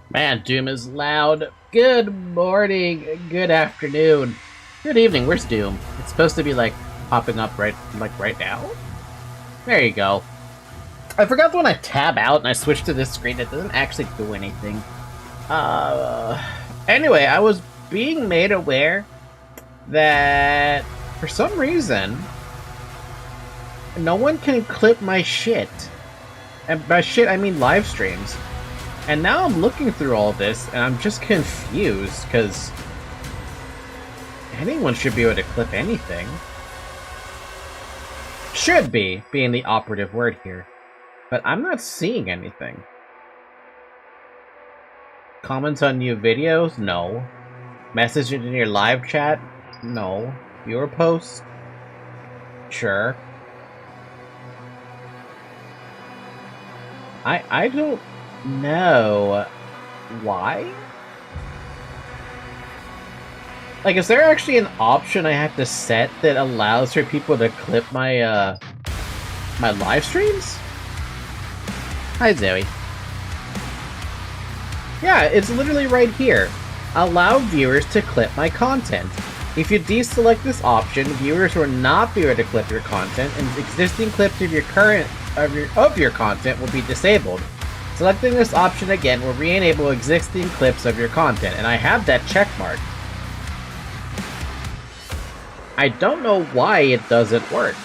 Man, Doom is loud. Good morning, good afternoon, good evening. Where's Doom? It's supposed to be like popping up right now. There you go. I forgot that when I tab out and I switch to this screen, it doesn't actually do anything. Anyway, I was being made aware that for some reason no one can clip my shit. And by shit, I mean live streams. And now I'm looking through all this, and I'm just confused, because anyone should be able to clip anything. Should be, being the operative word here. But I'm not seeing anything. Comments on new videos? No. Messages in your live chat? No. Viewer posts? Sure. I don't know why? Like, is there actually an option I have to set that allows for people to clip my, my live streams? Hi, Zoe. Yeah, it's literally right here. Allow viewers to clip my content. If you deselect this option, viewers will not be able to clip your content, and existing clips of your content will be disabled. Selecting this option again will re-enable existing clips of your content, and I have that checkmarked. I don't know why it doesn't work.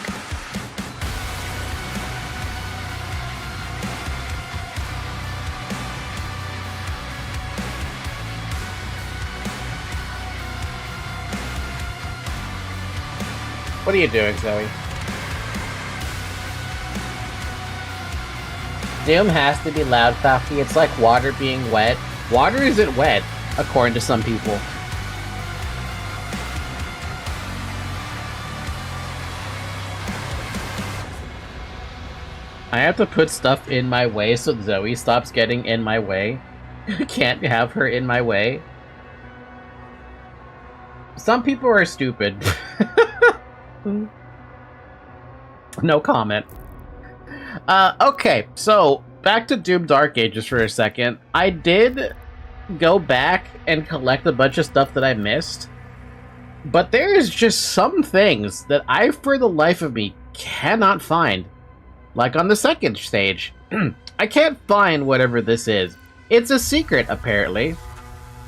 What are you doing, Zoe? Doom has to be loud, Falky. It's like water being wet. Water isn't wet, according to some people. I have to put stuff in my way so Zoe stops getting in my way. Can't have her in my way. Some people are stupid. No comment. Okay, so back to Doom Dark Ages for a second. I did go back and collect a bunch of stuff that I missed, but there's just some things that I, for the life of me, cannot find. Like on the second stage. I can't find whatever this is. It's a secret, apparently.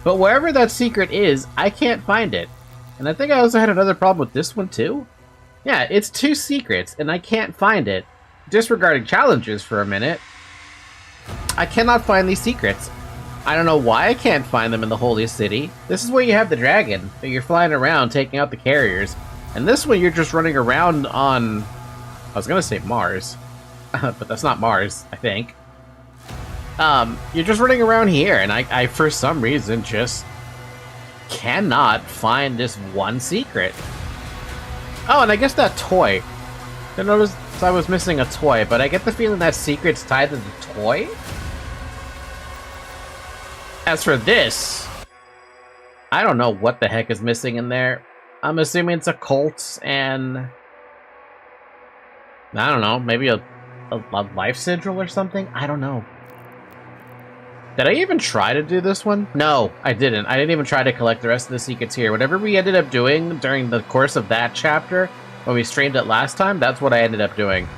But wherever that secret is, I can't find it. And I think I also had another problem with this one, too. Yeah, it's 2 secrets, and I can't find it. Disregarding challenges for a minute, I cannot find these secrets. I don't know why I can't find them in the Holy City. This is where you have the dragon, that you're flying around taking out the carriers. And this one, you're just running around on... I was gonna say Mars. But that's not Mars, I think. You're just running around here, and I for some reason, just cannot find this one secret. Oh, and I guess that toy. I noticed I was missing a toy, but I get the feeling that secret's tied to the toy? As for this, I don't know what the heck is missing in there. I'm assuming it's a cult and... I don't know, maybe a life sigil or something? I don't know. Did I even try to do this one? No, I didn't. I didn't even try to collect the rest of the secrets here. Whatever we ended up doing during the course of that chapter, when we streamed it last time, that's what I ended up doing.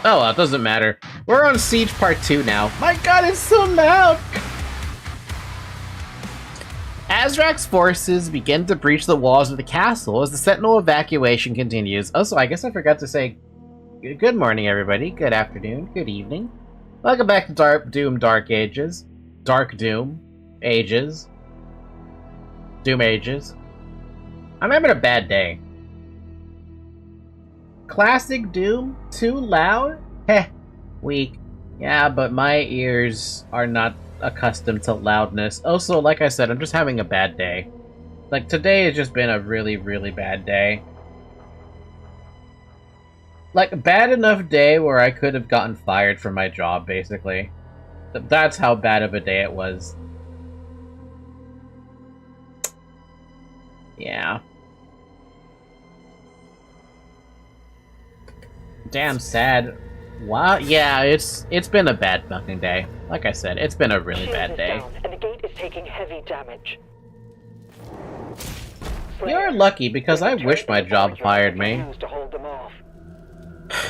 Oh, well, it doesn't matter. We're on Siege Part 2 now. My god, it's so loud! Azrak's forces begin to breach the walls of the castle as the Sentinel evacuation continues. Also, I guess I forgot to say good morning, everybody. Good afternoon. Good evening. Welcome back to Doom Dark Ages. Dark Doom. Ages. Doom Ages. I'm having a bad day. Classic Doom? Too loud? Heh. Weak. Yeah, but my ears are not accustomed to loudness. Also, like I said, I'm just having a bad day. Like, today has just been a really, really bad day. Like, a bad enough day where I could have gotten fired from my job, basically. That's how bad of a day it was. Yeah. Damn sad. Wow, yeah, it's been a bad fucking day. Like I said, it's been a really bad day. Down, and the gate is taking heavy damage. You're lucky, because I wish my job fired me.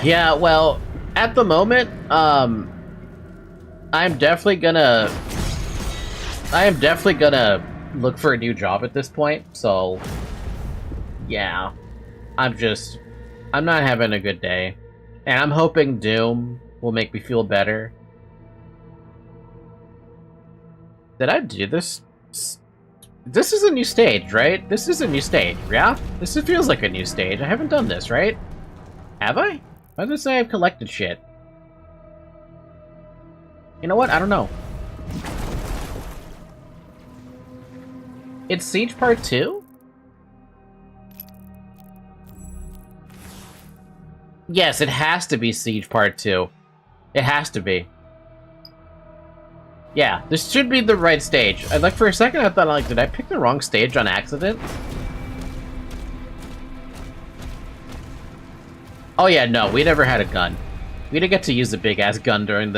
Yeah, well, at the moment, I'm definitely gonna look for a new job at this point, so yeah. I'm not having a good day. And I'm hoping Doom will make me feel better. Did I do this? This is a new stage, right? This is a new stage, yeah? This feels like a new stage. I haven't done this, right? Have I? Why does it say I've collected shit? You know what? I don't know. It's Siege Part 2? Yes, it has to be Siege Part 2. It has to be. Yeah, this should be the right stage. Like, for a second I thought, like, did I pick the wrong stage on accident? Oh yeah, no, we never had a gun. We didn't get to use a big-ass gun during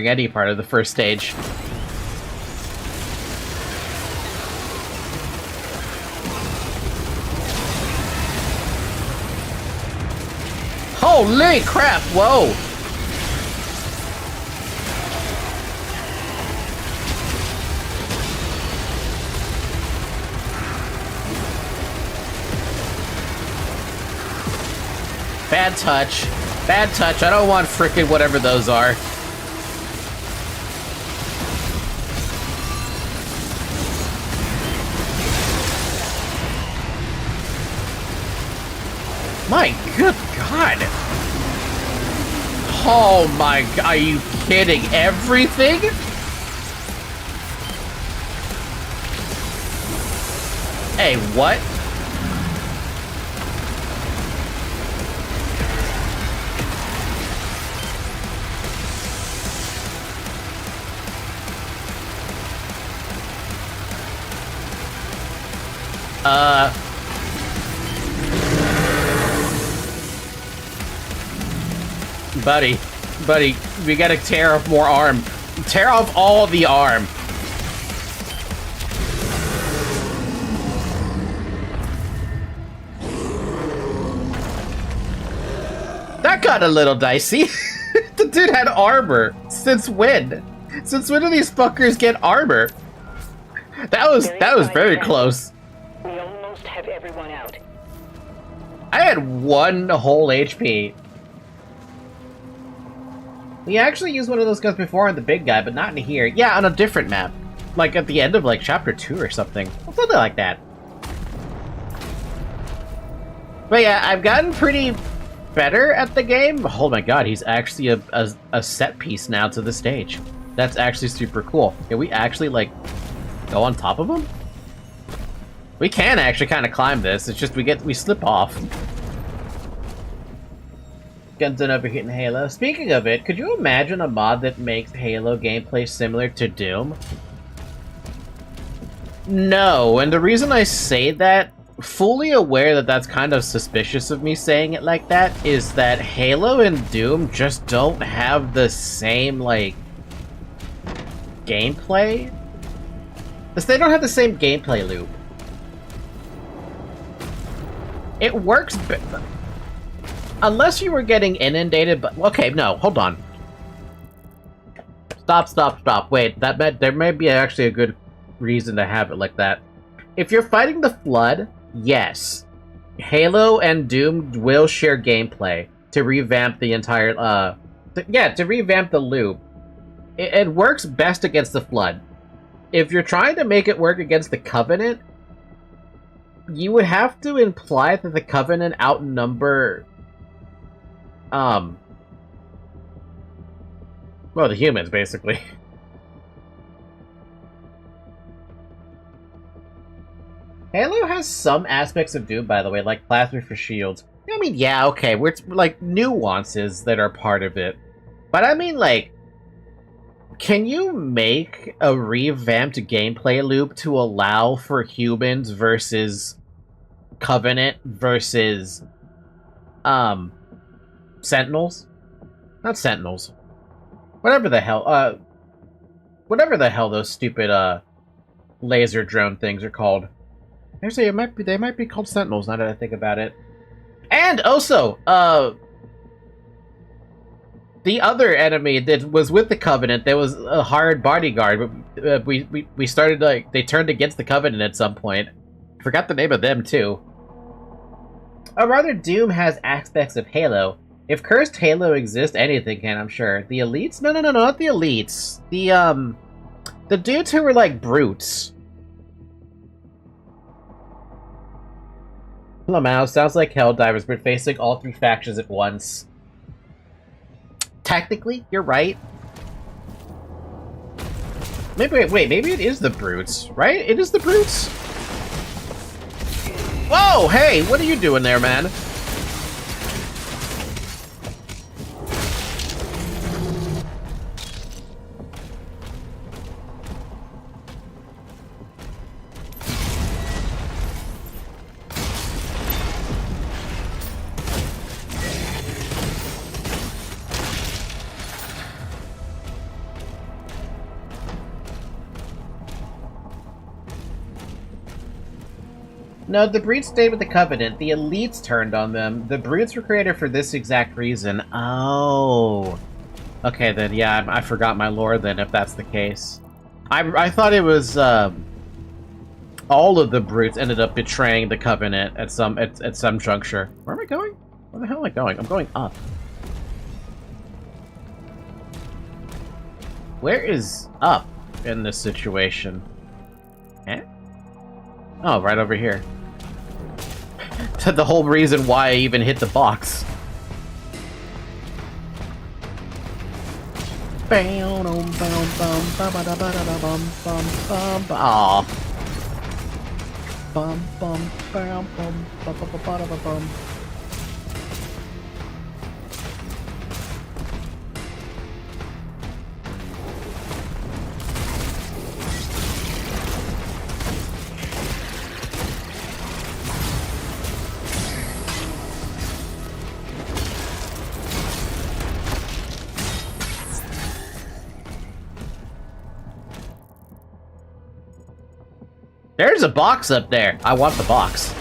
any part of the first stage. Holy crap, whoa! Bad touch. Bad touch. I don't want frickin' whatever those are. My good God! Oh my God, are you kidding? Everything? Hey, what? Buddy, we gotta tear off more arm. Tear off all the arm. That got a little dicey. The dude had armor. Since when? Since when do these fuckers get armor? That was very close. We almost have everyone out. I had 1 whole HP. We actually used one of those guns before on the big guy, but not in here. Yeah, on a different map. Like at the end of like chapter 2 or something. Something like that. But yeah, I've gotten pretty better at the game. Oh my god, he's actually a set piece now to the stage. That's actually super cool. Can we actually like go on top of him? We can actually kind of climb this. It's just we slip off. Guns don't overheat in Halo. Speaking of it, could you imagine a mod that makes Halo gameplay similar to Doom? No, and the reason I say that, fully aware that that's kind of suspicious of me saying it like that, is that Halo and Doom just don't have the same, like, gameplay. They don't have the same gameplay loop. It works, unless you were getting inundated, but okay, no, hold on. Stop. Wait, there may be actually a good reason to have it like that. If you're fighting the Flood, yes, Halo and Doom will share gameplay to revamp the entire, to revamp the loop. It works best against the Flood. If you're trying to make it work against the Covenant, you would have to imply that the Covenant outnumber well, the humans, basically. Halo has some aspects of Doom, by the way, like plasma for shields. I mean, yeah, okay, we're like nuances that are part of it. But I mean, like, can you make a revamped gameplay loop to allow for humans versus Covenant versus, Sentinels? Not Sentinels. Whatever the hell those stupid, laser drone things are called. Actually, they might be called Sentinels, now that I think about it. And also, the other enemy that was with the Covenant, there was a hired bodyguard, but we started, like, they turned against the Covenant at some point. Forgot the name of them, too. Or rather, Doom has aspects of Halo. If cursed Halo exists, anything can, I'm sure. The elites? No, not the elites. The dudes who were like brutes. Lamau sounds like Helldivers, but facing all 3 factions at once. Technically, you're right. Maybe it is the brutes, right? It is the brutes? Whoa, hey, what are you doing there, man? No, the Brutes stayed with the Covenant. The Elites turned on them. The Brutes were created for this exact reason. Oh. Okay, then, yeah, I forgot my lore then, if that's the case. I thought it was, all of the Brutes ended up betraying the Covenant at some juncture. Where am I going? Where the hell am I going? I'm going up. Where is up in this situation? Eh? Oh, right over here. the whole reason why I even hit the box. Aw. There's a box up there. I want the box.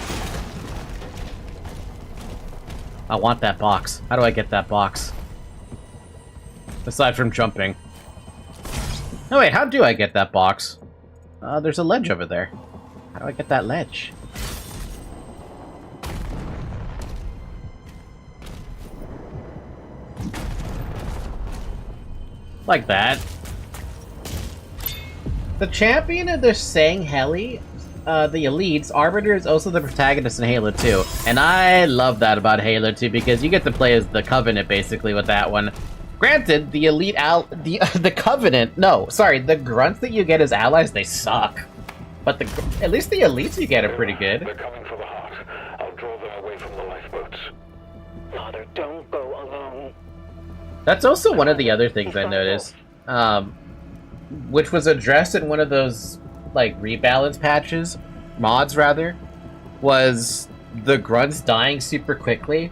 I want that box. How do I get that box? Aside from jumping. Oh wait, how do I get that box? There's a ledge over there. How do I get that ledge? Like that. The champion of the Sang Heli, the elites, Arbiter is also the protagonist in Halo 2. And I love that about Halo 2 because you get to play as the Covenant basically with that one. Granted, the elite the Covenant, no, sorry, the grunts that you get as allies, they suck. But at least the elites you get are pretty good. They're coming for the heart. I'll draw them away from the lifeboats. Father, don't go alone. That's also one of the other things I noticed. Which was addressed in one of those, like, rebalance patches, mods rather, was the grunts dying super quickly.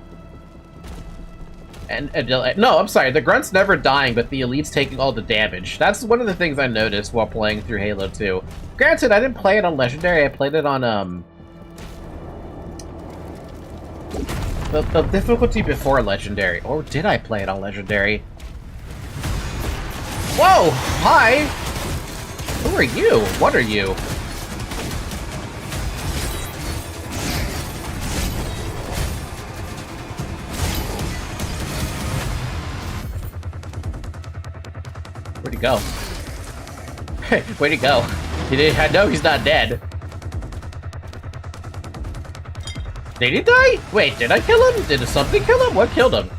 And no, I'm sorry, the grunts never dying, but the elites taking all the damage. That's one of the things I noticed while playing through Halo 2. Granted, I didn't play it on Legendary, I played it on, the difficulty before Legendary. Or did I play it on Legendary? Whoa! Hi! Who are you? What are you? Where'd he go? Where'd he go? I know he's not dead. Did he die? Wait, did I kill him? Did something kill him? What killed him?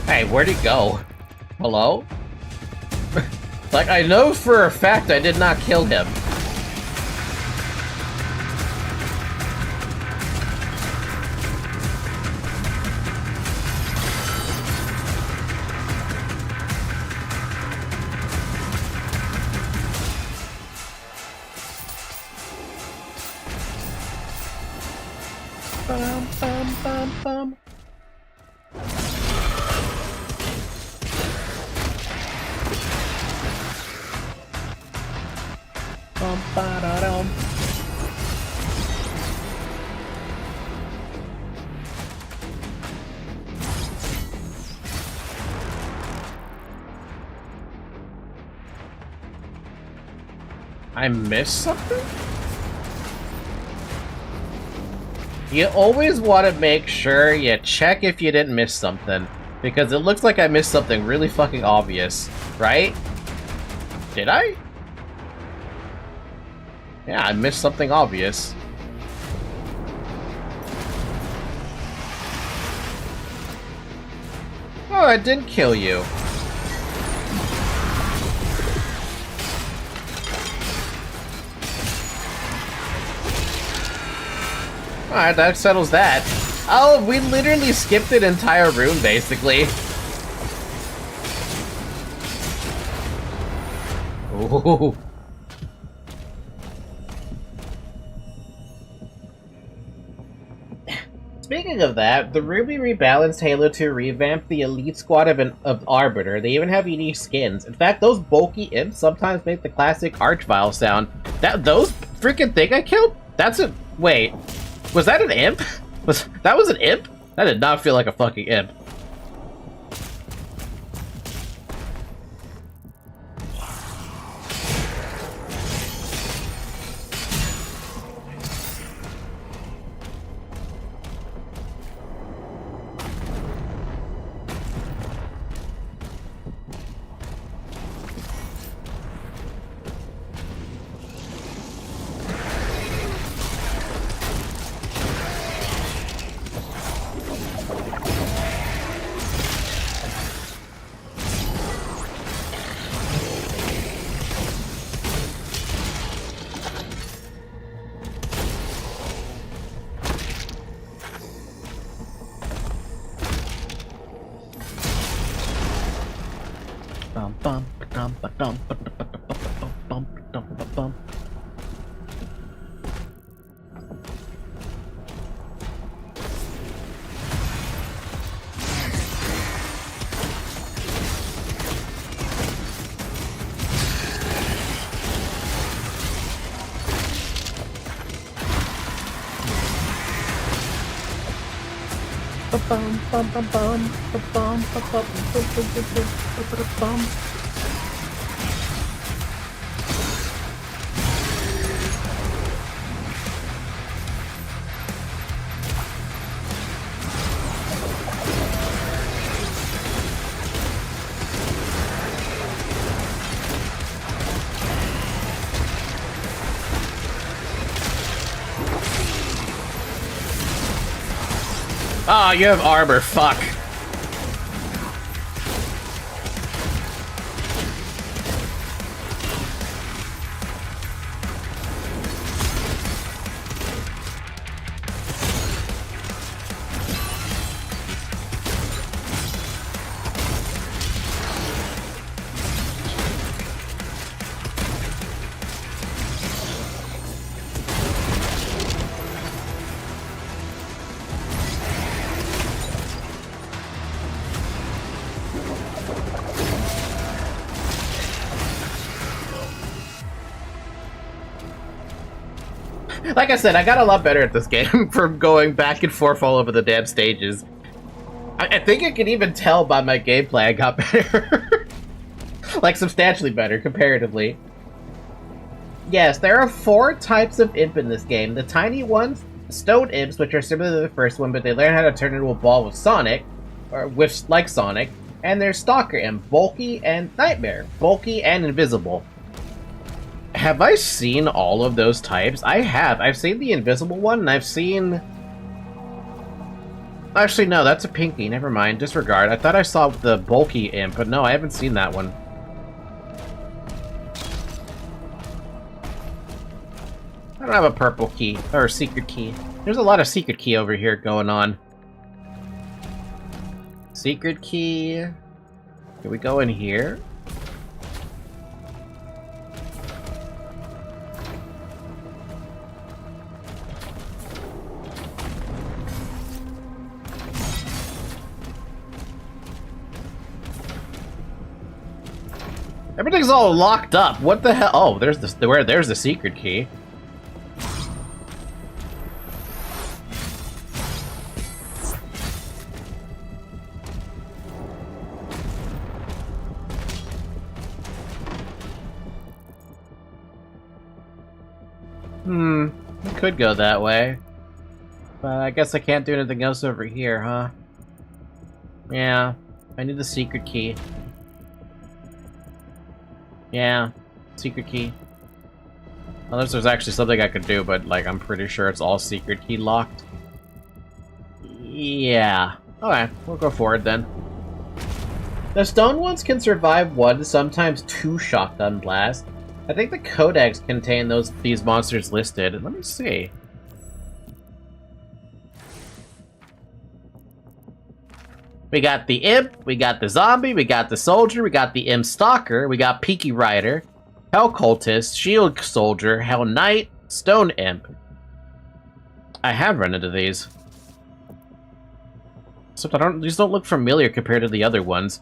Hey, where'd he go? Hello? Like, I know for a fact I did not kill him. Bum, bum, bum, bum. Bum, ba-da-dum. I missed something? You always want to make sure you check if you didn't miss something, because it looks like I missed something really fucking obvious, right? Did I? Yeah, I missed something obvious. Oh, I didn't kill you. Alright, that settles that. Oh, we literally skipped an entire room, basically. Ooh. Speaking of that, the Ruby rebalanced Halo 2 revamped the elite squad of Arbiter. They even have unique skins. In fact, those bulky imps sometimes make the classic Archvile sound. Those freaking thing I killed? That's a... Wait. Was that an imp? That was an imp? That did not feel like a fucking imp. Oh, you have armor, fuck. Like I said, I got a lot better at this game from going back and forth all over the damn stages. I think you can even tell by my gameplay I got better. Like, substantially better, comparatively. Yes, there are 4 types of imp in this game. The tiny ones, stone imps, which are similar to the first one, but they learn how to turn into a ball with Sonic, or with, like Sonic. And there's Stalker imp, bulky and nightmare, bulky and invisible. Have I seen all of those types? I have. I've seen the invisible one, and I've seen... Actually, no, that's a pinky. Never mind. Disregard. I thought I saw the bulky imp, but no, I haven't seen that one. I don't have a purple key, or a secret key. There's a lot of secret key over here going on. Secret key. Can we go in here? Everything's all locked up. What the hell? Oh, there's the secret key. It could go that way. But I guess I can't do anything else over here, huh? Yeah, I need the secret key. Yeah, secret key. Unless there's actually something I could do, but, like, I'm pretty sure it's all secret key locked. Yeah. Okay, we'll go forward then. The stone ones can survive 1, sometimes 2 shotgun blasts. I think the codex contain these monsters listed. Let me see. We got the imp, we got the zombie, we got the soldier, we got the imp stalker, we got Peaky Rider, Hell Cultist, Shield Soldier, Hell Knight, Stone Imp. I have run into these. Except these don't look familiar compared to the other ones.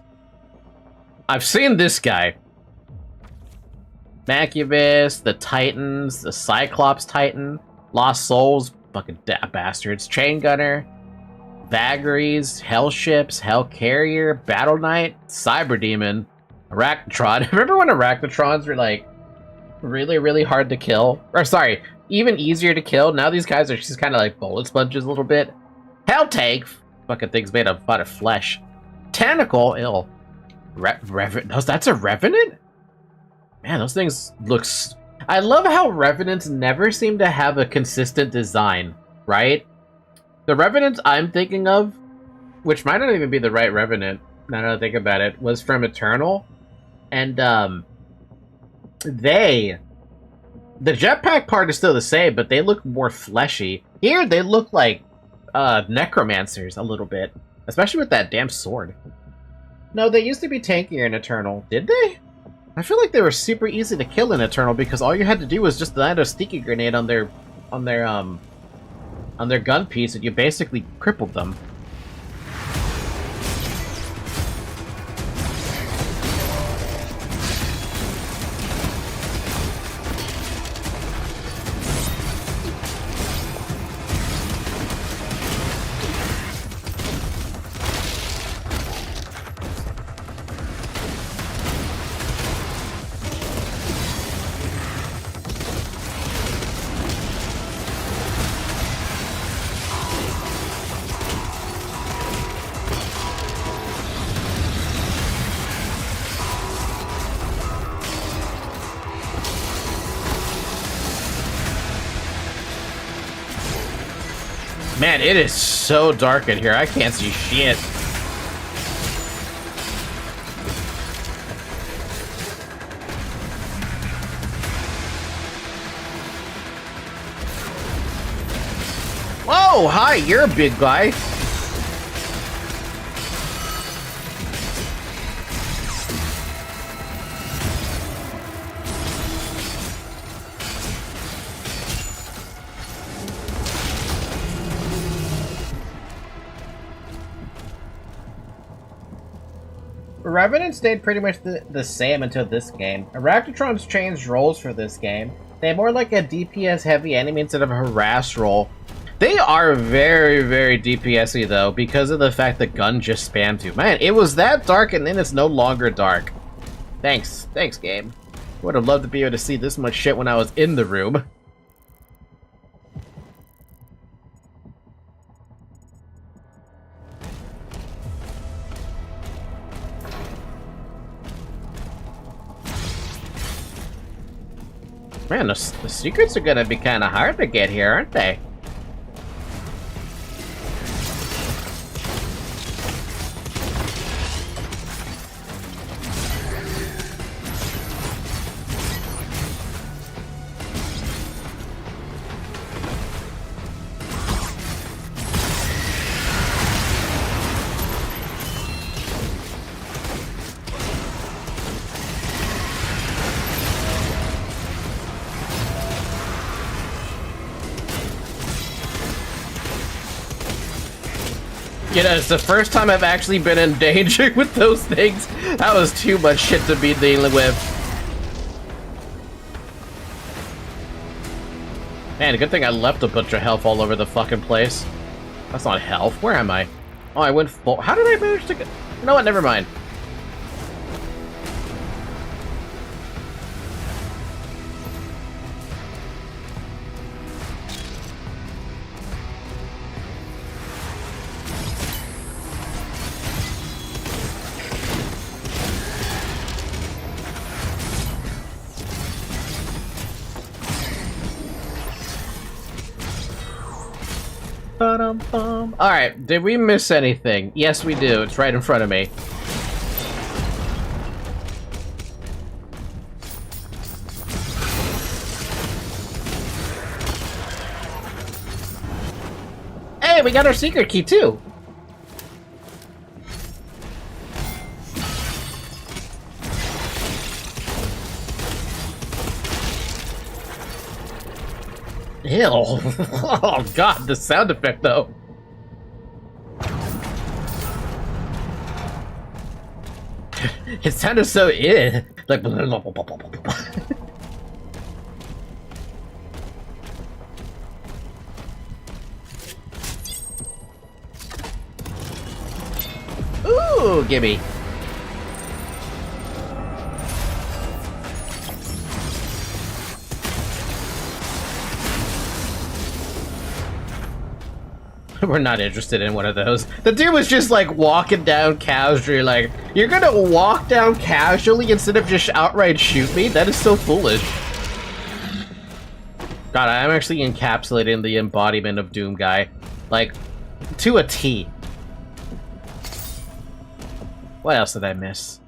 I've seen this guy. Macubus, the Titans, the Cyclops Titan, Lost Souls, fucking bastards, Chain Gunner, Vagaries, Hell Ships, Hell Carrier, Battle Knight, Cyber Demon, Arachnotron. Remember when Arachnotrons were, like, really, really hard to kill? Or, sorry, even easier to kill? Now these guys are just kind of like bullet sponges a little bit. Hell Tank, fucking things made out of flesh. Tentacle, ill. That's a Revenant? Man, those things look... I love how Revenants never seem to have a consistent design, right? The Revenant I'm thinking of, which might not even be the right Revenant, now that I think about it, was from Eternal. And, the jetpack part is still the same, but they look more fleshy. Here, they look like, necromancers a little bit. Especially with that damn sword. No, they used to be tankier in Eternal. Did they? I feel like they were super easy to kill in Eternal because all you had to do was just land a sticky grenade on their gun piece and you basically crippled them. Man, it is so dark in here. I can't see shit. Whoa, hi, you're a big guy. Revenant stayed pretty much the same until this game. Arachnotrons changed roles for this game. They have more like a DPS heavy enemy instead of a harass role. They are very, very DPS-y though, because of the fact that gun just spammed you. Man, it was that dark and then it's no longer dark. Thanks game. Would have loved to be able to see this much shit when I was in the room. Man, the secrets are gonna be kind of hard to get here, aren't they? You know, it's the first time I've actually been in danger with those things. That was too much shit to be dealing with. Man, good thing I left a bunch of health all over the fucking place. That's not health. Where am I? Oh, I went full. How did I manage to get... You know what? Never mind. Alright, did we miss anything? Yes, we do. It's right in front of me. Hey, we got our secret key too! Ew. Oh god, the sound effect though. It sounded so like ooh, gimme. We're not interested in one of those. The dude was just like walking down casually, like, you're gonna walk down casually instead of just outright shoot me? That is so foolish. God, I'm actually encapsulating the embodiment of Doom guy. Like, to a T. What else did I miss?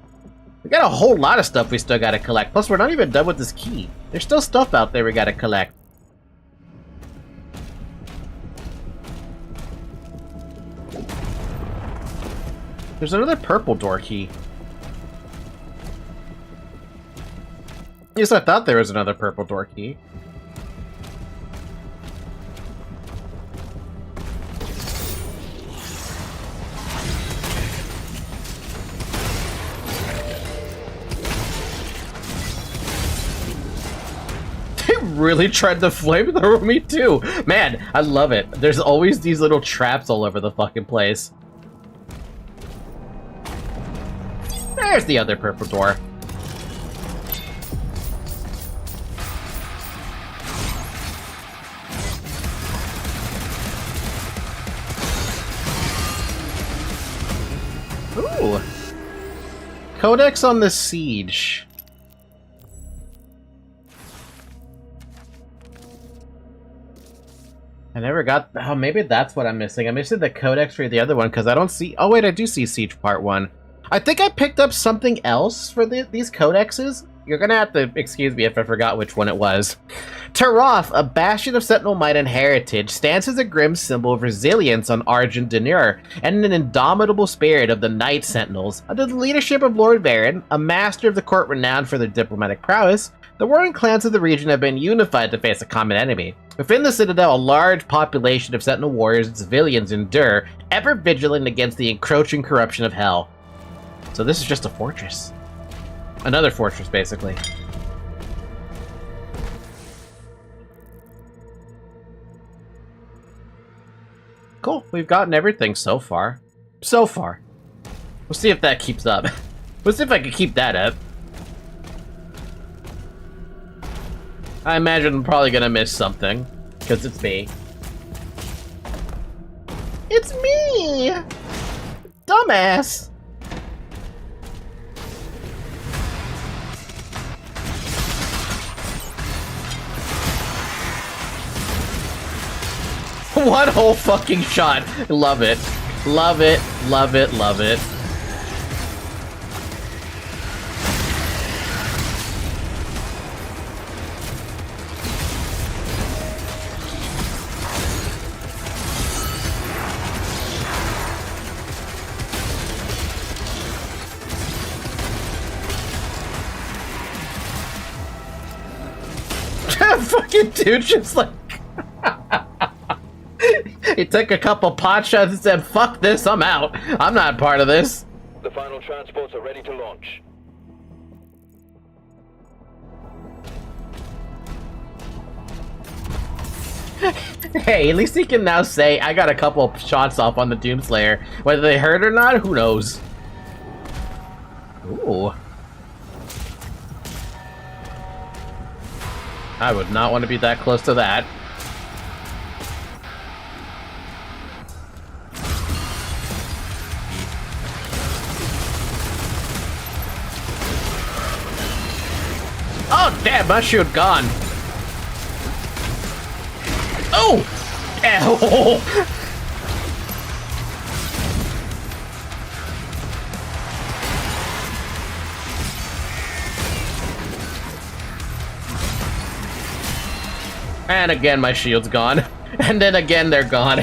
We got a whole lot of stuff we still gotta collect. Plus, we're not even done with this key. There's still stuff out there we gotta collect. There's another purple door key. Yes, I thought there was another purple door key. They really tried to flamethrower me too. Man, I love it. There's always these little traps all over the fucking place. There's the other purple door. Ooh. Codex on the Siege. I never got... Oh, maybe that's what I'm missing. I'm missing the codex for the other one, because I don't see... Oh, wait, I do see Siege Part 1. I think I picked up something else for these codexes. You're gonna have to excuse me if I forgot which one it was. Taroth, a bastion of Sentinel might and heritage, stands as a grim symbol of resilience on Argent Denure, and an indomitable spirit of the Night Sentinels. Under the leadership of Lord Baron, a master of the court renowned for their diplomatic prowess, the warring clans of the region have been unified to face a common enemy. Within the Citadel, a large population of Sentinel warriors and civilians endure, ever vigilant against the encroaching corruption of Hell. So this is just a fortress. Another fortress, basically. Cool, we've gotten everything so far. So far. We'll see if that keeps up. We'll see if I can keep that up. I imagine I'm probably gonna miss something, because it's me. It's me! Dumbass! One whole fucking shot. Love it. Love it. Love it. Love it. Fucking dude just like... He took a couple pot shots and said, fuck this, I'm out. I'm not part of this. The final transports are ready to launch. Hey, at least he can now say, I got a couple shots off on the Doomslayer. Whether they hurt or not, who knows? Ooh. I would not want to be that close to that. Oh, damn, my shield gone. Oh! Ow! And again, my shield's gone. And then again, they're gone.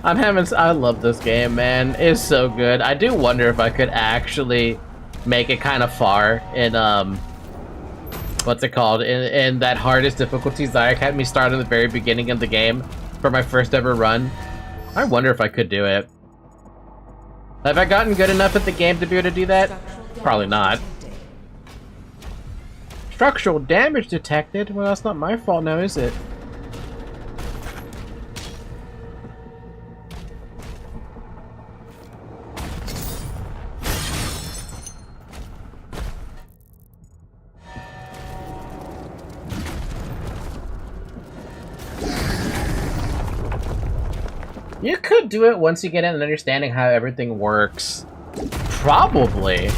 I love this game, man. It's so good. I do wonder if I could actually make it kind of far in, what's it called? In that hardest difficulty Zayak had me start in the very beginning of the game for my first ever run. I wonder if I could do it. Have I gotten good enough at the game to be able to do that? Probably not. Structural damage detected? Well, that's not my fault now, is it? You could do it once you get an understanding how everything works. Probably.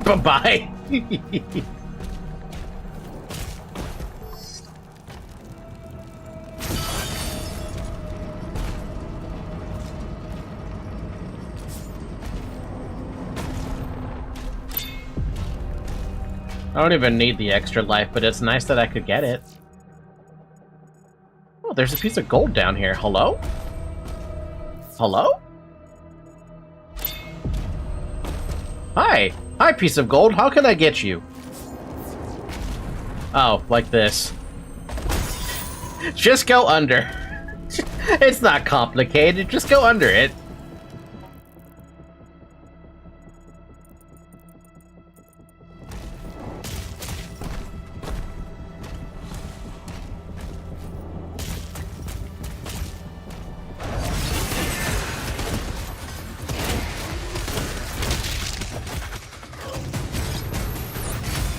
Bye-bye. I don't even need the extra life, but it's nice that I could get it. Oh, there's a piece of gold down here. Hello? Hello? Hi! Hi, piece of gold. How can I get you? Oh, like this. Just go under. It's not complicated. Just go under it.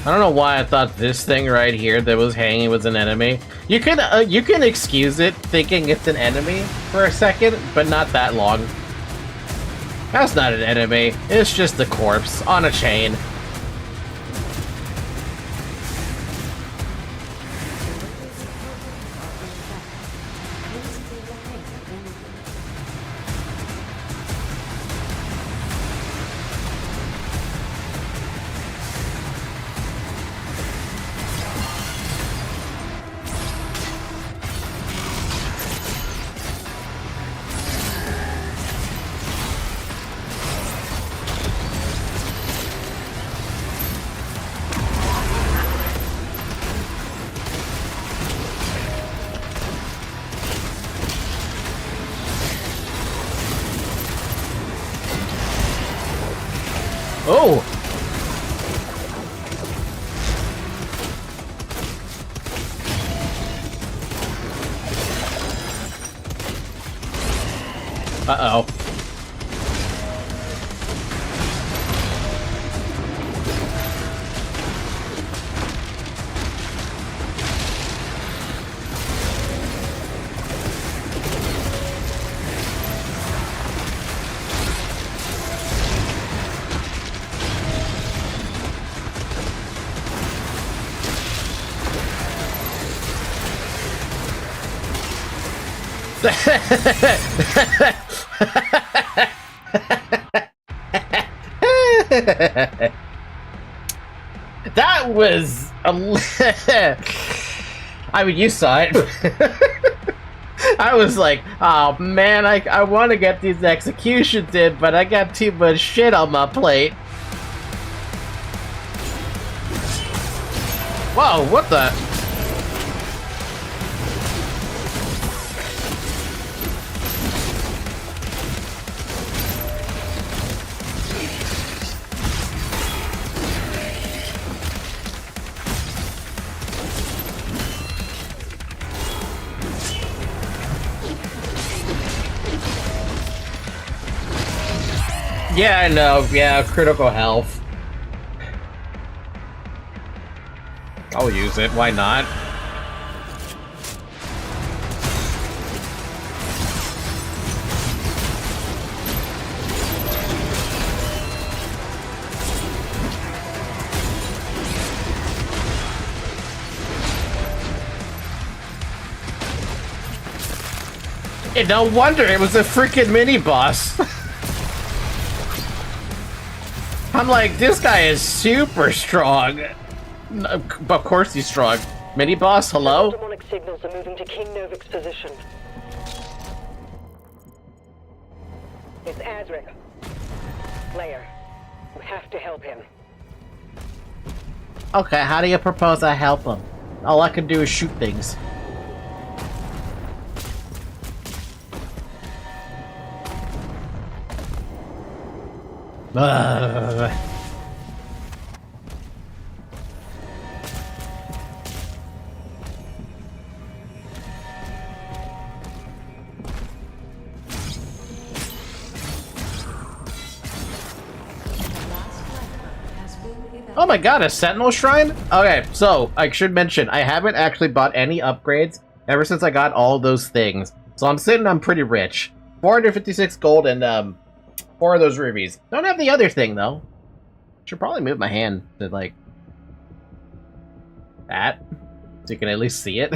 I don't know why I thought this thing right here that was hanging was an enemy. You can excuse it thinking it's an enemy for a second, but not that long. That's not an enemy. It's just a corpse on a chain. Oh! Uh-oh. That was I mean, you saw it. I was like, oh man, I want to get these executions in, but I got too much shit on my plate. Whoa, what the? Yeah, I know. Yeah, critical health. I'll use it. Why not? And no wonder it was a freaking mini-boss. I'm like, this guy is super strong. Of course he's strong. Mini-boss, hello? Demonic signals are moving to King Novik's position. It's Azric. Lair, you have to help him. Okay, how do you propose I help him? All I can do is shoot things. Oh my god, a Sentinel Shrine? Okay, so, I should mention, I haven't actually bought any upgrades ever since I got all those things. So I'm pretty rich. 456 gold and, 4 of those rubies. Don't have the other thing, though. Should probably move my hand to, like, that. So you can at least see it.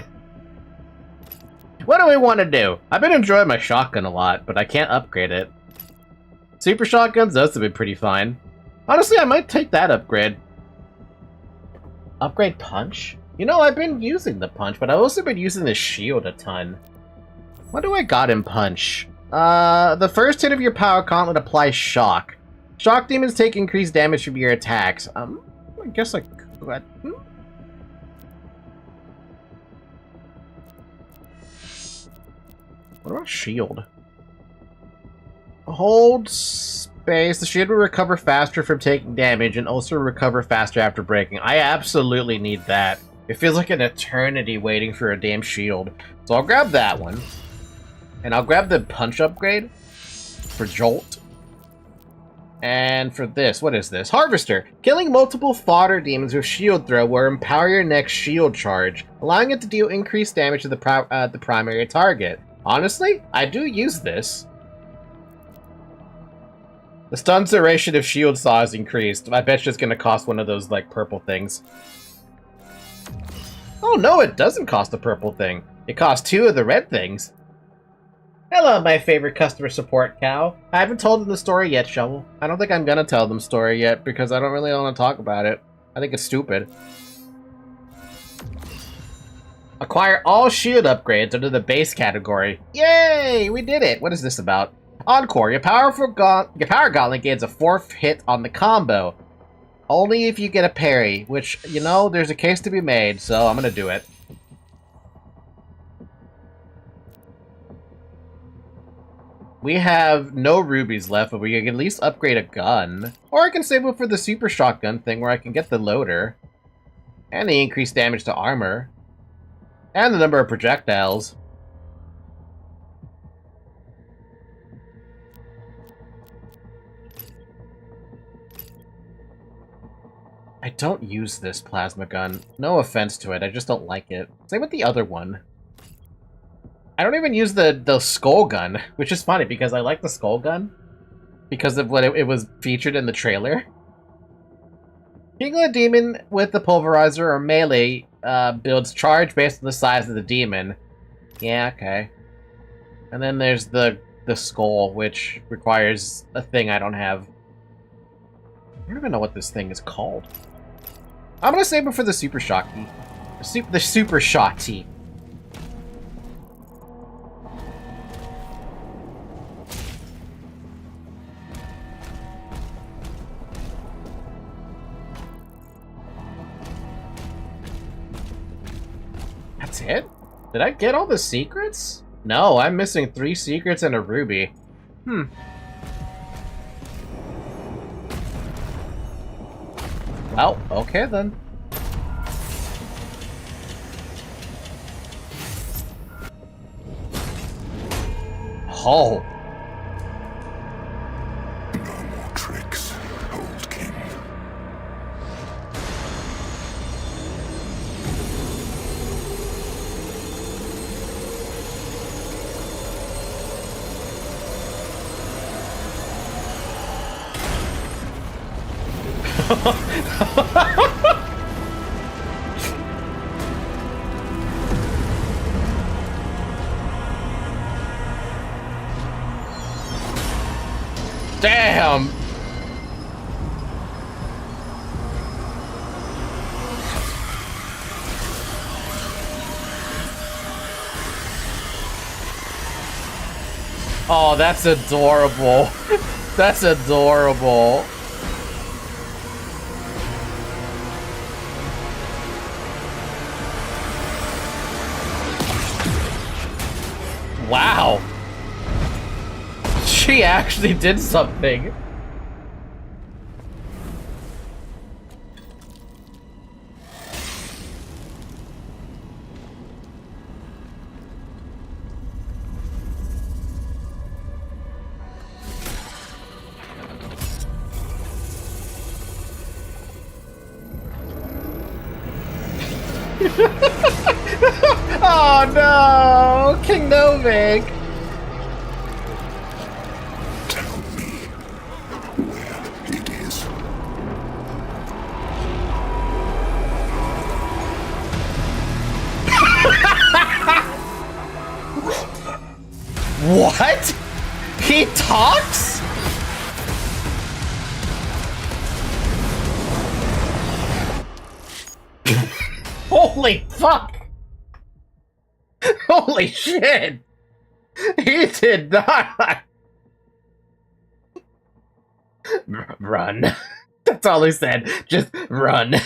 What do we want to do? I've been enjoying my shotgun a lot, but I can't upgrade it. Super shotguns, those have been pretty fine. Honestly, I might take that upgrade. Upgrade punch? You know, I've been using the punch, but I've also been using the shield a ton. What do I got in punch? The first hit of your power gauntlet applies shock. Shock demons take increased damage from your attacks. I guess I could. What about shield? Hold space. The shield will recover faster from taking damage and also recover faster after breaking. I absolutely need that. It feels like an eternity waiting for a damn shield. So I'll grab that one. And I'll grab the punch upgrade for Jolt. And for this, what is this? Harvester. Killing multiple fodder demons with shield throw will empower your next shield charge, allowing it to deal increased damage to the primary target. Honestly, I do use this. The stun duration of shield saw is increased. I bet you it's going to cost one of those, like, purple things. Oh, no, it doesn't cost a purple thing. It costs 2 of the red things. Hello, my favorite customer support cow. I haven't told them the story yet, Shovel. I don't think I'm going to tell them the story yet, because I don't really want to talk about it. I think it's stupid. Acquire all shield upgrades under the base category. Yay! We did it! What is this about? Encore. Your power gauntlet gains a 4th hit on the combo. Only if you get a parry, which, you know, there's a case to be made, so I'm gonna do it. We have no rubies left, but we can at least upgrade a gun. Or I can save up for the super shotgun thing where I can get the loader. And the increased damage to armor. And the number of projectiles. I don't use this plasma gun. No offense to it, I just don't like it. Same with the other one. I don't even use the skull gun, which is funny because I like the skull gun. Because of what it was featured in the trailer. Killing a demon with the pulverizer or melee builds charge based on the size of the demon. Yeah, okay. And then there's the skull, which requires a thing I don't have. I don't even know what this thing is called. I'm gonna save it for the super shotty. The super shotty. That's it? Did I get all the secrets? No, I'm missing 3 secrets and a ruby. Well, okay then. Oh. No more tricks, old king. Damn! Oh, that's adorable. That's adorable. Wow. She actually did something. Oh no! King Novik! Tell me where it is. What? He talks? Holy fuck! Holy shit! He did not! Run. That's all he said. Just run.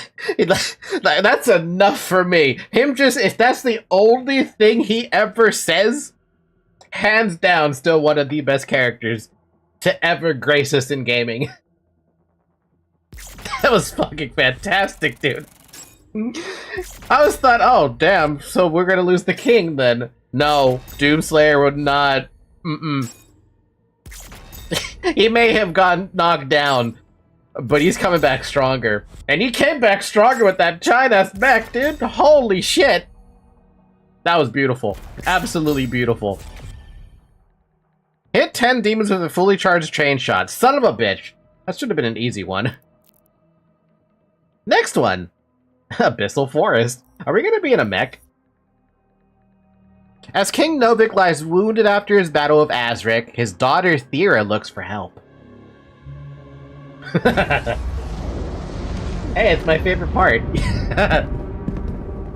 That's enough for me. Him just, if that's the only thing he ever says, hands down, still one of the best characters to ever grace us in gaming. That was fucking fantastic, dude. I was thought, oh, damn, so we're gonna lose the king then. No, Doomslayer would not. He may have gotten knocked down, but he's coming back stronger. And he came back stronger with that giant-ass mech, dude. Holy shit. That was beautiful. Absolutely beautiful. Hit 10 demons with a fully charged chain shot. Son of a bitch. That should have been an easy one. Next one. Abyssal Forest. Are we gonna be in a mech? As King Novik lies wounded after his battle with Azric, his daughter Thera looks for help. Hey, it's my favorite part.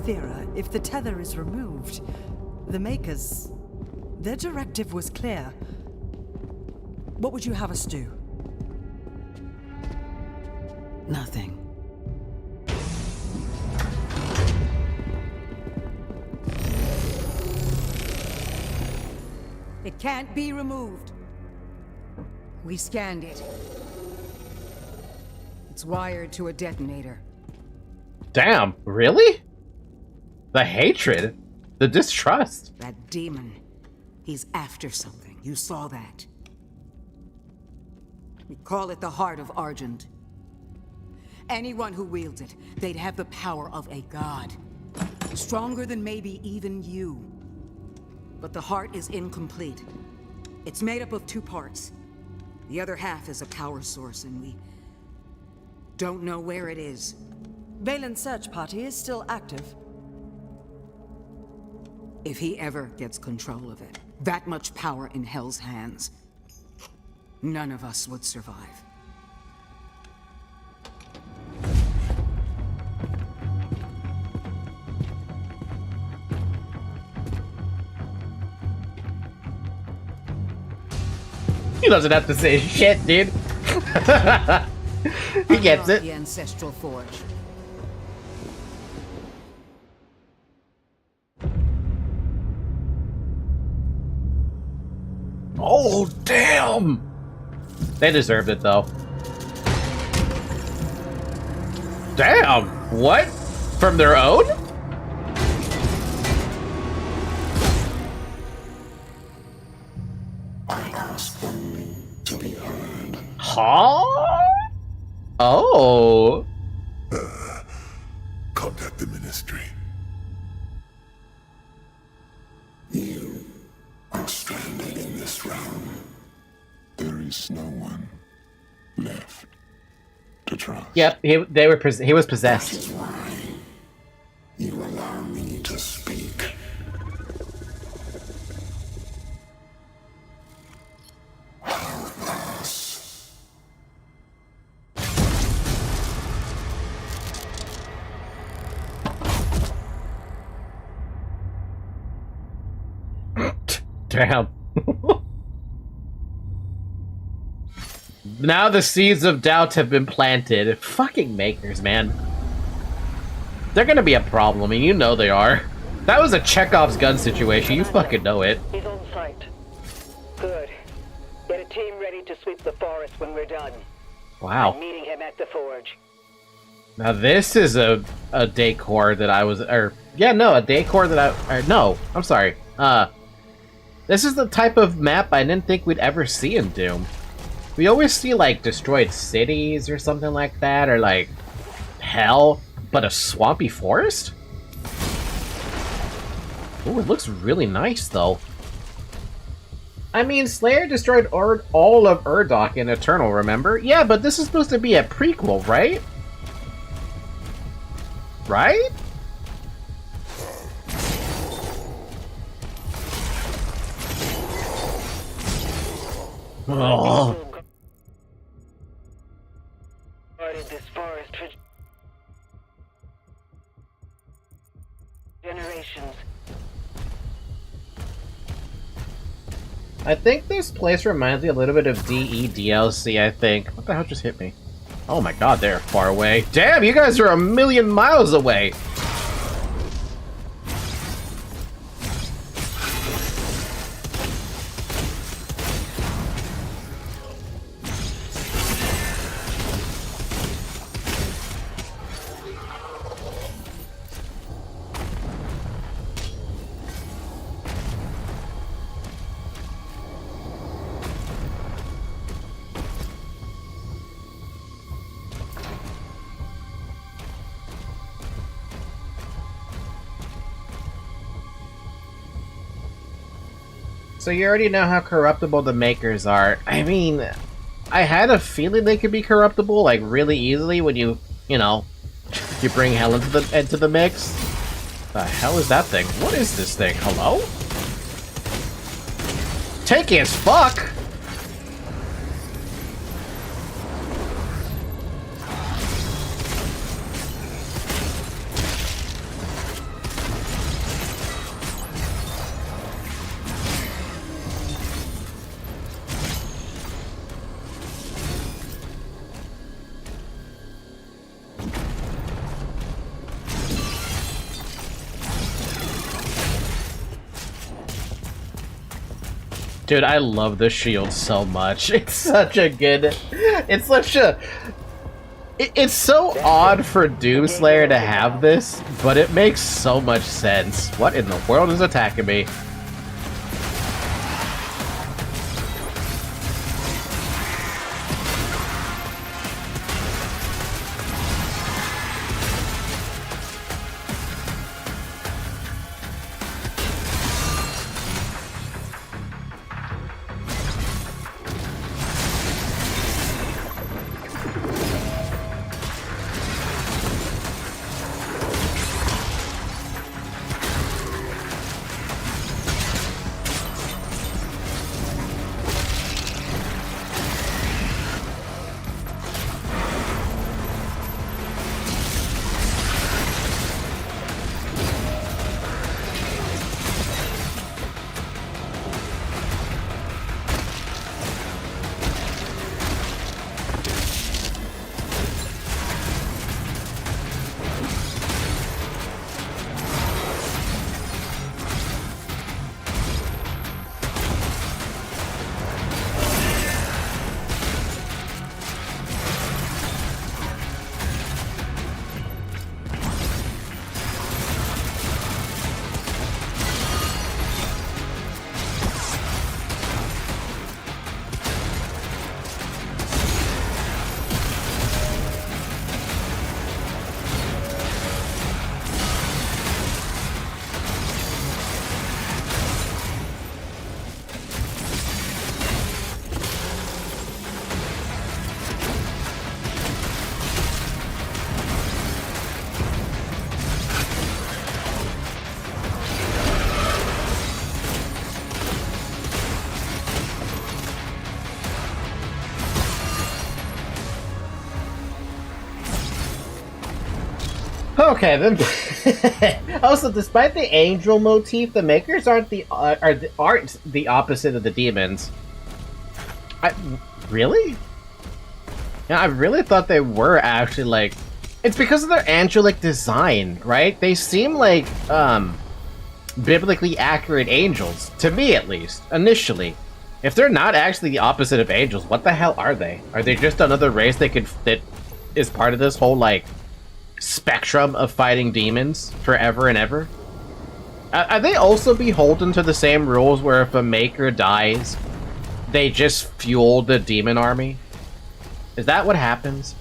Thera, if the tether is removed, the Makers... their directive was clear. What would you have us do? Nothing. It can't be removed. We scanned it. It's wired to a detonator. Damn, really? The hatred? The distrust? That demon, he's after something. You saw that. We call it the Heart of Argent. Anyone who wields it, they'd have the power of a god. Stronger than maybe even you. But the heart is incomplete. It's made up of 2 parts. The other half is a power source, and we don't know where it is. Valen's search party is still active. If he ever gets control of it, that much power in Hell's hands, none of us would survive. He doesn't have to say shit, dude. He gets it. The ancestral forge. Oh, damn! They deserved it, though. Damn! What? From their own? Huh? Oh. Contact the ministry. You are stranded in this realm. There is no one left to trust. Yep, he was possessed. That is why you allow me to speak. Help us. Damn. Now the seeds of doubt have been planted. Fucking makers, man. They're gonna be a problem, and you know they are. That was a Chekhov's gun situation, you fucking know it. He's on site. Good. Get a team ready to sweep the forest when we're done. Wow. I'm meeting him at the forge. Now this is a decor that I was, a decor that no, I'm sorry. This is the type of map I didn't think we'd ever see in Doom. We always see, like, destroyed cities or something like that, or, like, hell, but a swampy forest? Ooh, it looks really nice, though. I mean, Slayer destroyed all of Urdok in Eternal, remember? Yeah, but this is supposed to be a prequel, right? Right? Oh. Guarded this forest for I think this place reminds me a little bit of DE DLC, I think. What the hell just hit me? Oh my god, they're far away. Damn, you guys are a million miles away! So you already know how corruptible the makers are. I mean, I had a feeling they could be corruptible, like, really easily when you know, you bring hell into the mix. The hell is that thing? What is this thing? Hello? Tanky as fuck! Dude, I love the shield so much. It's such a good... It's such a... It's so odd for Doomslayer to have this, but it makes so much sense. What in the world is attacking me? Okay, then. Also, despite the angel motif, the makers aren't the opposite of the demons. Really? Yeah, I really thought they were actually like. It's because of their angelic design, right? They seem like biblically accurate angels, to me at least, initially. If they're not actually the opposite of angels, what the hell are they? Are they just another race that is part of this whole like spectrum of fighting demons forever and ever? Are they also beholden to the same rules where if a maker dies, they just fuel the demon army? Is that what happens?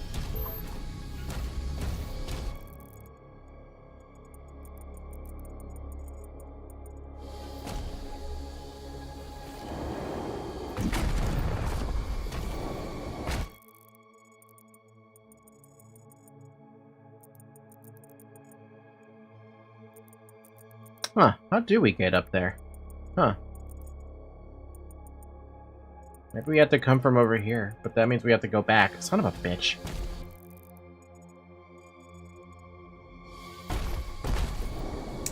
Huh, how do we get up there? Huh. Maybe we have to come from over here, but that means we have to go back. Son of a bitch.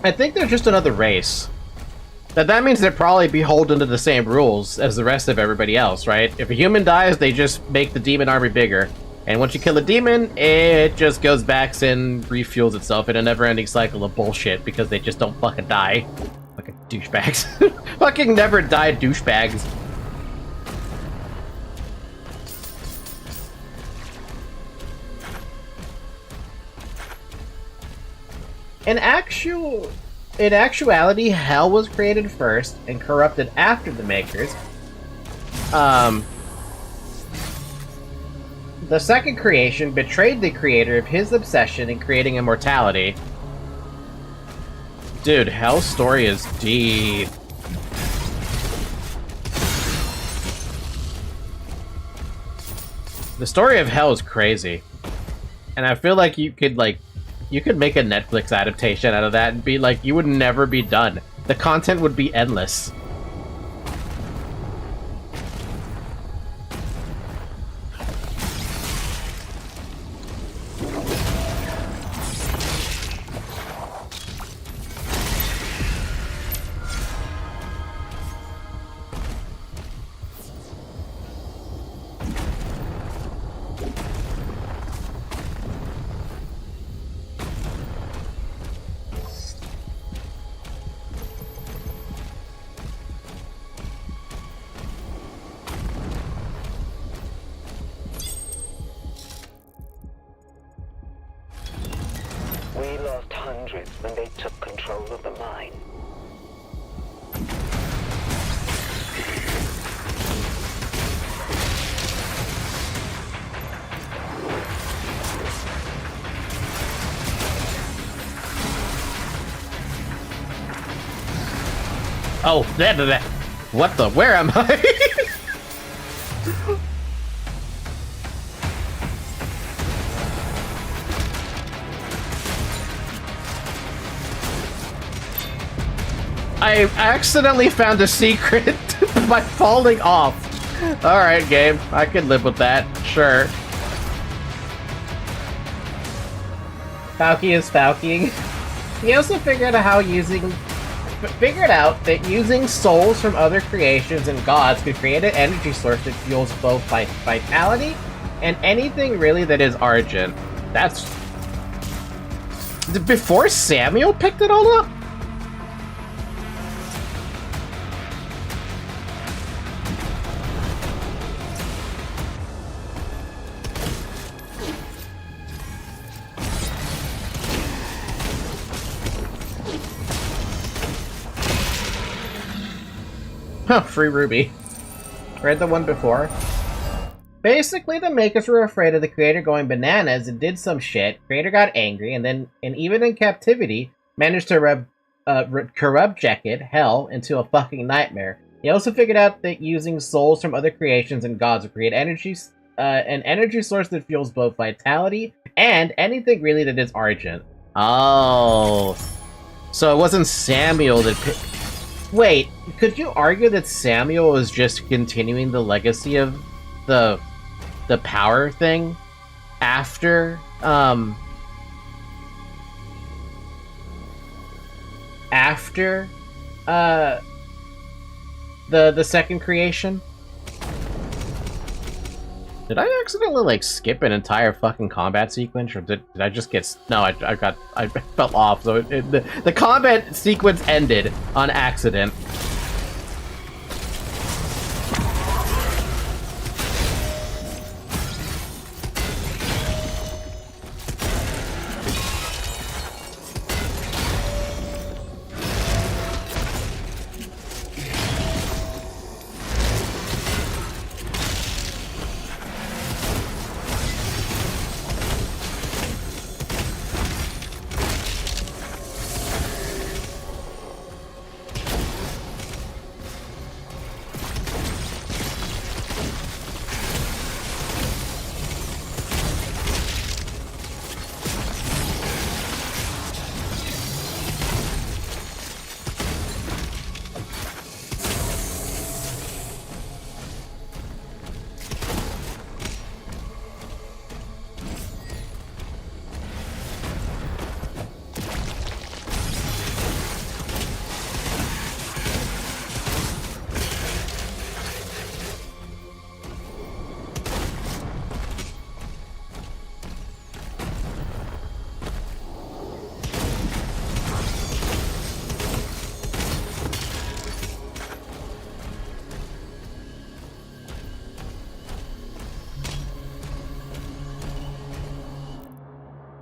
I think they're just another race. That means they're probably beholden to the same rules as the rest of everybody else, right? If a human dies, they just make the demon army bigger. And once you kill a demon, it just goes back and refuels itself in a never-ending cycle of bullshit because they just don't fucking die. Fucking douchebags. Fucking never die douchebags. In actuality, hell was created first and corrupted after the makers. The second creation betrayed the creator of his obsession in creating immortality. Dude, hell's story is deep. The story of hell is crazy. And I feel like you could make a Netflix adaptation out of that and be like, you would never be done. The content would be endless. We lost hundreds when they took control of the mine. Oh, that. What the? Where am I? I accidentally found a secret by falling off. Alright, game. I can live with that. Sure. Falky is Falkying. He also figured out that using souls from other creations and gods could create an energy source that fuels both vitality and anything really that is Argent. That's... Before Samuel picked it all up? Huh, free ruby. Read the one before. Basically, the makers were afraid of the creator going bananas and did some shit. Creator got angry, and even in captivity, managed to corrupt Jacket, hell, into a fucking nightmare. He also figured out that using souls from other creations and gods would create an energy source that fuels both vitality and anything really that is Argent. Oh. So it wasn't Samuel that picked... Wait, could you argue that Samuel is just continuing the legacy of the power thing after the second creation? Did I accidentally skip an entire fucking combat sequence, or did I just get... No, I fell off, so the combat sequence ended on accident.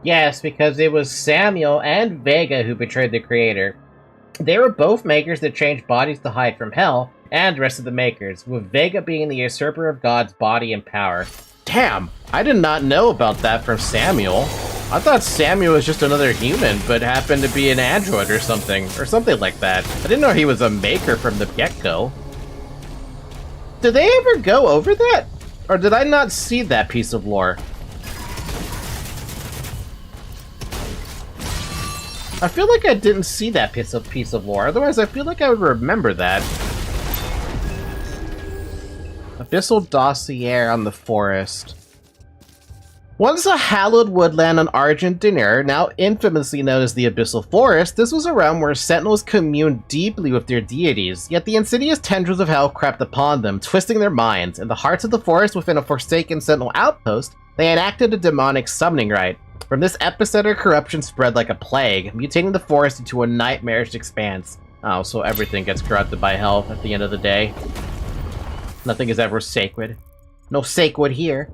Yes, because it was Samuel and Vega who betrayed the creator. They were both makers that changed bodies to hide from Hell, and the rest of the makers, with Vega being the usurper of God's body and power. Damn, I did not know about that from Samuel. I thought Samuel was just another human, but happened to be an android or something like that. I didn't know he was a maker from the get-go. Did they ever go over that? Or did I not see that piece of lore? I feel like I didn't see that piece of lore, otherwise I feel like I would remember that. Abyssal dossier on the forest. Once a hallowed woodland on Argent-Dinner, now infamously known as the Abyssal Forest, this was a realm where sentinels communed deeply with their deities, yet the insidious tendrils of hell crept upon them, twisting their minds. In the hearts of the forest within a forsaken sentinel outpost, they enacted a demonic summoning rite. From this epicenter, corruption spread like a plague, mutating the forest into a nightmarish expanse. Oh, so everything gets corrupted by hell at the end of the day. Nothing is ever sacred. No sacred here.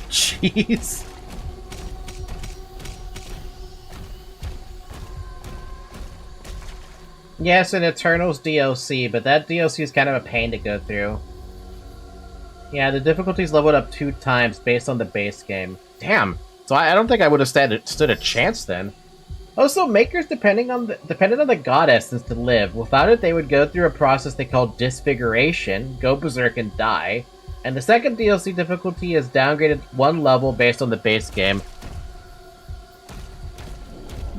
Jeez. Yes, an Eternals DLC, but that DLC is kind of a pain to go through. Yeah, the difficulty's leveled up 2 times based on the base game. Damn. So I don't think I would have stood a chance then. Also, makers depended on the god essence to live. Without it, they would go through a process they call disfiguration, go berserk and die. And the second DLC difficulty is downgraded 1 level based on the base game.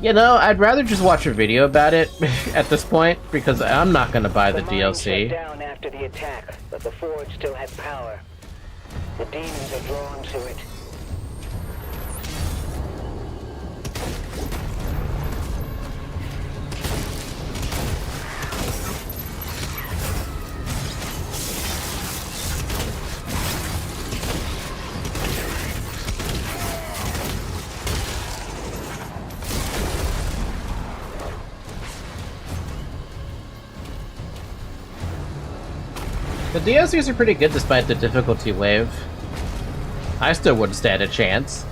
You know, I'd rather just watch a video about it at this point, because I'm not gonna buy the DLC. Shut down after the attack, but the forge still had power. The demons are drawn to it. The DLCs are pretty good despite the difficulty wave. I still wouldn't stand a chance.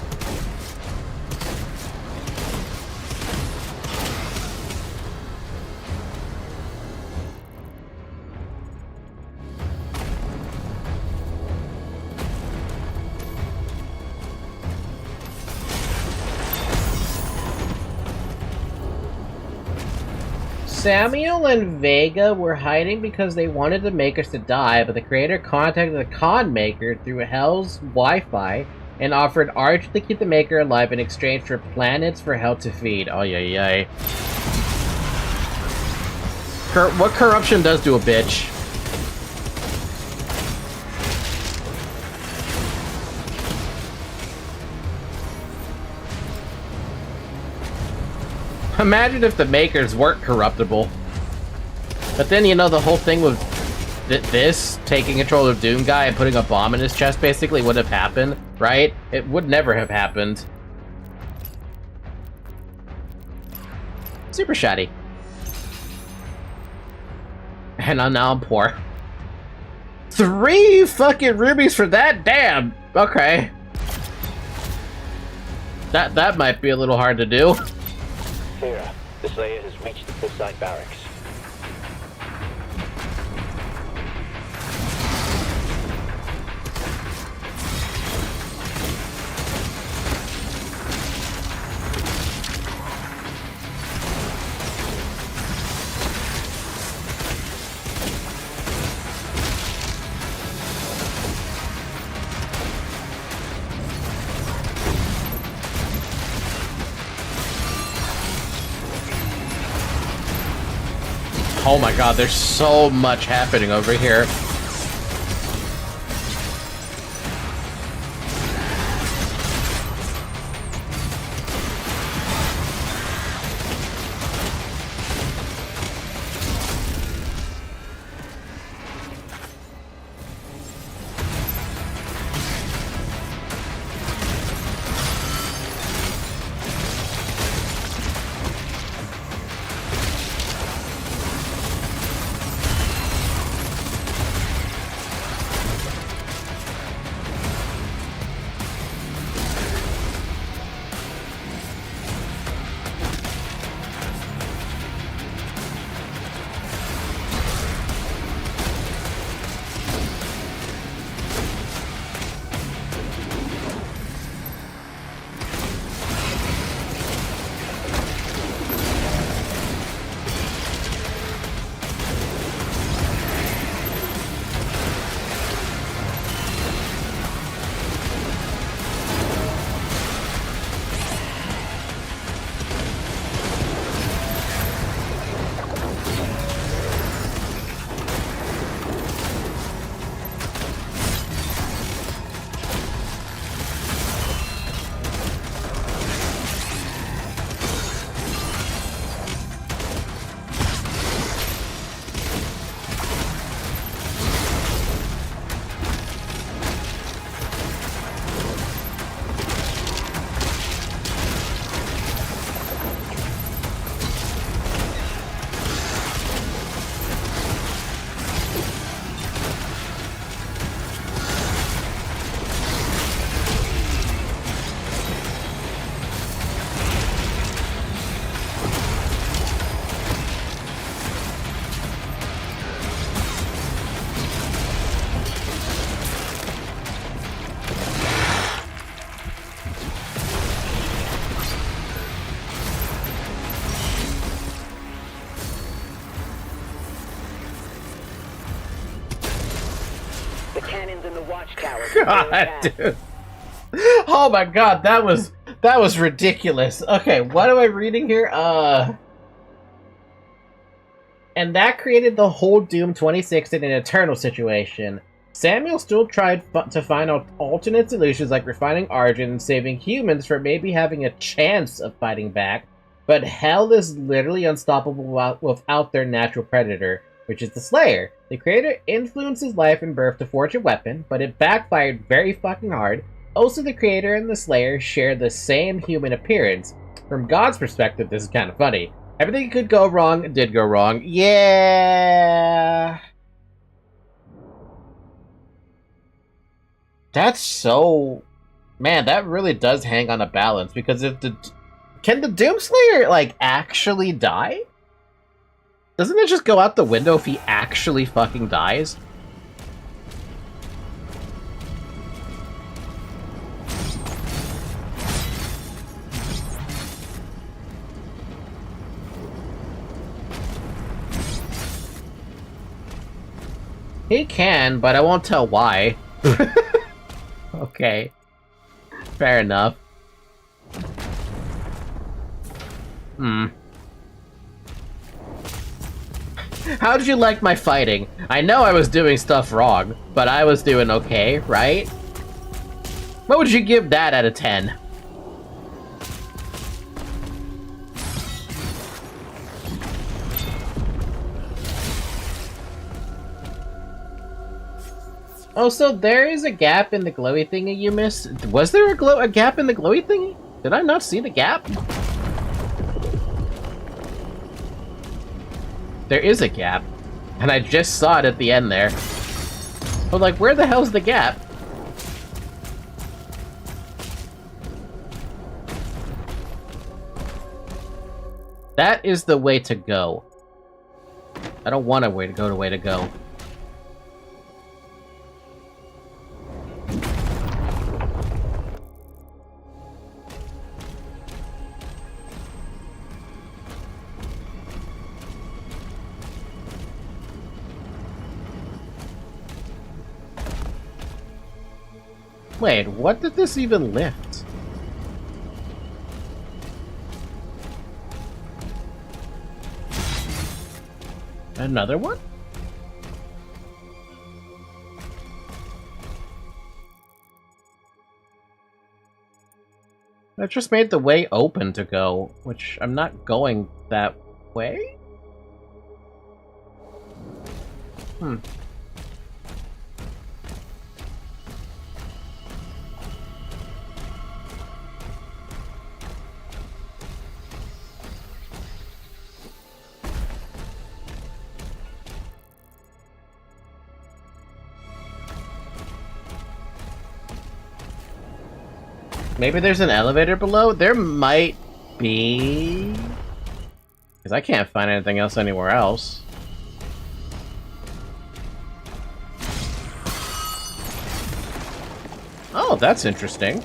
Samuel and Vega were hiding because they wanted the makers to die, but the creator contacted the con maker through Hell's Wi-Fi and offered Arch to keep the maker alive in exchange for planets for Hell to feed. Oh, yeah. What corruption does to a bitch. Imagine if the makers weren't corruptible. But then, you know, the whole thing with this, taking control of Doom Guy and putting a bomb in his chest basically would have happened, right? It would never have happened. Super shoddy. And now I'm poor. 3 fucking rubies for that? Damn! Okay. That might be a little hard to do. Sarah, the Slayer has reached the Forsyth barracks. Oh my god, there's so much happening over here. The cannons in the watchtower. God, dude. Oh my god, that was ridiculous. Okay, what am I reading here? And that created the whole Doom 2016 and Eternal situation. Samuel still tried to find alternate solutions like refining Argent and saving humans for maybe having a chance of fighting back, but hell is literally unstoppable without their natural predator, which is the Slayer. The creator influenced his life and birth to forge a weapon, but it backfired very fucking hard. Also, the creator and the Slayer share the same human appearance. From God's perspective, this is kind of funny. Everything could go wrong did go wrong. Yeah. That's so... Man, that really does hang on a balance, because if the... Can the Doomslayer, like, actually die? Doesn't it just go out the window if he actually fucking dies? He can, but I won't tell why. Okay. Fair enough. How did you like my fighting? I know I was doing stuff wrong, but I was doing okay, right? What would you give that out of 10? Oh, so there is a gap in the glowy thingy you missed? Was there a gap in the glowy thingy? Did I not see the gap? There is a gap, and I just saw it at the end there. But like, where the hell's the gap? That is the way to go. I don't want a way to go. Wait, what did this even lift? Another one? That just made the way open to go, which I'm not going that way? Hmm. Maybe there's an elevator below? There might be... Because I can't find anything else anywhere else. Oh, that's interesting.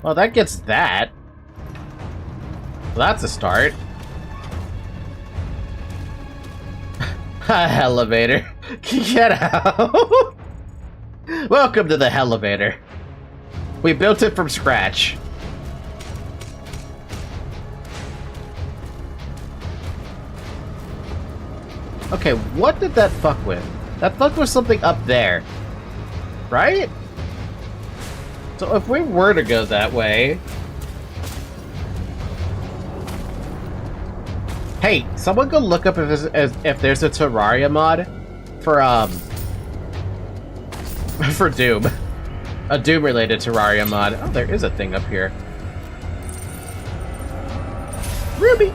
Well, that gets that. Well, that's a start. Elevator. Get out. Welcome to the elevator. We built it from scratch. Okay, what did that fuck with? That fuck with something up there. Right? So if we were to go that way... Hey, someone go look up if there's a Terraria mod for Doom. A Doom-related Terraria mod. Oh, there is a thing up here. Ruby!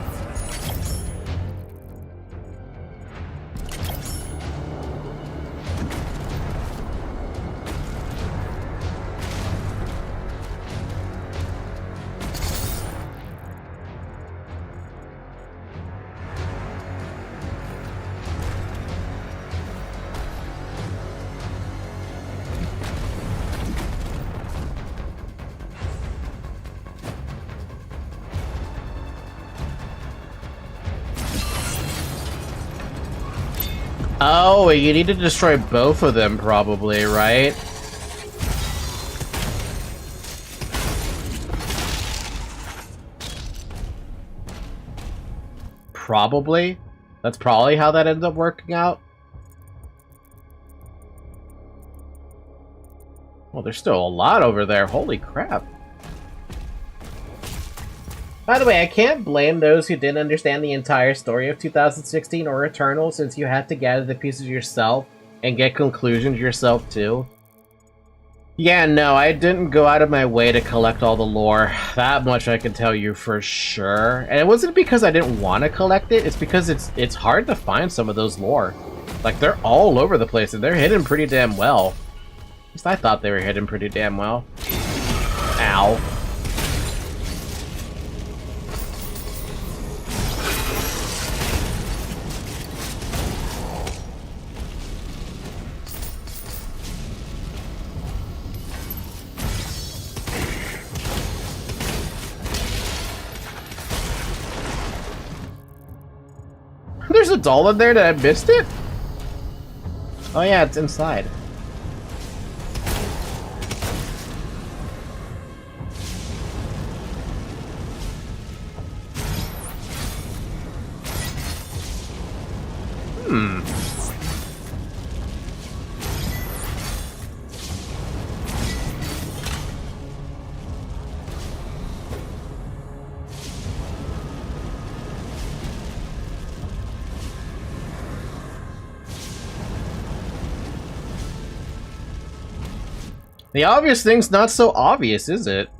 Oh, you need to destroy both of them, probably, right? Probably. That's probably how that ends up working out. Well, there's still a lot over there. Holy crap. By the way, I can't blame those who didn't understand the entire story of 2016 or Eternal, since you had to gather the pieces yourself and get conclusions yourself too. Yeah, no, I didn't go out of my way to collect all the lore. That much I can tell you for sure. And it wasn't because I didn't want to collect it, it's because it's hard to find some of those lore. Like, they're all over the place, and they're hidden pretty damn well. At least I thought they were hidden pretty damn well. Ow. There's a doll in there that I missed it? Oh yeah, it's inside. Hmm. The obvious thing's not so obvious, is it?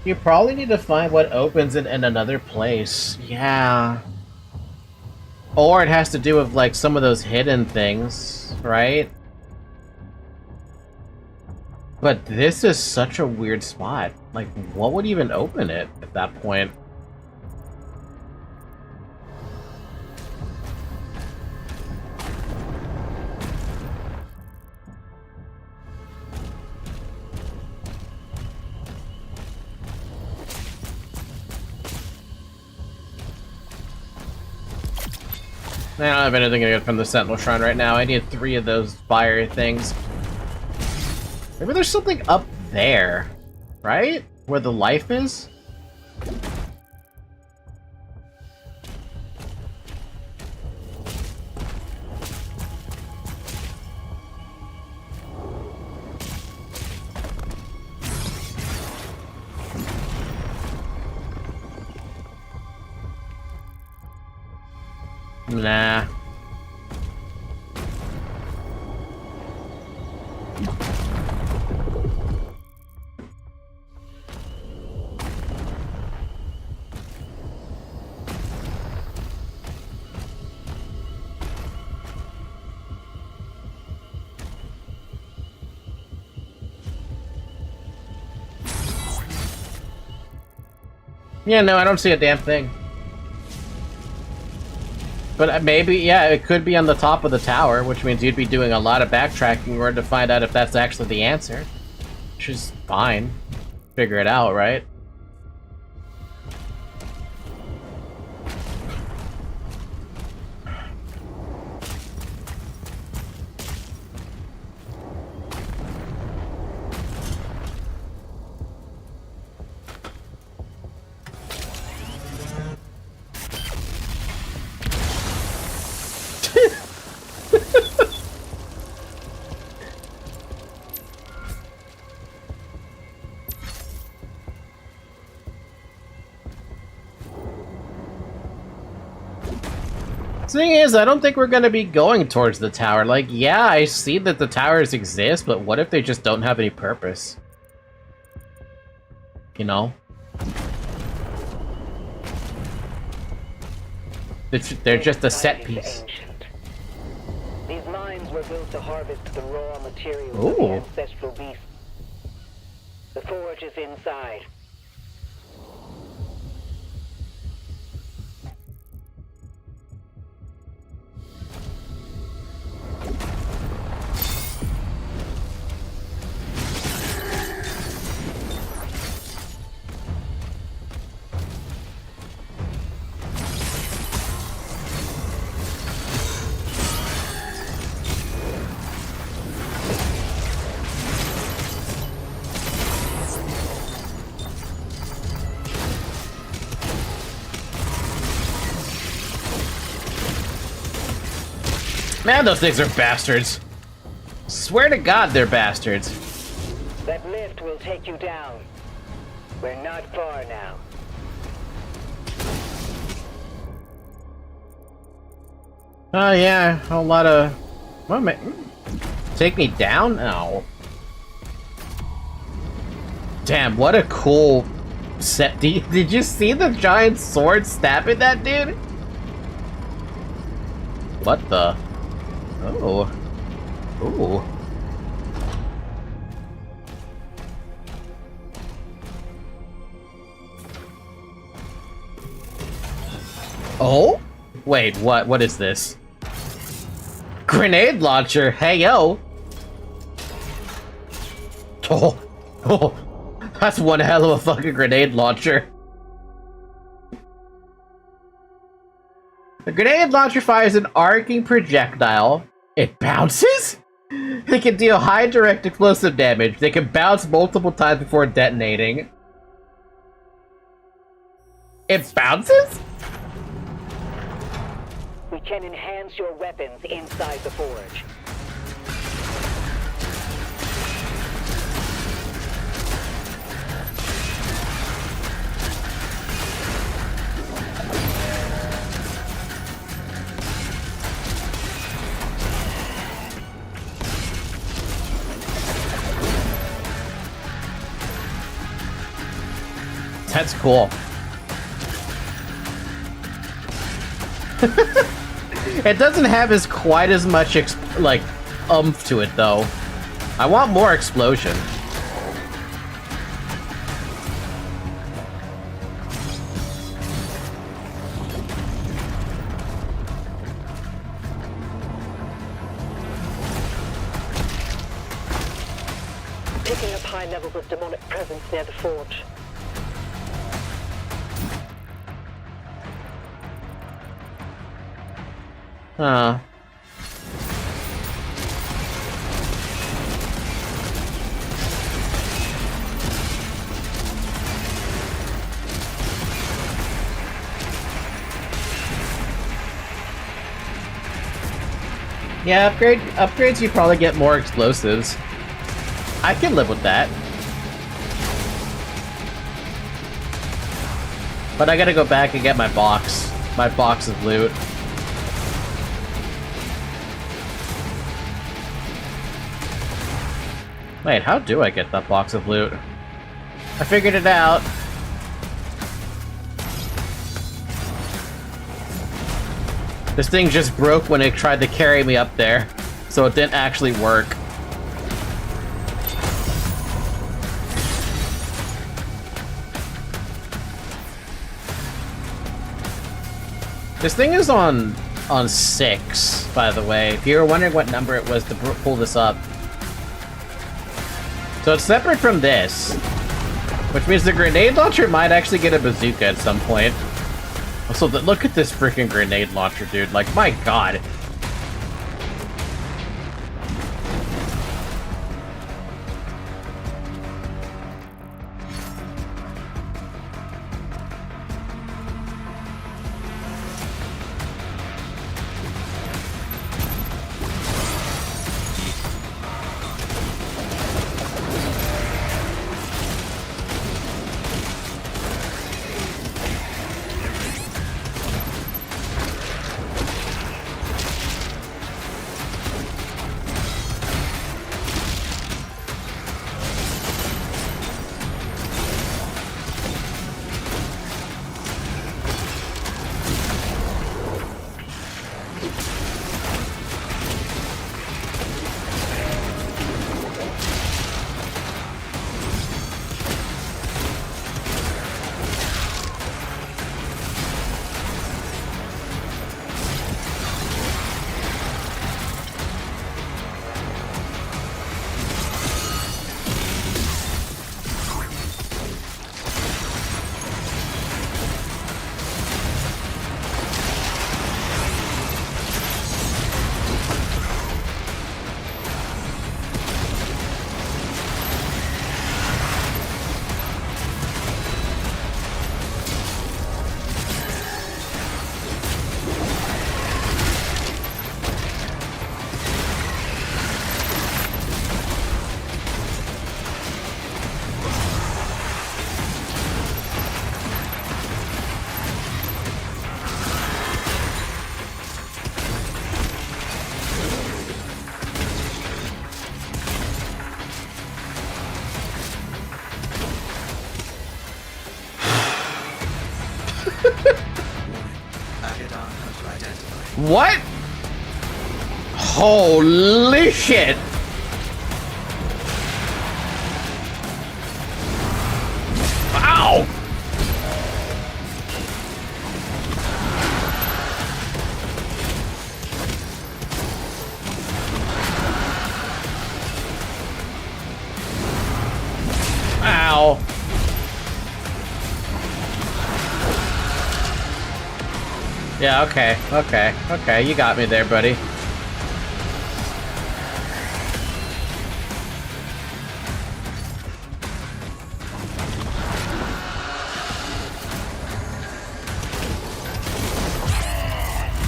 You probably need to find what opens it in another place. Yeah. Or it has to do with, like, some of those hidden things, right? But this is such a weird spot. Like, what would even open it at that point? I don't have anything to get from the Sentinel Shrine right now. I need 3 of those fire things. Maybe there's something up there, right? Where the life is? Nah. Yeah, no, I don't see a damn thing. But maybe, yeah, it could be on the top of the tower, which means you'd be doing a lot of backtracking in order to find out if that's actually the answer. Which is fine. Figure it out, right? The thing is, I don't think we're gonna be going towards the tower. Like, yeah, I see that the towers exist, but what if they just don't have any purpose? You know? They're just a set piece. Ancient. These mines were built to harvest the raw materials of Ooh. the ancestral beasts. The forge is inside. Man, those things are bastards. Swear to God, they're bastards. That lift will take you down. We're not far now. Oh yeah, a lot of... What am I... Take me down? Oh. Damn, what a cool set. Did you see the giant sword stabbing that dude? What the... Oh. Ooh. Oh? Wait, what? What is this? Grenade launcher? Hey, yo! Oh. Oh. That's one hell of a fucking grenade launcher. The grenade launcher fires an arcing projectile. It bounces? They can deal high direct explosive damage. They can bounce multiple times before detonating. It bounces? We can enhance your weapons inside the forge. That's cool. It doesn't have quite as much like oomph to it though. I want more explosion. Picking up high levels of demonic presence near the forge. Huh. Yeah, upgrades you probably get more explosives. I can live with that. But I gotta go back and get my box of loot. Wait, how do I get that box of loot? I figured it out. This thing just broke when it tried to carry me up there, so it didn't actually work. This thing is on 6, by the way. If you were wondering what number it was to pull this up. So it's separate from this, which means the grenade launcher might actually get a bazooka at some point. Also, look at this freaking grenade launcher, dude. Like, my god. What? Holy shit! Ow! Ow! Yeah, okay, you got me there, buddy.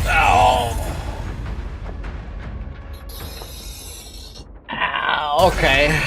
Ow! Ow, okay.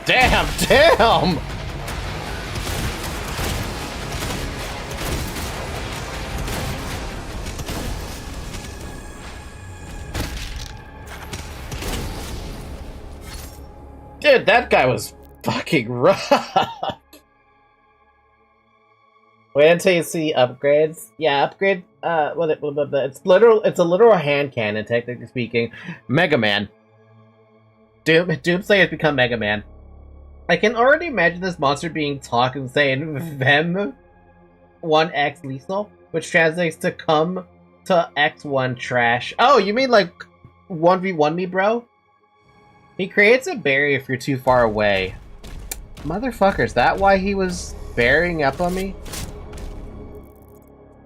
Damn, damn! Dude, that guy was fucking rough. Wait until you see upgrades. Yeah, upgrade. It's a literal hand cannon, technically speaking. Mega Man. Doomslayer has become Mega Man. I can already imagine this monster being talk and saying Vem 1x lethal, which translates to come to X1 trash. Oh, you mean like 1v1 me, bro? He creates a barrier if you're too far away. Motherfucker, is that why he was bearing up on me?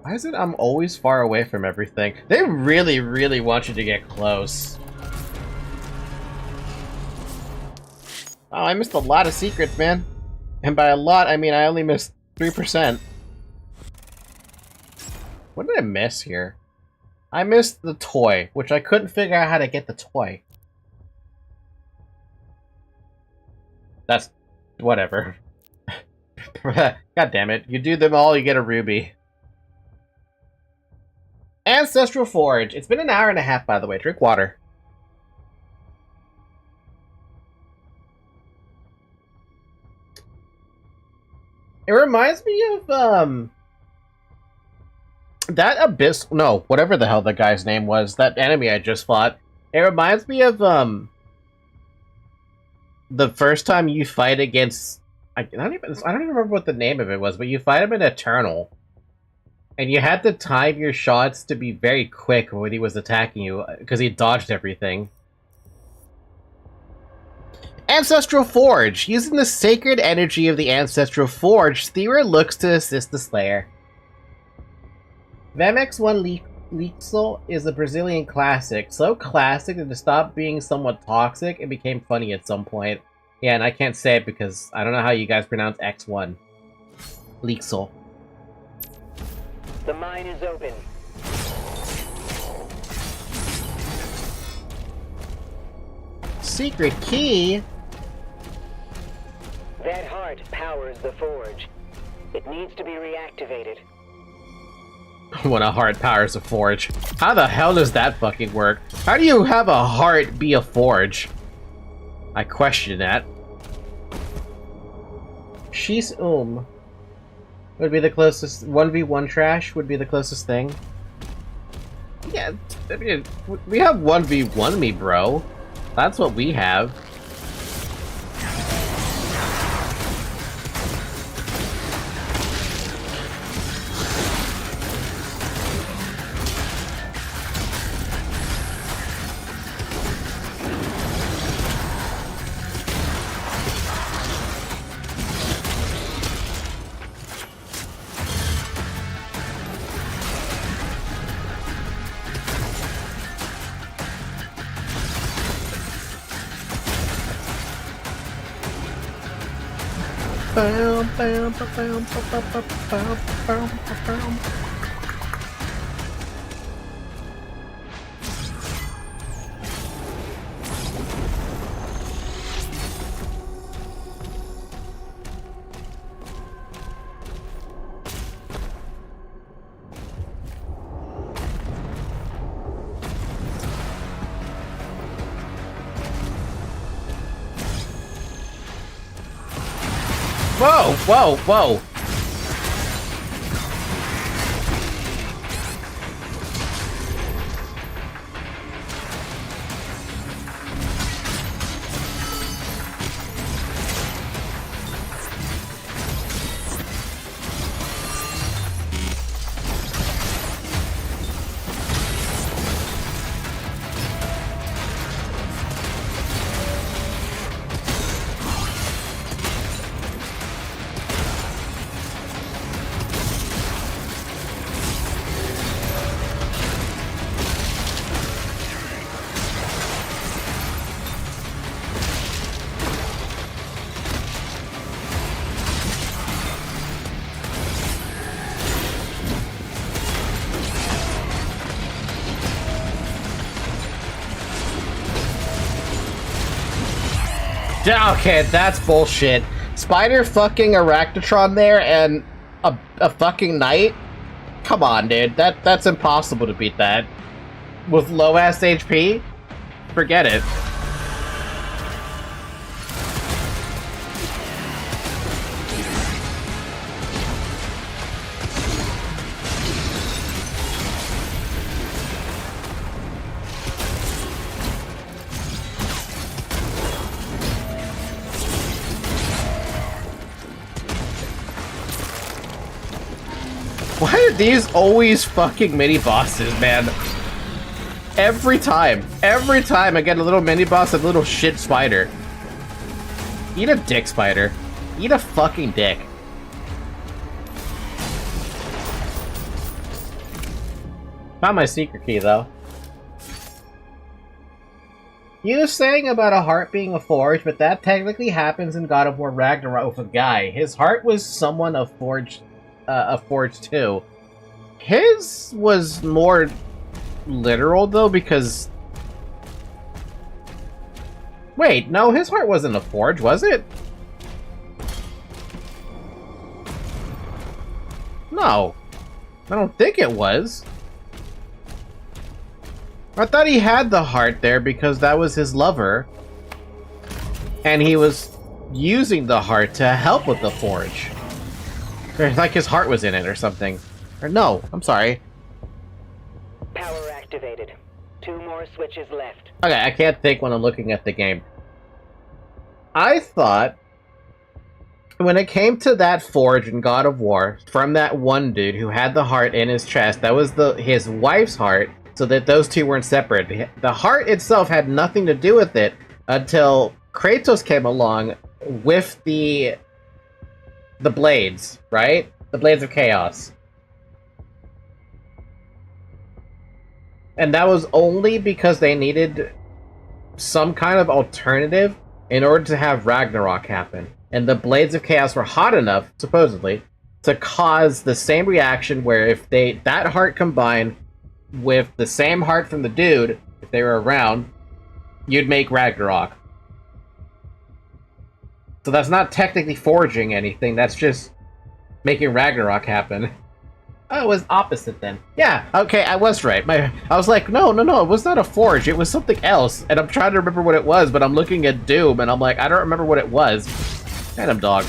Why is it I'm always far away from everything? They really, really want you to get close. Oh, I missed a lot of secrets, man. And by a lot, I mean I only missed 3%. What did I miss here? I missed the toy, which I couldn't figure out how to get the toy. That's... whatever. God damn it. You do them all, you get a ruby. Ancestral Forge. It's been an hour and a half, by the way. Drink water. It reminds me of, that Abyss... no, whatever the hell that guy's name was. That enemy I just fought. It reminds me of, the first time you fight against... I don't even remember what the name of it was, but you fight him in Eternal. And you had to time your shots to be very quick when he was attacking you, because he dodged everything. Ancestral Forge. Using the sacred energy of the Ancestral Forge, Thera looks to assist the Slayer. VMX1 Lixel is a Brazilian classic. So classic that to stop being somewhat toxic, it became funny at some point. Yeah, and I can't say it because I don't know how you guys pronounce X1. Lixel. The mine is open. Secret key? That heart powers the forge. It needs to be reactivated. When a heart powers a forge. How the hell does that fucking work? How do you have a heart be a forge? I question that. She's would be the closest. 1v1 trash would be the closest thing. Yeah, I mean, we have 1v1 me, bro. That's what we have. Whoa, whoa, whoa. Okay, that's bullshit. Spider fucking Arachnotron there and a fucking knight? Come on, dude. That's impossible to beat that. With low-ass HP? Forget it. Why are these always fucking mini-bosses, man? Every time I get a little mini-boss, a little shit spider. Eat a dick, spider. Eat a fucking dick. Found my secret key, though. You were saying about a heart being a forge, but that technically happens in God of War Ragnarok with a guy. His heart was someone a forge too. His was more literal though, because wait, no, his heart wasn't a forge, was it? No, I don't think it was. I thought he had the heart there because that was his lover, and he was using the heart to help with the forge. Or like his heart was in it or something. Or no, I'm sorry. Power activated. 2 more switches left. Okay, I can't think when I'm looking at the game. I thought when it came to that forge in God of War, from that one dude who had the heart in his chest, that was his wife's heart, so that those two weren't separate. The heart itself had nothing to do with it until Kratos came along with the blades, right? The blades of chaos. And that was only because they needed some kind of alternative in order to have Ragnarok happen. And the blades of chaos were hot enough, supposedly, to cause the same reaction where if that heart combined with the same heart from the dude, if they were around, you'd make Ragnarok. So that's not technically forging anything, that's just making Ragnarok happen. Oh, it was opposite then. Yeah, okay, I was right. I was like, no, it was not a forge, it was something else. And I'm trying to remember what it was, but I'm looking at Doom, and I'm like, I don't remember what it was. Phantom dog.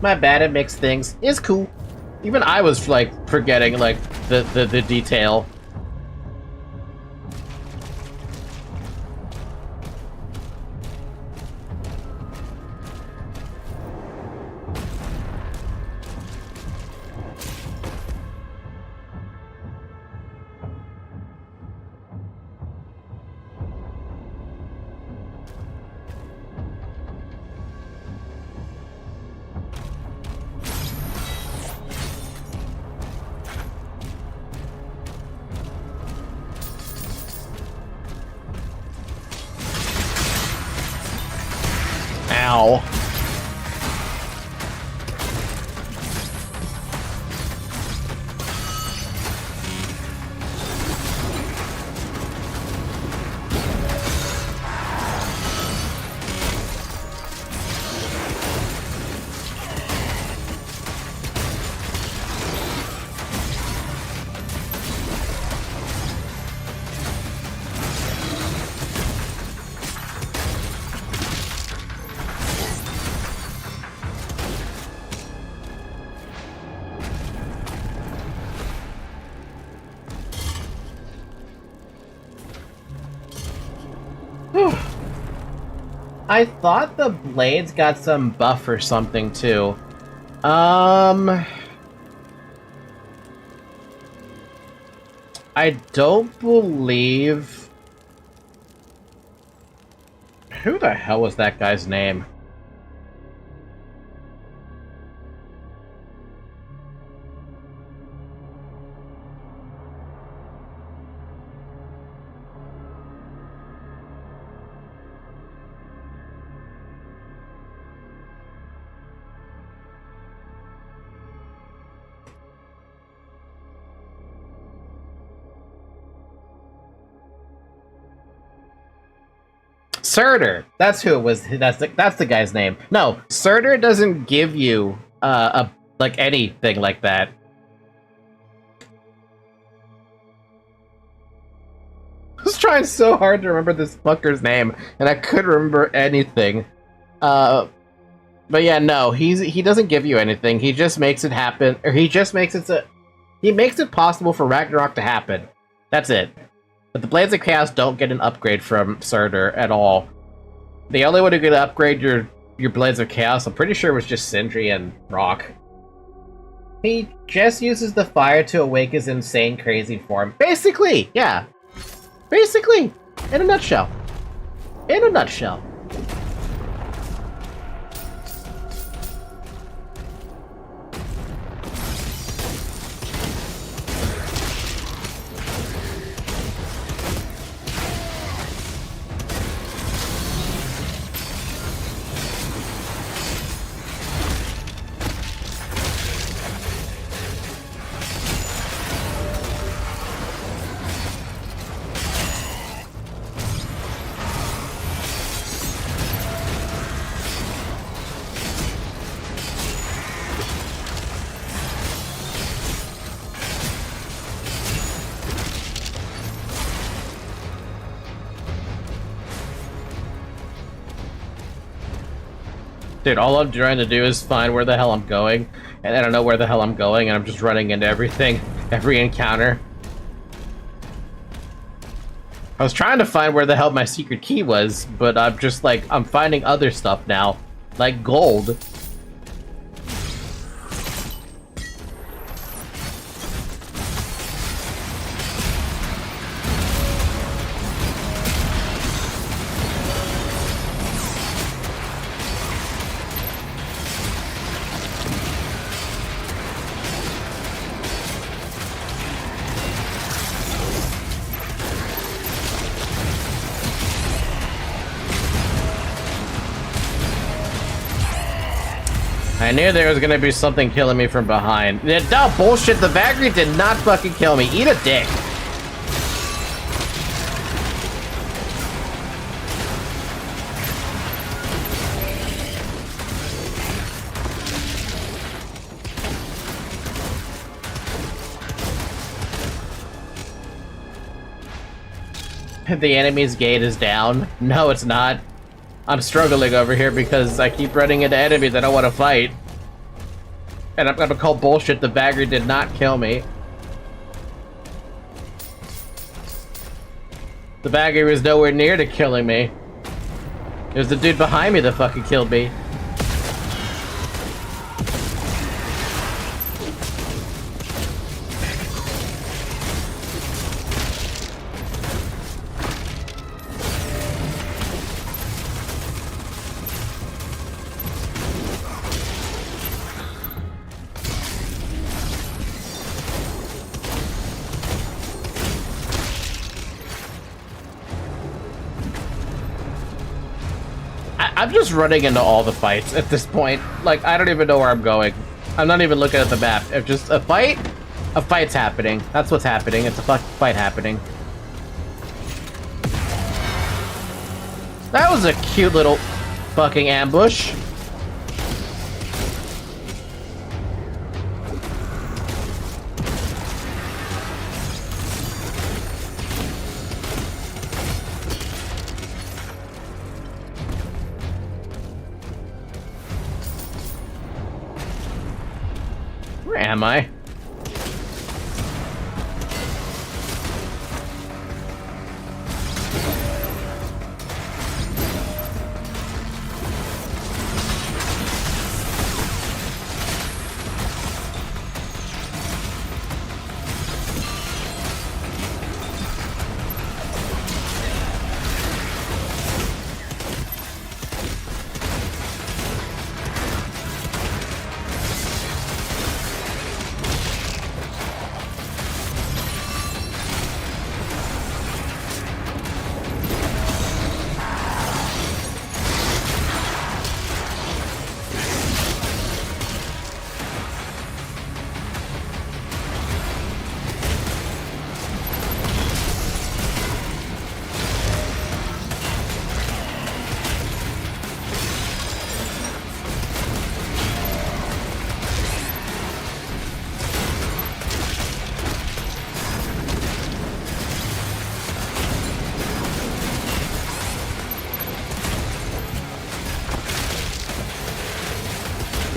My bad at mixed things. It's cool. Even I was like forgetting like the detail. Ow. I thought the blades got some buff or something too. I don't believe... Who the hell was that guy's name? Surtur. That's who it was. That's the guy's name. No, Surtur doesn't give you like anything like that. I was trying so hard to remember this fucker's name, and I couldn't remember anything. But yeah, no, he doesn't give you anything. He just makes it happen, or he makes it possible for Ragnarok to happen. That's it. But the Blades of Chaos don't get an upgrade from Surtur at all. The only one who could upgrade your Blades of Chaos, I'm pretty sure, was just Sindri and Rock. He just uses the fire to awake his insane, crazy form. Basically, yeah. Basically, in a nutshell. In a nutshell. Dude, all I'm trying to do is find where the hell I'm going, and I don't know where the hell I'm going, and I'm just running into everything, every encounter. I was trying to find where the hell my secret key was, but I'm just like, I'm finding other stuff now, like gold. I knew there was gonna be something killing me from behind. No, bullshit, the Valkyrie did not fucking kill me. Eat a dick. The enemy's gate is down. No, it's not. I'm struggling over here because I keep running into enemies I don't want to fight. And I'm gonna call bullshit, the Valkyrie did not kill me. The Valkyrie was nowhere near to killing me. It was the dude behind me that fucking killed me. I'm just running into all the fights at this point. Like, I don't even know where I'm going. I'm not even looking at the map. If just a fight's happening. That's what's happening. It's a fight happening. That was a cute little fucking ambush. Where am I?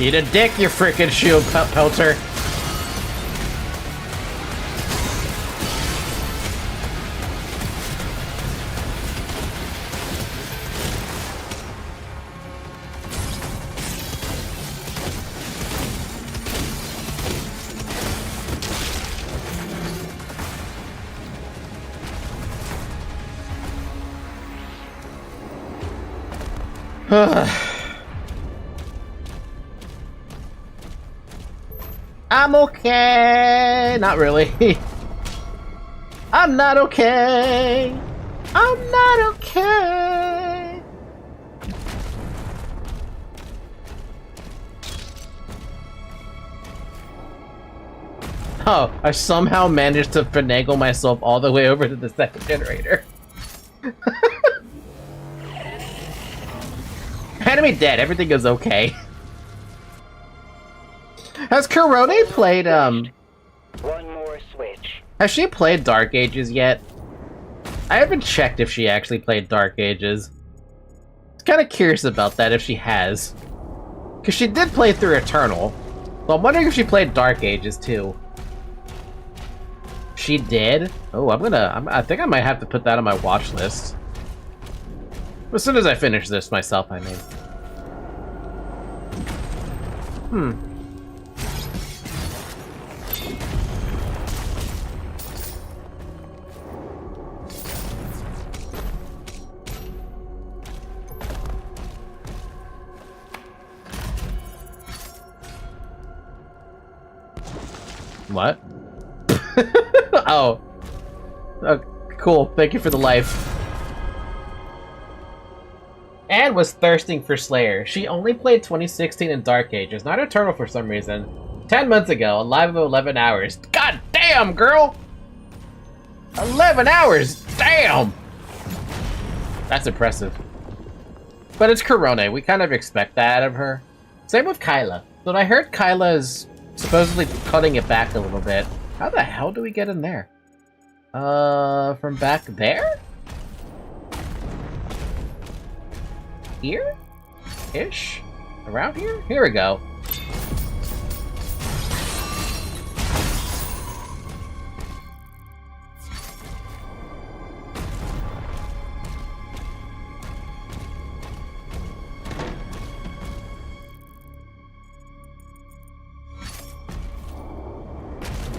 Eat a dick, you frickin' shield pelter. I'm okay. Not really. I'm not okay. I'm not okay. Oh, I somehow managed to finagle myself all the way over to the second generator. Enemy dead. Everything is okay. Has Corone played, One more switch. Has she played Dark Ages yet? I haven't checked if she actually played Dark Ages. I was kind of curious about that, if she has. Because she did play through Eternal. So I'm wondering if she played Dark Ages, too. She did? Oh, I think I might have to put that on my watch list. As soon as I finish this myself, I mean. What? Oh. Cool. Thank you for the life. Anne was thirsting for Slayer. She only played 2016 and Dark Ages, not Eternal for some reason. 10 months ago, a live of 11 hours. God damn, girl! 11 hours! Damn! That's impressive. But it's Corone. We kind of expect that out of her. Same with Kyla. But I heard Kyla is supposedly cutting it back a little bit. How the hell do we get in there? From back there? Here? Ish? Around here? Here we go.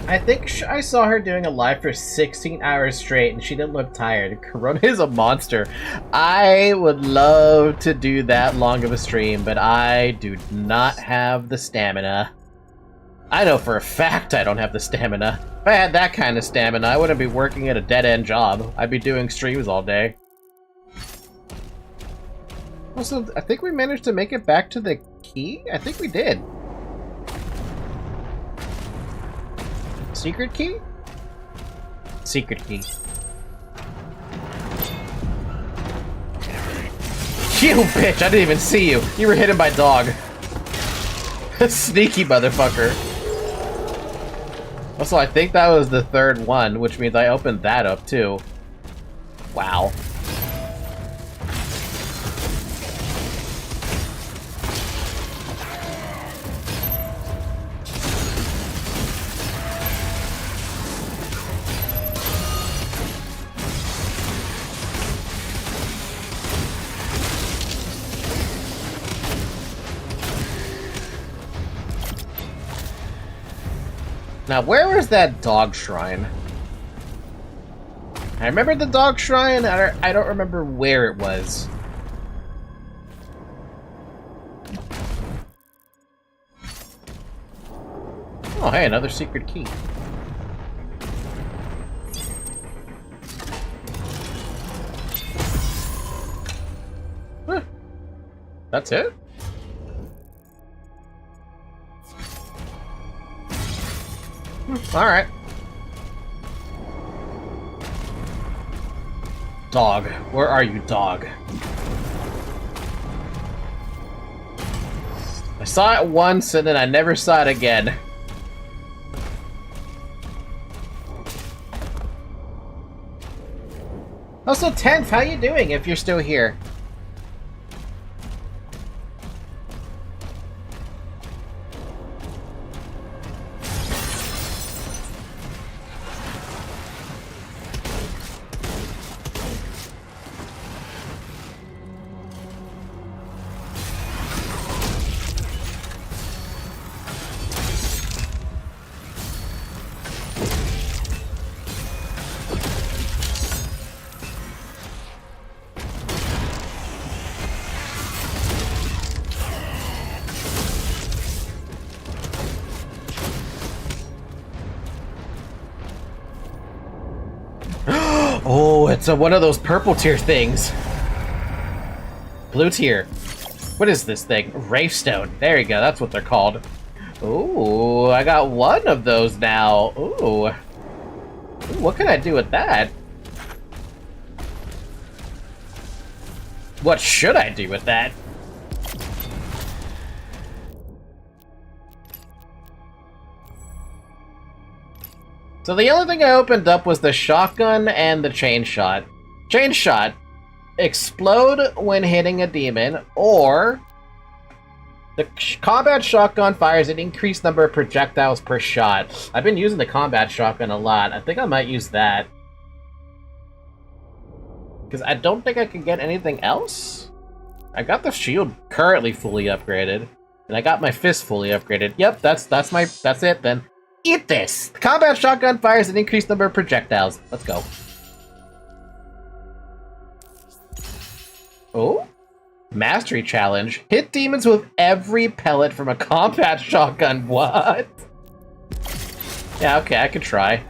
I think I saw her doing a live for 16 hours straight and she didn't look tired. Corona is a monster. I would love to do that long of a stream, but I do not have the stamina. I know for a fact I don't have the stamina. If I had that kind of stamina, I wouldn't be working at a dead-end job. I'd be doing streams all day. Also, I think we managed to make it back to the key? I think we did. Secret key? Secret key. You bitch! I didn't even see you! You were hidden by dog. Sneaky motherfucker. Also, I think that was the third one, which means I opened that up too. Wow. Now, where was that dog shrine? I remember the dog shrine, I don't remember where it was. Oh, hey, another secret key. Huh. That's it? Alright. Dog. Where are you, dog? I saw it once and then I never saw it again. Also, 10th, how you doing if you're still here? Oh, it's one of those purple tier things. Blue tier. What is this thing? Wraithstone. There you go, that's what they're called. Ooh, I got one of those now. Ooh. Ooh, what can I do with that? What should I do with that? So the only thing I opened up was the shotgun and the chain shot. Chain shot. Explode when hitting a demon, or the combat shotgun fires an increased number of projectiles per shot. I've been using the combat shotgun a lot. I think I might use that. Because I don't think I can get anything else. I got the shield currently fully upgraded. And I got my fist fully upgraded. Yep, that's it then. Eat this! The combat shotgun fires an increased number of projectiles. Let's go. Oh? Mastery challenge. Hit demons with every pellet from a combat shotgun. What? Yeah, okay, I could try.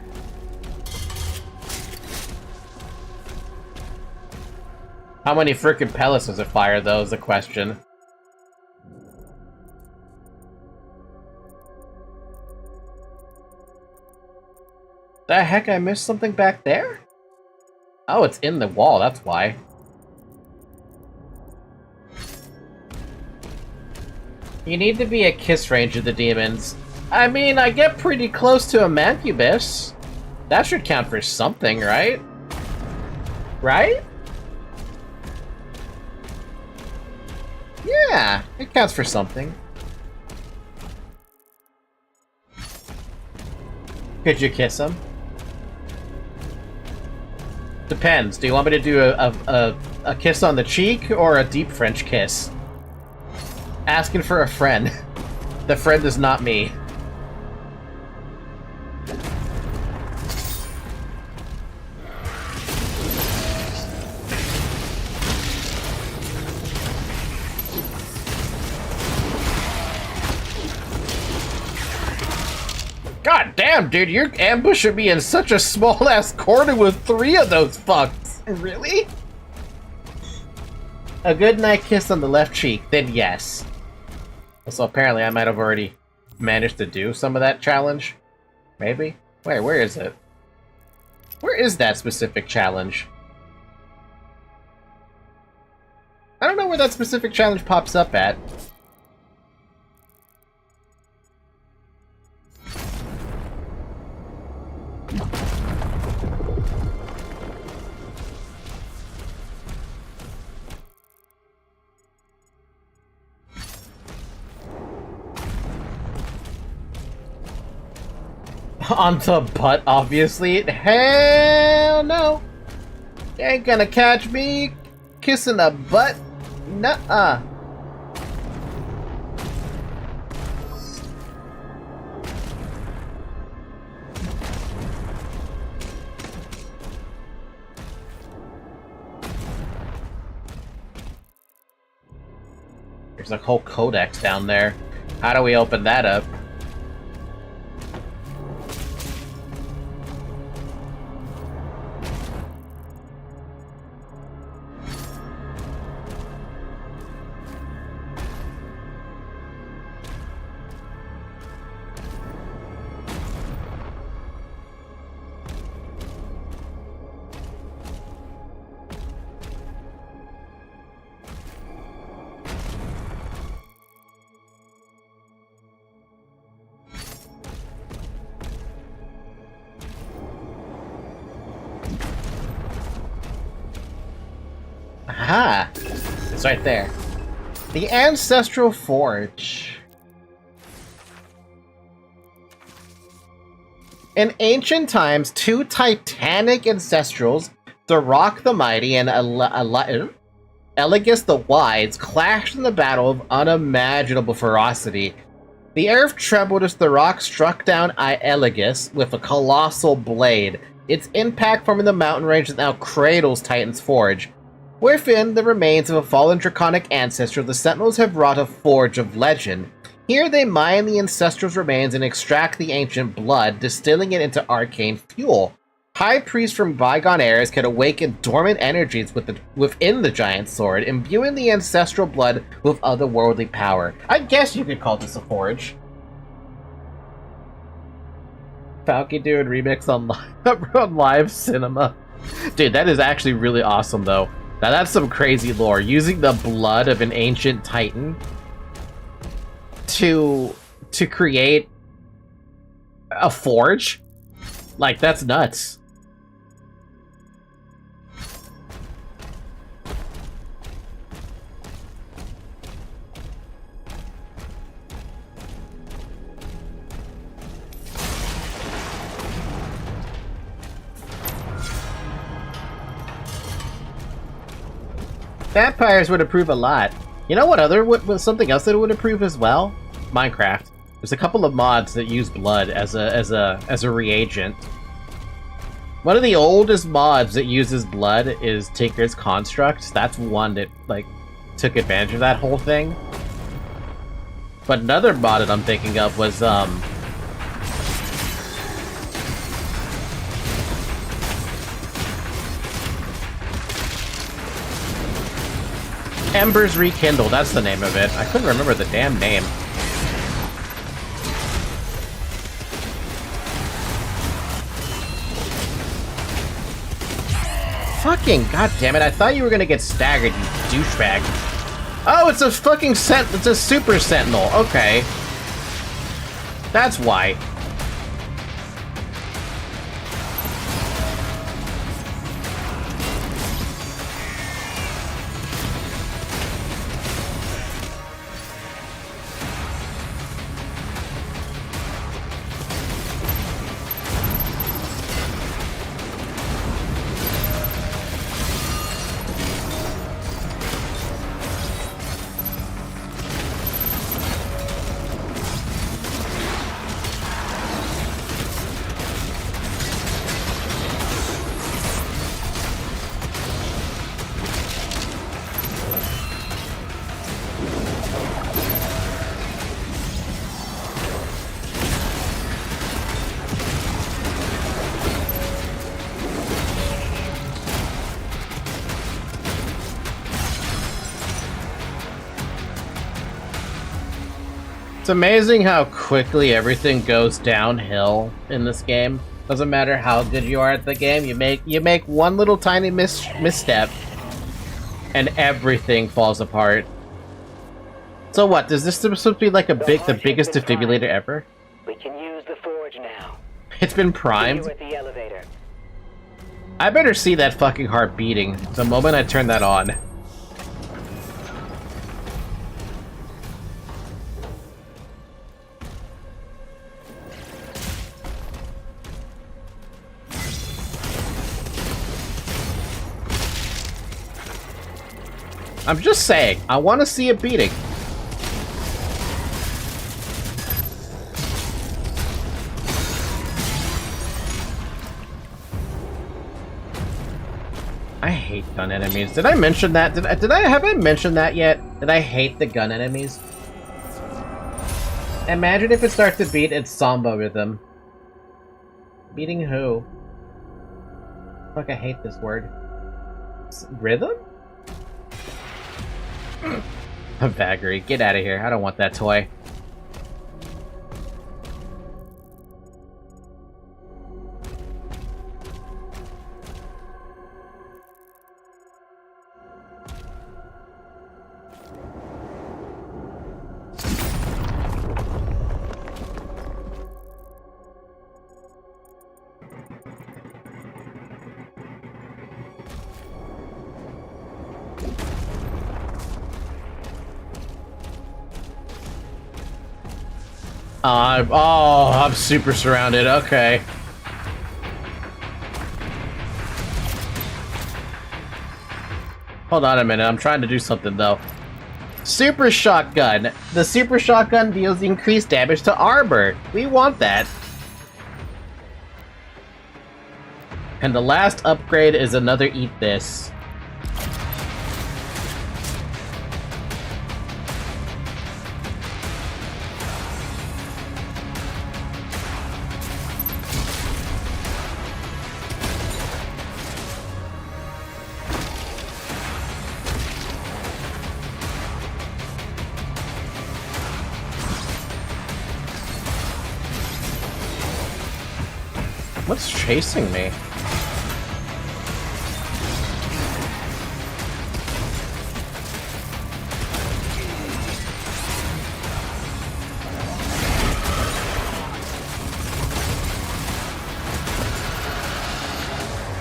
How many frickin' pellets does it fire, though, is the question. The heck, I missed something back there? Oh, it's in the wall, that's why. You need to be at kiss range of the demons. I mean, I get pretty close to a Mancubus. That should count for something, right? Right? Yeah, it counts for something. Could you kiss him? Depends. Do you want me to do a kiss on the cheek or a deep French kiss? Asking for a friend. The friend is not me. God damn, dude, you're ambushing me in such a small-ass corner with 3 of those fucks. Really? A good night kiss on the left cheek, then yes. Also, apparently I might have already managed to do some of that challenge. Maybe? Wait, where is it? Where is that specific challenge? I don't know where that specific challenge pops up at. On the butt, obviously. Hell no! You ain't gonna catch me kissing a butt. Nuh-uh. There's a whole codex down there. How do we open that up? Aha! It's right there. The Ancestral Forge. In ancient times, 2 titanic ancestrals, the Rock the Mighty and Elegus the Wise, clashed in the battle of unimaginable ferocity. The earth trembled as the Rock struck down Elegus with a colossal blade. Its impact forming the mountain range that now cradles Titan's Forge. Within the remains of a fallen draconic ancestor, the Sentinels have wrought a Forge of Legend. Here they mine the ancestral's remains and extract the ancient blood, distilling it into arcane fuel. High priests from bygone eras can awaken dormant energies within the giant sword, imbuing the ancestral blood with otherworldly power. I guess you could call this a forge. Falky Dude remix on on live cinema. Dude, that is actually really awesome, though. Now that's some crazy lore. Using the blood of an ancient titan to create a forge? Like, that's nuts. Vampires would approve a lot. You know what something else that would approve as well? Minecraft. There's a couple of mods that use blood as a reagent. One of the oldest mods that uses blood is Tinker's Construct. That's one that like took advantage of that whole thing. But another mod that I'm thinking of was Embers Rekindle, that's the name of it. I couldn't remember the damn name. Fucking goddammit, I thought you were gonna get staggered, you douchebag. Oh, it's a fucking it's a super sentinel, okay. That's why. It's amazing how quickly everything goes downhill in this game. Doesn't matter how good you are at the game, you make one little tiny misstep, and everything falls apart. So what? Is this supposed to be like the biggest defibrillator ever? We can use the forge now. It's been primed. See you at the elevator. I better see that fucking heart beating the moment I turn that on. I'm just saying, I want to see it beating. I hate gun enemies. Did I mention that? Have I mentioned that yet? That I hate the gun enemies? Imagine if it starts to beat its samba rhythm. Beating who? Fuck, I hate this word. Rhythm? A Vagary, get out of here. I don't want that toy. I'm super surrounded, okay. Hold on a minute, I'm trying to do something though. Super Shotgun. The Super Shotgun deals increased damage to armor. We want that. And the last upgrade is another Eat This. What's chasing me?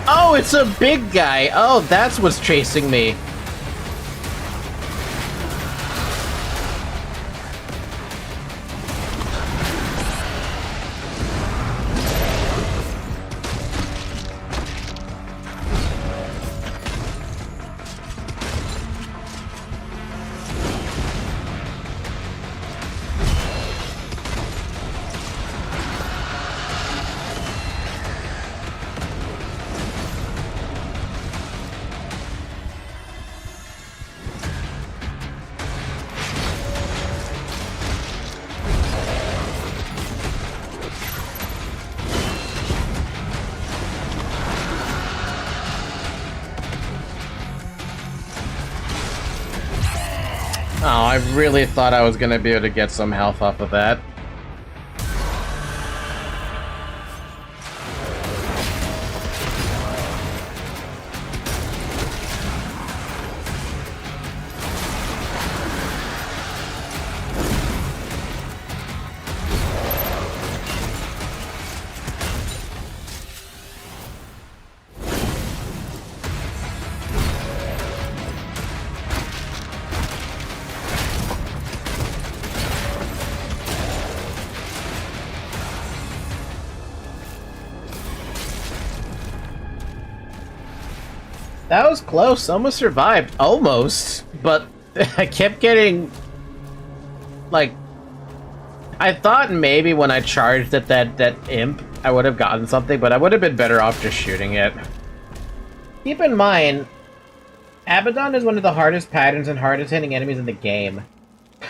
Oh, it's a big guy. Oh, that's what's chasing me. Oh, I really thought I was gonna be able to get some health off of that. That was close. Almost survived. Almost. But I kept getting... Like... I thought maybe when I charged at that imp, I would have gotten something, but I would have been better off just shooting it. Keep in mind, Abaddon is one of the hardest patterns and hardest hitting enemies in the game.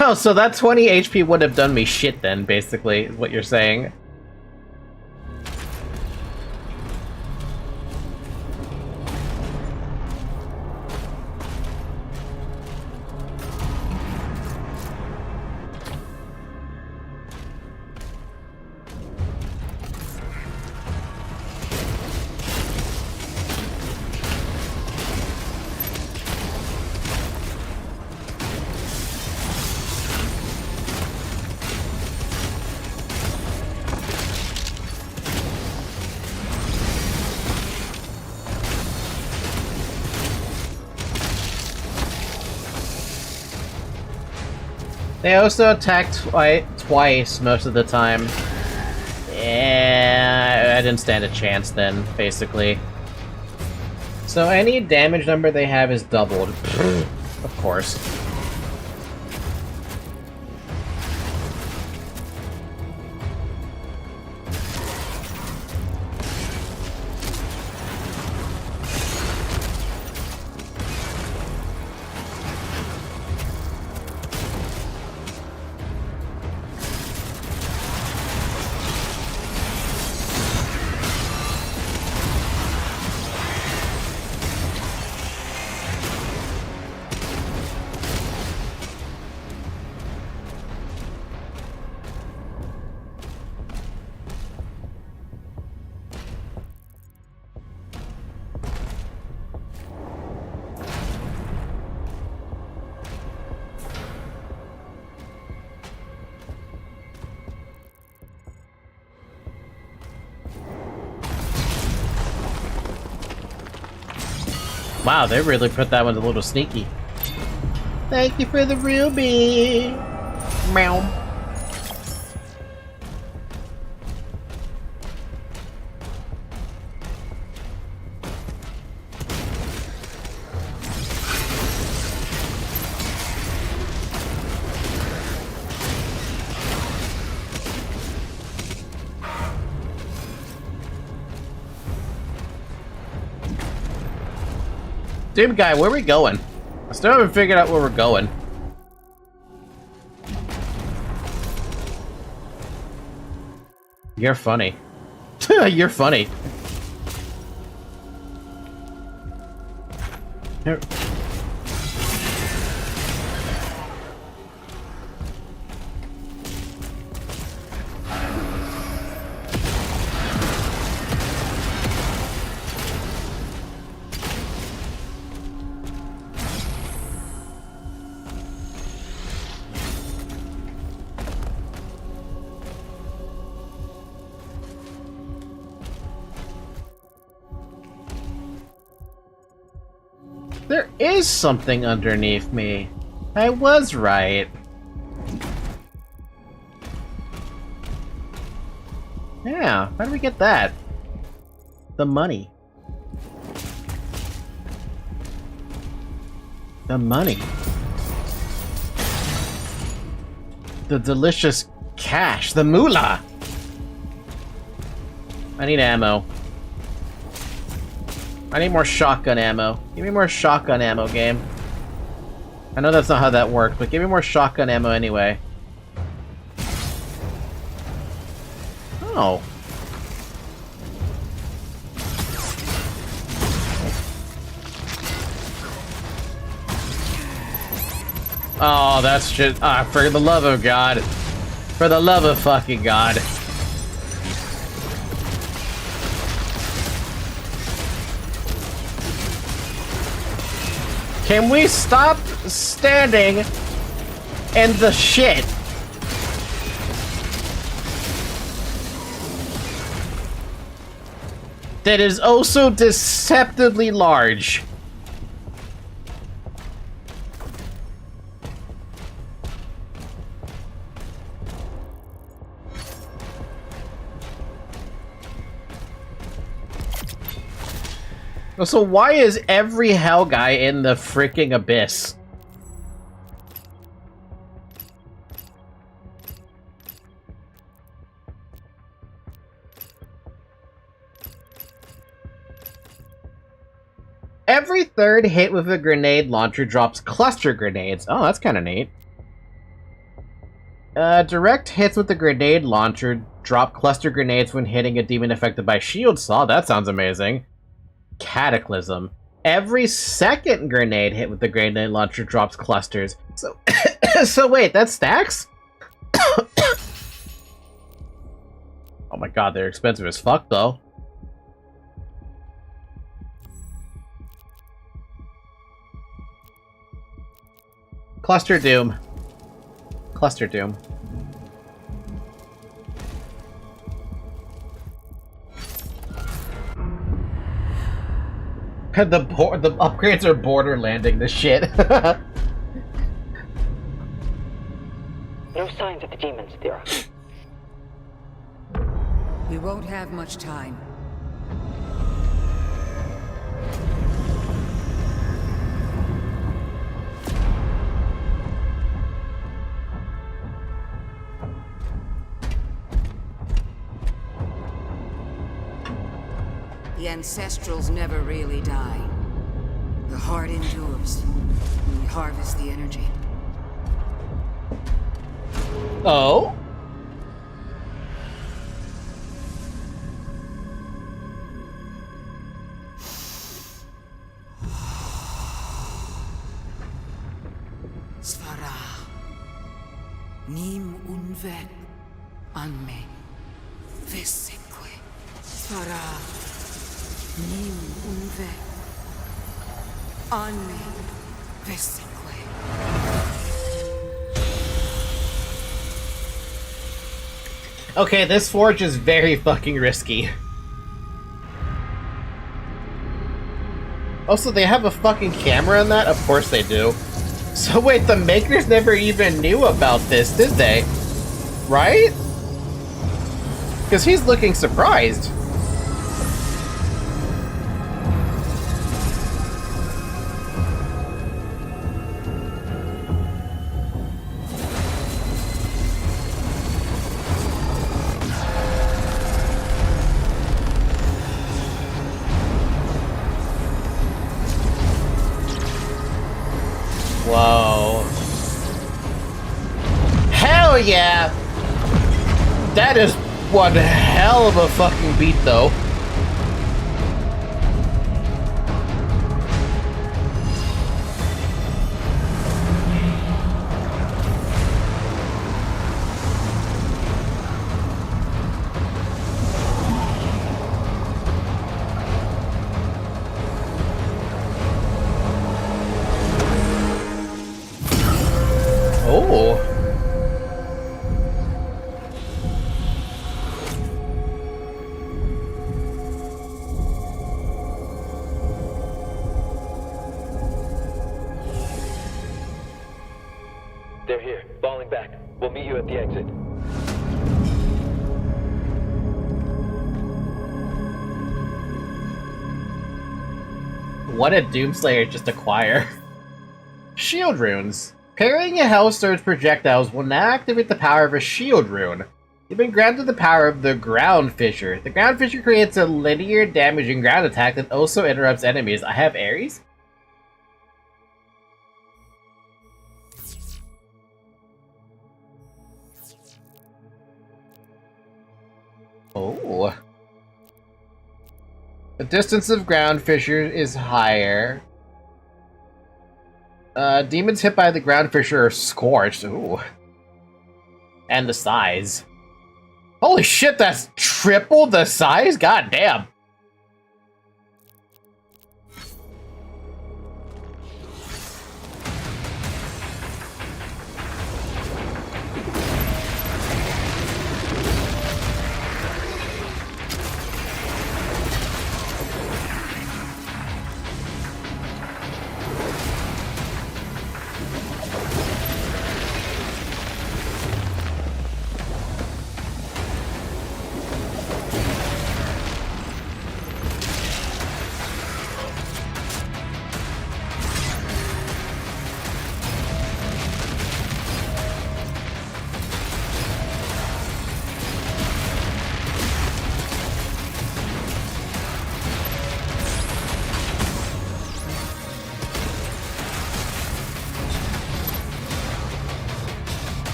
Oh, so that 20 HP would have done me shit then, basically, is what you're saying. They also attack twice most of the time. Yeah, I didn't stand a chance then, basically. So any damage number they have is doubled. Of course. Wow, they really put that one a little sneaky. Thank you for the ruby! Meow. Dude guy, where are we going? I still haven't figured out where we're going. You're funny. You're funny. Here. There is something underneath me. I was right. Yeah, how do we get that? The money. The money. The delicious cash. The moolah! I need ammo. I need more shotgun ammo. Give me more shotgun ammo, game. I know that's not how that works, but give me more shotgun ammo anyway. Oh. Oh, that's just... for the love of God. For the love of fucking God. Can we stop standing in the shit? That is also deceptively large. So why is every hell guy in the freaking abyss? Every third hit with a grenade launcher drops cluster grenades. Oh, that's kind of neat. Direct hits with the grenade launcher drop cluster grenades when hitting a demon affected by shield saw. That sounds amazing. Cataclysm. Every second grenade hit with the grenade launcher drops clusters. So, so wait, that stacks? Oh my god, they're expensive as fuck, though. Cluster Doom. Cluster Doom. The upgrades are border landing this shit. No signs of the demons, Thera. We won't have much time. The Ancestrals never really die. The heart endures. We harvest the energy. Oh? Svara. Nim unvek anme. Vesekwe. Svara. Nim unvek anme. Vesekwe. Okay, this forge is very fucking risky. Also, they have a fucking camera in that? Of course they do. So wait, the makers never even knew about this, did they? Right? Because he's looking surprised. Whoa. Hell yeah! That is one hell of a fucking beat, though. Oh. here. Falling back. We'll meet you at the exit. What did Doomslayer just acquire? Shield runes. Parrying a Hell Surge projectiles will now activate the power of a shield rune. You've been granted the power of the Ground Fissure. The Ground Fissure creates a linear damaging ground attack that also interrupts enemies. I have Ares? Oh. The distance of Ground Fissure is higher. Demons hit by the Ground Fissure are scorched. Ooh. And the size. Holy shit, that's triple the size? God damn.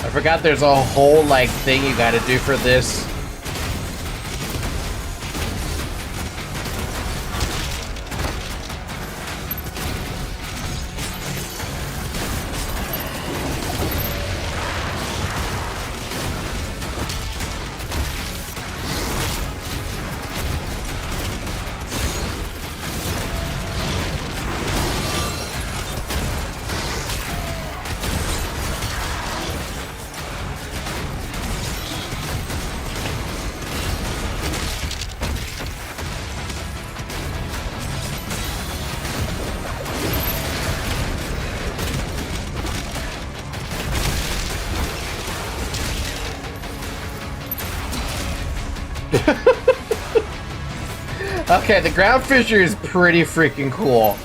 I forgot there's a whole, like, thing you gotta do for this. Okay, the Ground Fissure is pretty freaking cool.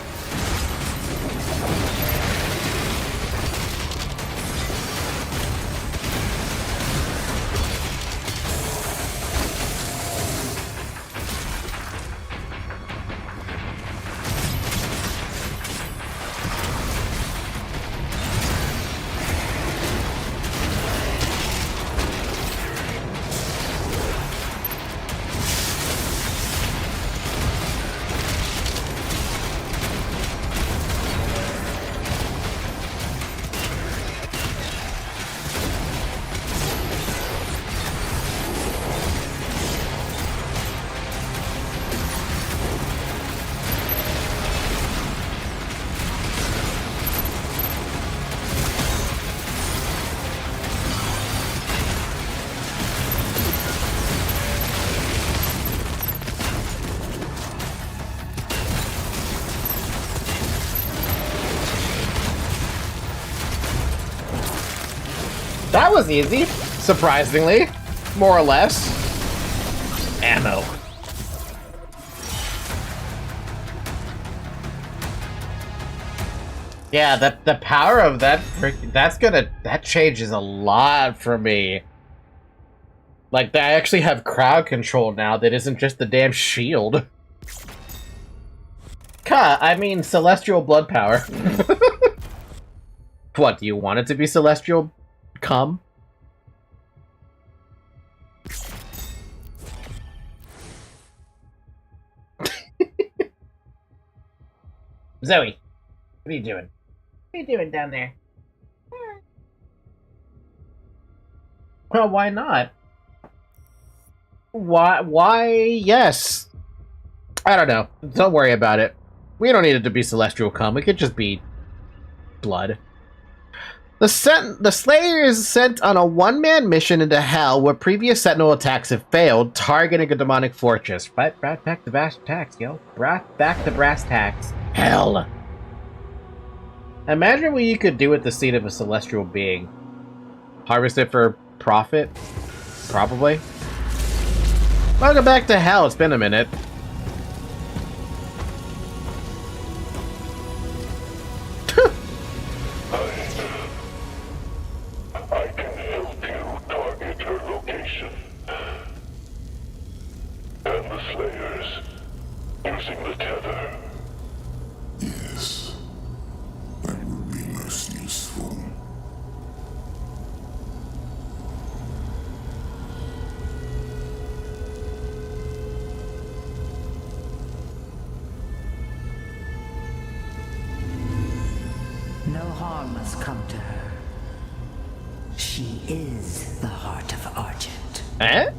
That was easy, surprisingly. More or less. Ammo. Yeah, the power of that that changes a lot for me. Like, I actually have crowd control now that isn't just the damn shield. I mean celestial blood power. What, do you want it to be celestial cum? Zoe, what are you doing? What are you doing down there? Well, why not? Why, yes. I don't know. Don't worry about it. We don't need it to be celestial cum. It could just be blood. The Slayer is sent on a one-man mission into Hell where previous Sentinel attacks have failed, targeting a demonic fortress. Right, back to brass tacks, yo. Back to brass tacks. Hell! Imagine what you could do with the seed of a celestial being. Harvest it for profit? Probably. Welcome back to Hell. It's been a minute. I can help you target her location. And the Slayers, using the tether. Yes. That would be most useful. No harm must come to her. She is the heart of Argent. Eh?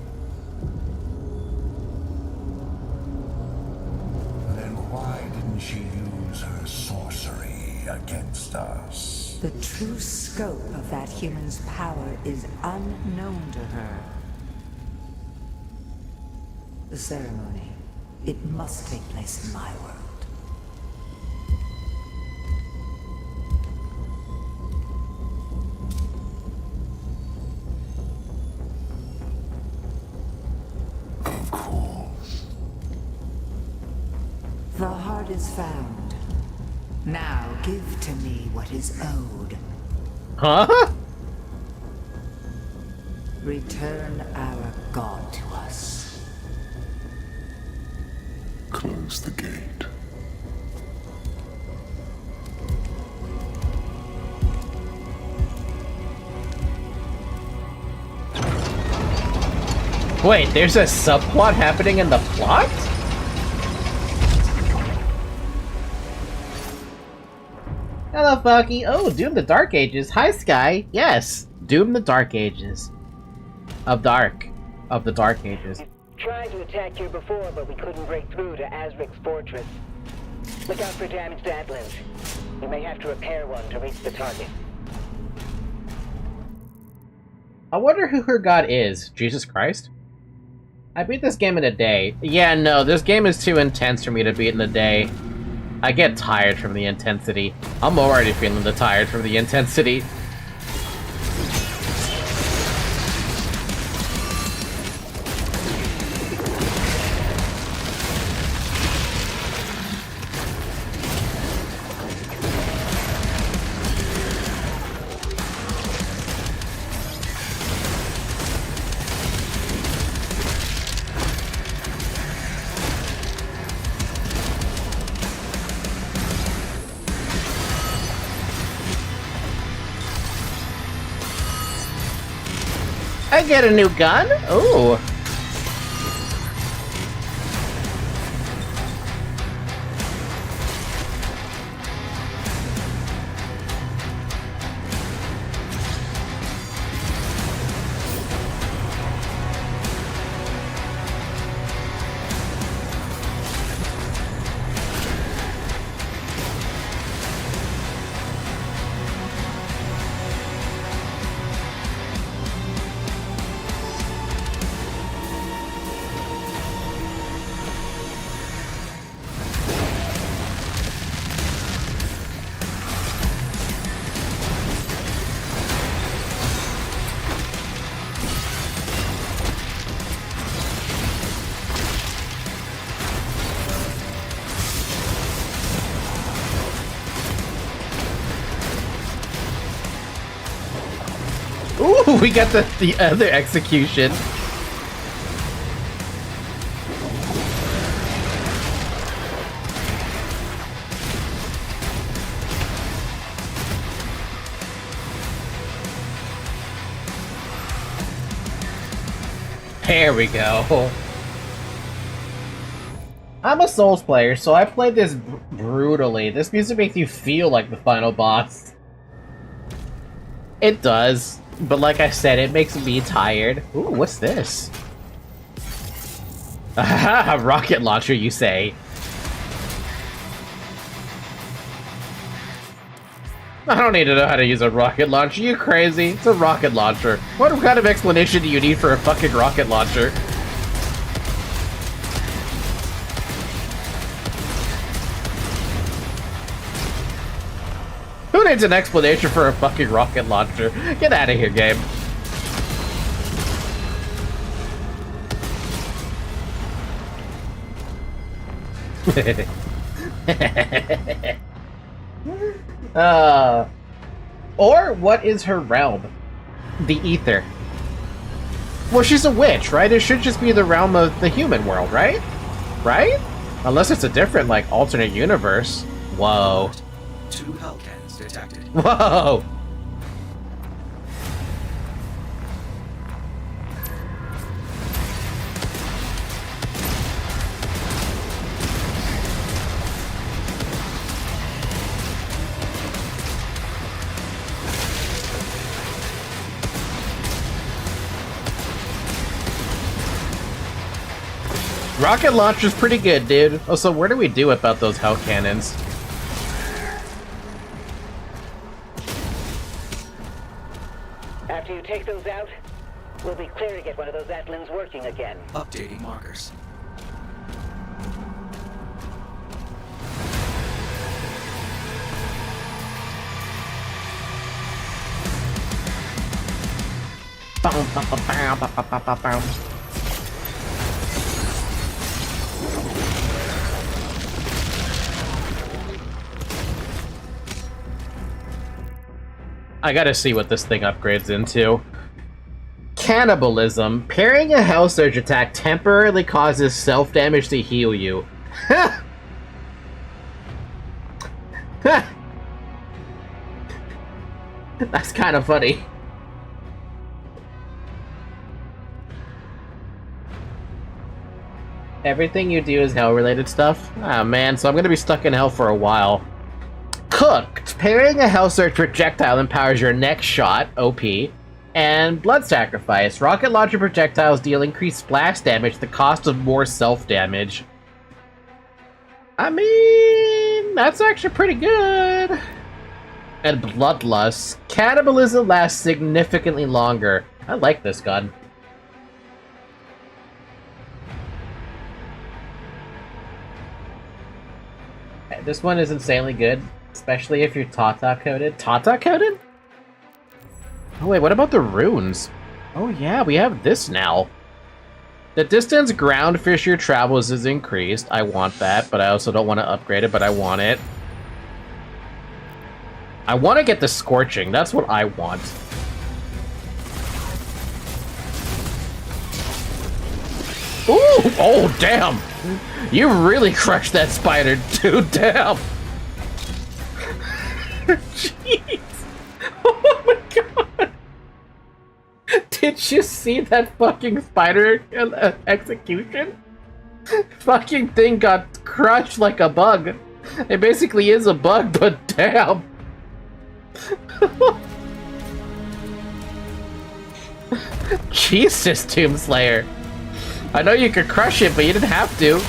Then why didn't she use her sorcery against us? The true scope of that human's power is unknown to her. The ceremony, it must take place in my world. Of course. The heart is found. Now give to me what is owed. Huh? Return our god to us. Close the gate. Wait, there's a subplot happening in the plot? Hello, Foggy. Oh, Doom the Dark Ages. Hi, Sky. Yes, Doom the Dark Ages. Of the Dark Ages. Tried to attack here before, but we couldn't break through to Apegrixs' fortress. Look out for damaged antlers. You may have to repair one to reach the target. I wonder who her god is. Jesus Christ? I beat this game in a day. Yeah, no, this game is too intense for me to beat in a day. I get tired from the intensity. I'm already feeling tired from the intensity. I get a new gun? Ooh. Ooh, we got the other execution. There we go. I'm a Souls player, so I played this brutally. This music makes you feel like the final boss. It does. But like I said, it makes me tired. Ooh, what's this? A rocket launcher, you say? I don't need to know how to use a rocket launcher. You crazy? It's a rocket launcher. What kind of explanation do you need for a fucking rocket launcher? Who needs an explanation for a fucking rocket launcher? Get out of here, game. Or what is her realm? The ether. Well, she's a witch, right? It should just be the realm of the human world, right? Right? Unless it's a different, like, alternate universe. Whoa. 2 Hellcats detected. Whoa! Rocket launcher's pretty good, dude. Oh, so what do we do about those hell cannons? After you take those out, we'll be clear to get one of those Atlins working again. Updating markers. I gotta see what this thing upgrades into. Cannibalism. Parrying a Hell Surge attack temporarily causes self-damage to heal you. That's kind of funny. Everything you do is hell-related stuff? Ah, man, so I'm gonna be stuck in hell for a while. Cooked. Parrying a Hell Surge projectile empowers your next shot, OP, and Blood Sacrifice. Rocket launcher projectiles deal increased splash damage at the cost of more self-damage. I mean, that's actually pretty good. And Bloodlust. Cannibalism lasts significantly longer. I like this gun. This one is insanely good. Especially if you're Tata coded. Tata coded? Oh wait, what about the runes? Oh yeah, we have this now. The distance ground fisher travels is increased. I want that, but I also don't want to upgrade it, but I want it. I want to get the scorching. That's what I want. Ooh! Oh, damn! You really crushed that spider, dude. Damn! Jeez! Oh my god! Did you see that fucking spider execution? Fucking thing got crushed like a bug. It basically is a bug, but damn! Jesus, Tombslayer. I know you could crush it, but you didn't have to.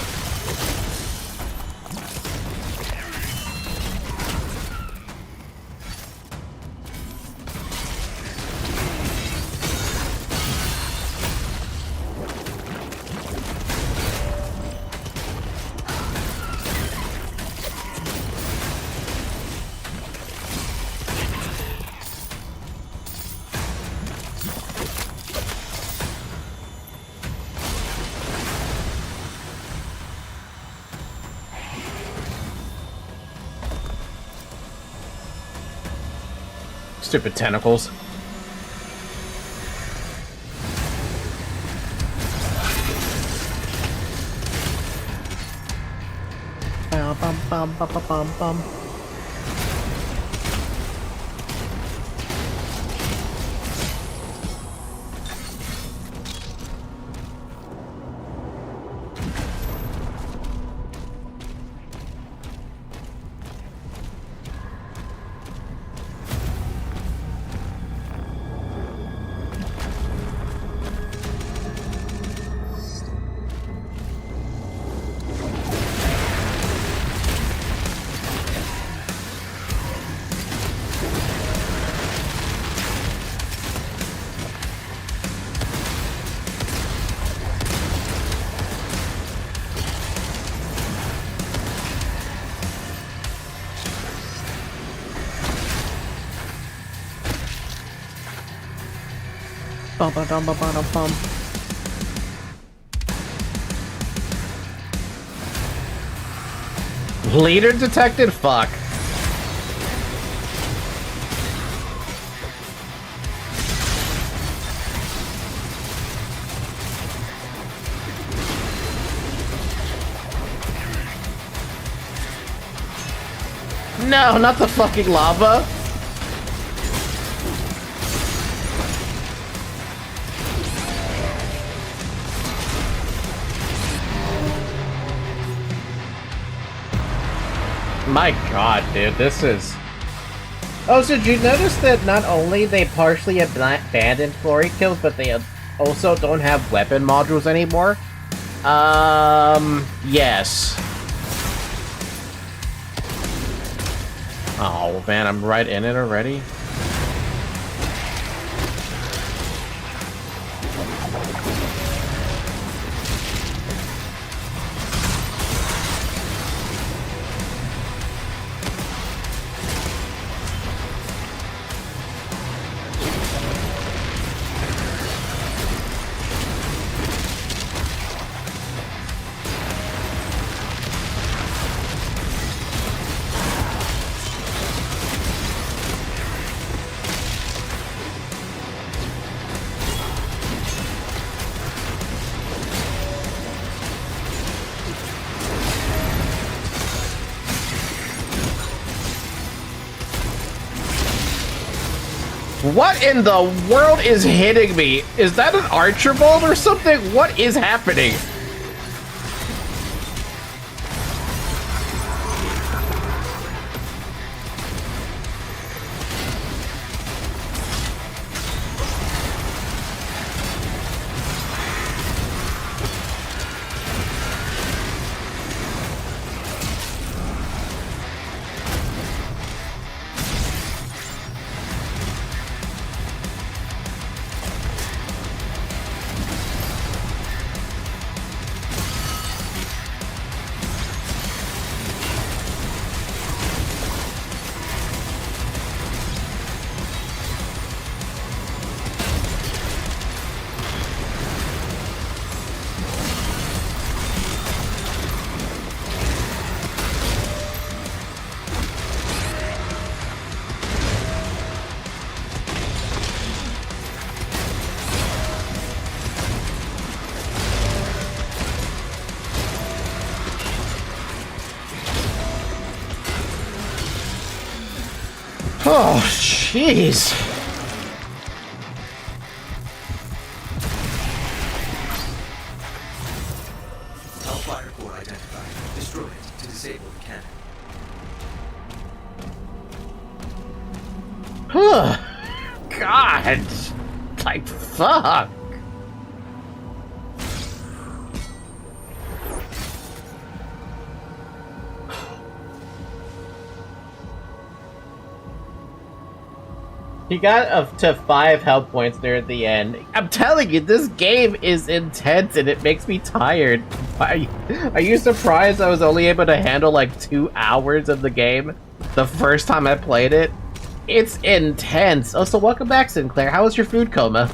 Stupid tentacles. Bum, bum, bum, bum, bum, bum. Bum, bum, bum, bum, bum, bum. Leader detected? Fuck. No, not the fucking lava. My god, dude, this is... Oh, so did you notice that not only they partially abandoned glory kills, but they also don't have weapon modules anymore? Yes. Oh, man, I'm right in it already. What in the world is hitting me? Is that an archer bolt or something? What is happening? Oh, jeez. Hellfire core identified. Destroy it to disable the cannon. God. Like, fuck. He got up to 5 health points there at the end. I'm telling you, this game is intense and it makes me tired. Are you surprised I was only able to handle like 2 hours of the game the first time I played it? It's intense. Oh, so welcome back, Sinclair. How was your food coma?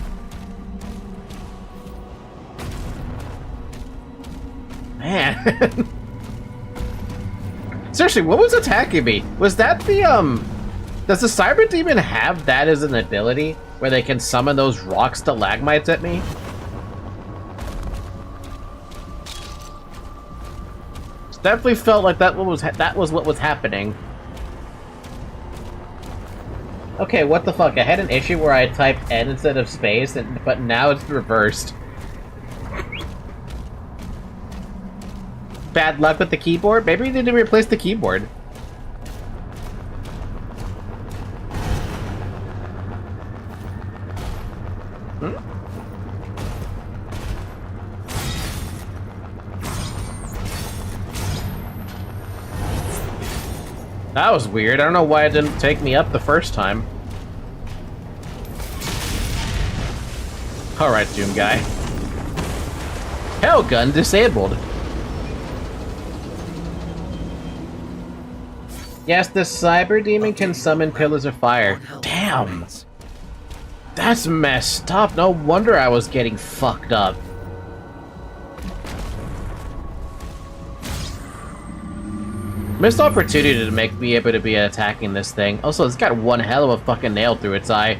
Man. Seriously, what was attacking me? Was that the, Does the Cyber Demon have that as an ability, where they can summon those rock stalagmites at me? Definitely felt like that was what was happening. Okay, what the fuck? I had an issue where I typed N instead of space, but now it's reversed. Bad luck with the keyboard? Maybe they didn't replace the keyboard. That was weird. I don't know why it didn't take me up the first time. Alright, Doom Guy. Hell gun disabled. Yes, the Cyber Demon can summon pillars of fire. Damn! That's messed up. No wonder I was getting fucked up. Missed opportunity to make me able to be attacking this thing. Also, it's got one hell of a fucking nail through its eye.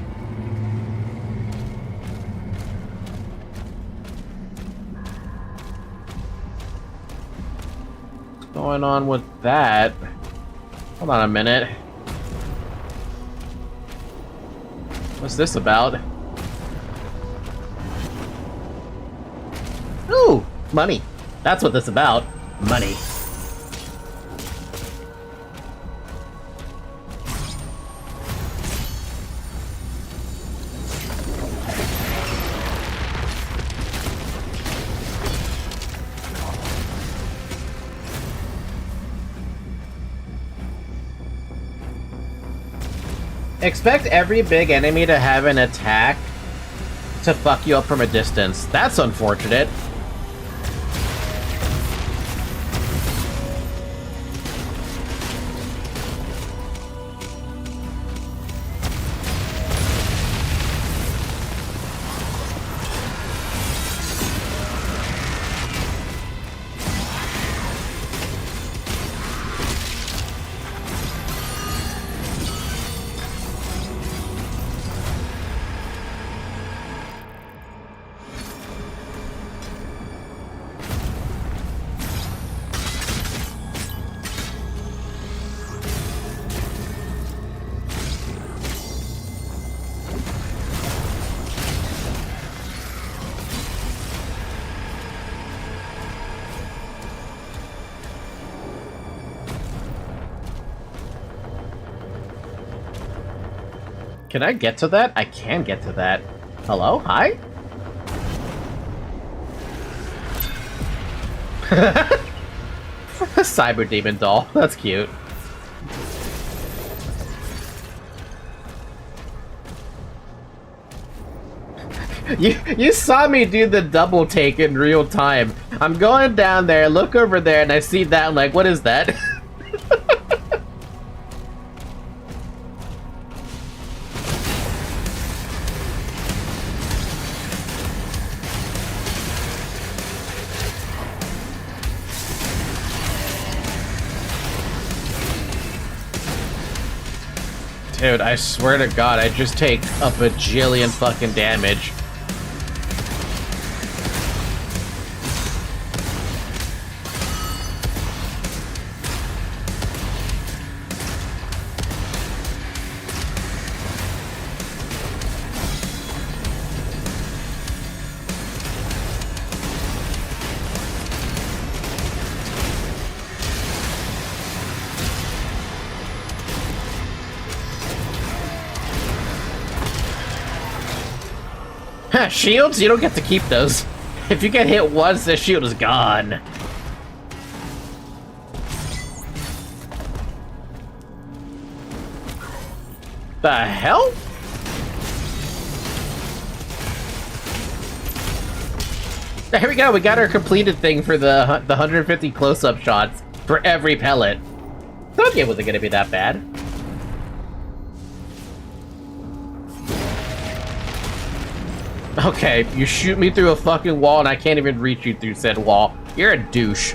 What's going on with that? Hold on a minute. What's this about? Ooh, money. That's what this is about. Money. Expect every big enemy to have an attack to fuck you up from a distance. That's unfortunate. Can I get to that? I can get to that. Hello? Hi? Cyber demon doll. That's cute. You saw me do the double take in real time. I'm going down there, look over there, and I see that. I'm like, what is that? Dude, I swear to God, I just take a bajillion fucking damage. Shields? You don't get to keep those. If you get hit once, the shield is gone. The hell? There we go, we got our completed thing for the 150 close-up shots for every pellet. Thought it wasn't gonna be that bad. Okay, you shoot me through a fucking wall and I can't even reach you through said wall. You're a douche.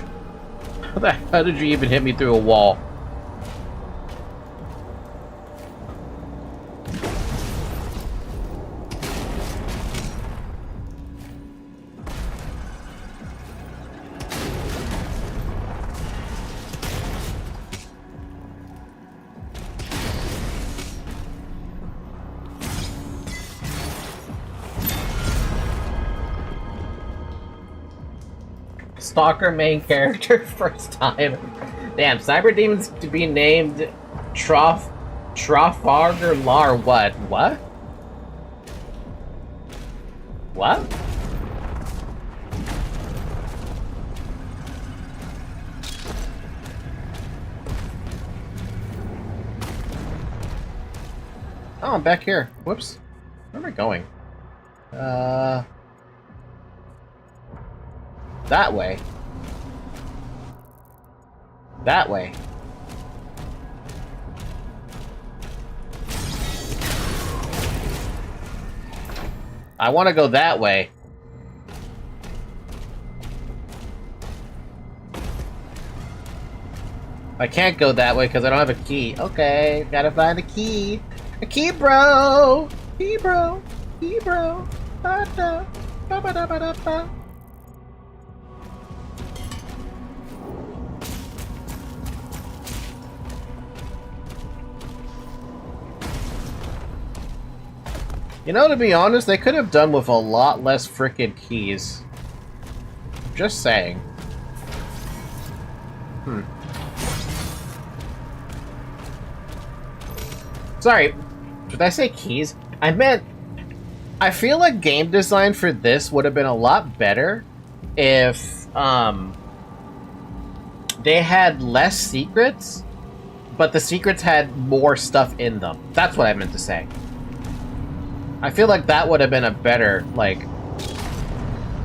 How did you even hit me through a wall? Stalker main character first time. Damn, cyber demons to be named Trafalgar Lar what? What? What? Oh, I'm back here. Whoops. Where am I going? That way. That way. I want to go that way. I can't go that way because I don't have a key. Okay, gotta find a key. A key, bro! Key, bro! Key, bro! Ba-da, ba-ba-da-ba-da-ba. You know, to be honest, they could have done with a lot less frickin' keys. Just saying. Sorry, did I say keys? I meant... I feel like game design for this would have been a lot better if, they had less secrets, but the secrets had more stuff in them. That's what I meant to say. I feel like that would have been a better, like,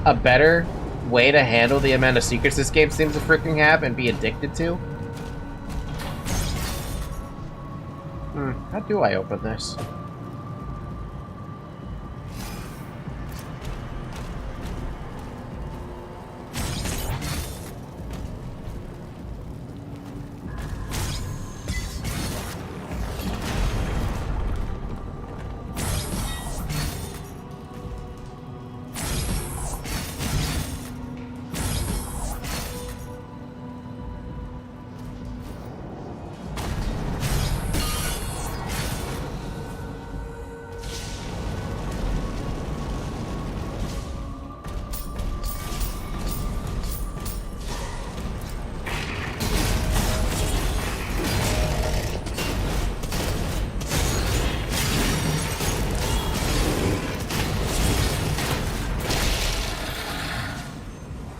a better way to handle the amount of secrets this game seems to freaking have and be addicted to. How do I open this?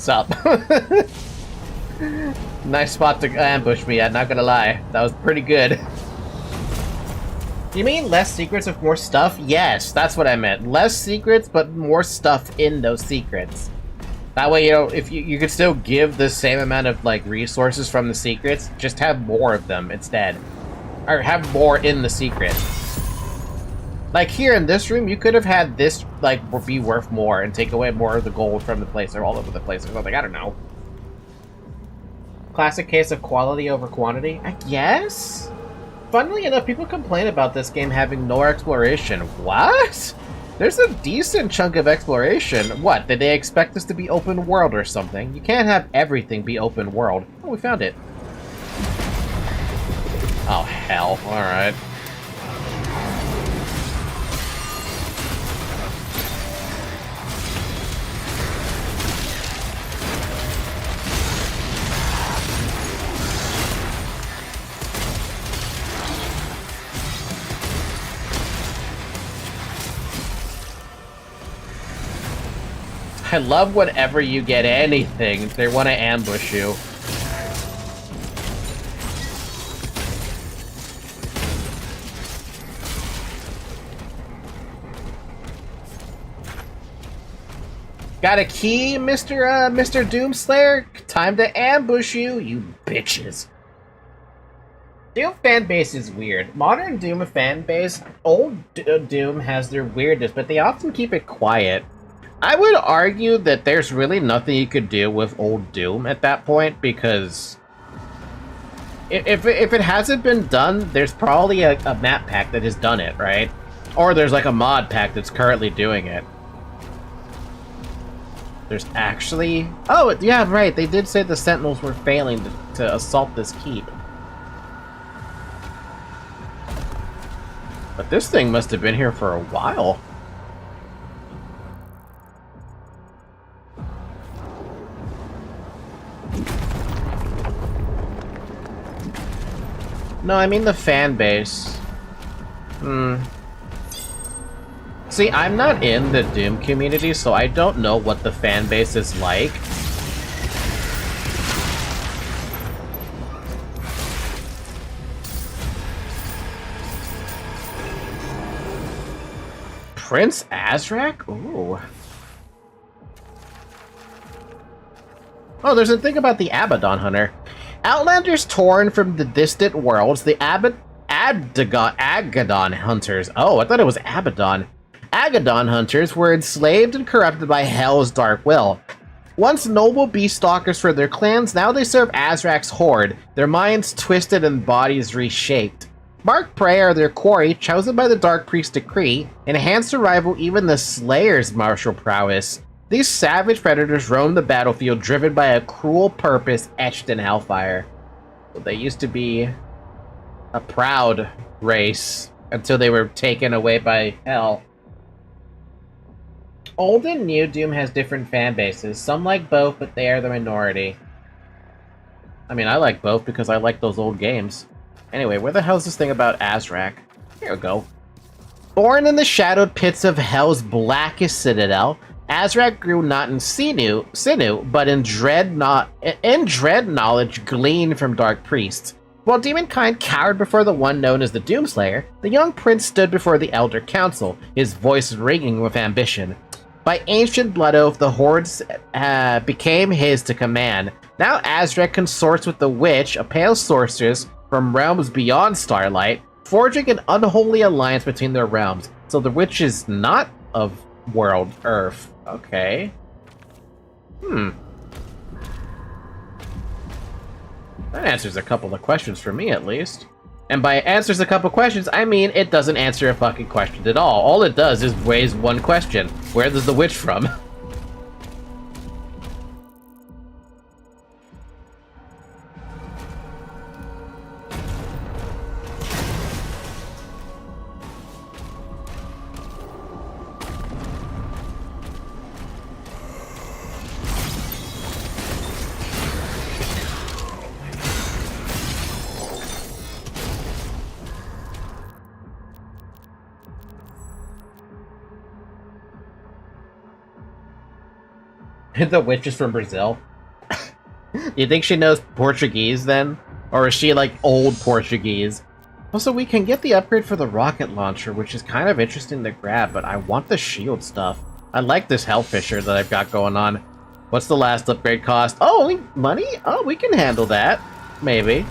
What's up? Nice spot to ambush me at, not gonna lie. That was pretty good. You mean less secrets with more stuff? Yes, that's what I meant. Less secrets, but more stuff in those secrets. That way, you know, if you could still give the same amount of, like, resources from the secrets, just have more of them instead. Or have more in the secret. Like, here in this room, you could have had this, like, be worth more and take away more of the gold from the place or all over the place or something. I don't know. Classic case of quality over quantity? I guess? Funnily enough, people complain about this game having no exploration. What? There's a decent chunk of exploration. What, did they expect this to be open world or something? You can't have everything be open world. Oh, we found it. Oh, hell. Alright. I love whenever you get anything, they want to ambush you. Got a key, Mr. Doomslayer? Time to ambush you, you bitches. Doom fanbase is weird. Modern Doom fanbase, old Doom has their weirdness, but they often keep it quiet. I would argue that there's really nothing you could do with old Doom at that point, because if it hasn't been done, there's probably a map pack that has done it, right? Or there's like a mod pack that's currently doing it. There's actually... Oh, yeah, right, they did say the Sentinels were failing to assault this keep. But this thing must have been here for a while. No, I mean the fan base. See, I'm not in the Doom community, so I don't know what the fan base is like. Prince Azrak? Ooh. Oh, there's a thing about the Abaddon Hunter. Outlanders torn from the distant worlds, the Agadon Hunters. Oh, I thought it was Abaddon. Agadon hunters were enslaved and corrupted by Hell's dark will. Once noble beast stalkers for their clans, now they serve Azrak's horde, their minds twisted and bodies reshaped. Mark Prey are their quarry, chosen by the Dark Priest decree, enhanced to rival even the Slayer's martial prowess. These savage predators roam the battlefield driven by a cruel purpose etched in hellfire. So they used to be a proud race until they were taken away by Hell. Old and New Doom has different fan bases. Some like both, but they are the minority. I mean, I like both because I like those old games. Anyway, where the hell is this thing about Azrak? Here we go. Born in the shadowed pits of Hell's blackest citadel, Azrak grew not in sinew, but in dread knowledge gleaned from dark priests. While demonkind cowered before the one known as the Doomslayer, the young prince stood before the Elder Council, his voice ringing with ambition. By ancient blood oath, the hordes became his to command. Now Azrak consorts with the Witch, a pale sorceress from realms beyond Starlight, forging an unholy alliance between their realms. So the Witch is not of world Earth. Okay. That answers a couple of questions for me, at least. And by answers a couple questions, I mean it doesn't answer a fucking question at all. All it does is raise one question. Where is the Witch from? The Witch is from Brazil. Do you think she knows Portuguese then? Or is she like old Portuguese? Also, we can get the upgrade for the rocket launcher, which is kind of interesting to grab, but I want the shield stuff. I like this Hellfisher that I've got going on. What's the last upgrade cost? Oh, only money? Oh, we can handle that. Maybe.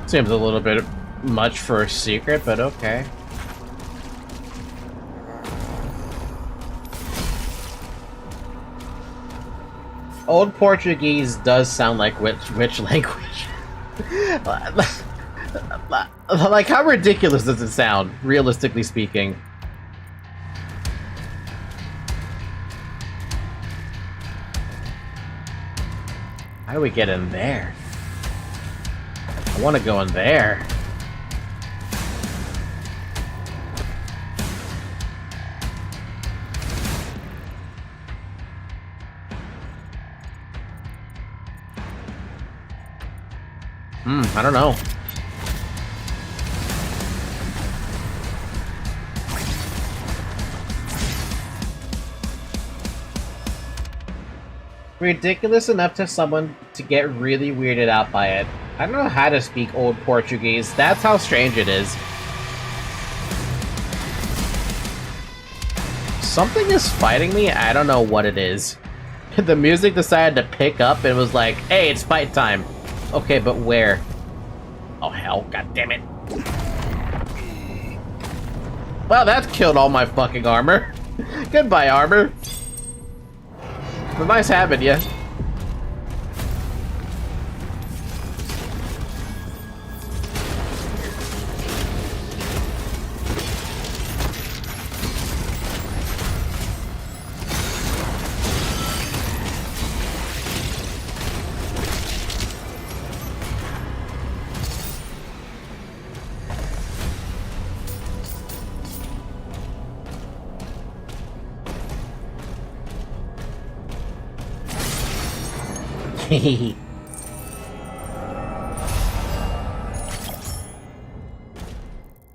Seems a little bit much for a secret, but okay. Old Portuguese does sound like witch language. Like, how ridiculous does it sound, realistically speaking? How do we get in there? I want to go in there. I don't know. Ridiculous enough to someone to get really weirded out by it. I don't know how to speak Old Portuguese. That's how strange it is. Something is fighting me. I don't know what it is. The music decided to pick up and was like, hey, it's fight time. Okay, but where? Oh, hell. God damn it. Well, that killed all my fucking armor. Goodbye, armor. But nice having you.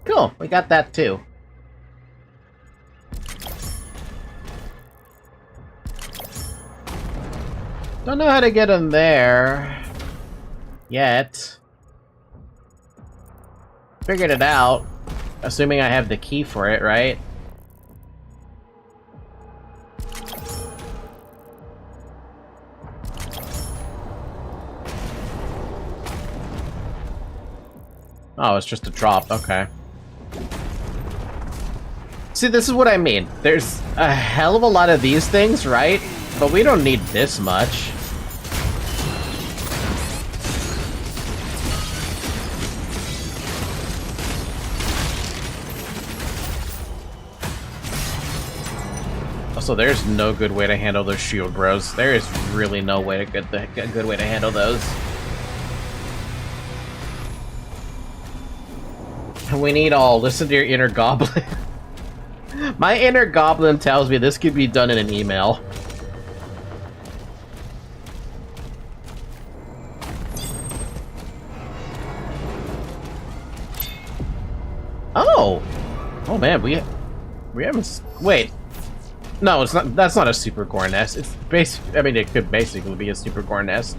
Cool, we got that too. Don't know how to get in there yet. figured it out. Assuming I have the key for it, right? Oh, it's just a drop. Okay. See, this is what I mean. There's a hell of a lot of these things, right? But we don't need this much. Also, there's no good way to handle those shield bros. There is really no way to get a good way to handle those. We need all. Listen to your inner goblin. My inner goblin tells me this could be done in an email. Oh! Oh man, we haven't... Wait. No, it's not. That's not a super gore nest. It's I mean, it could basically be a super gore nest.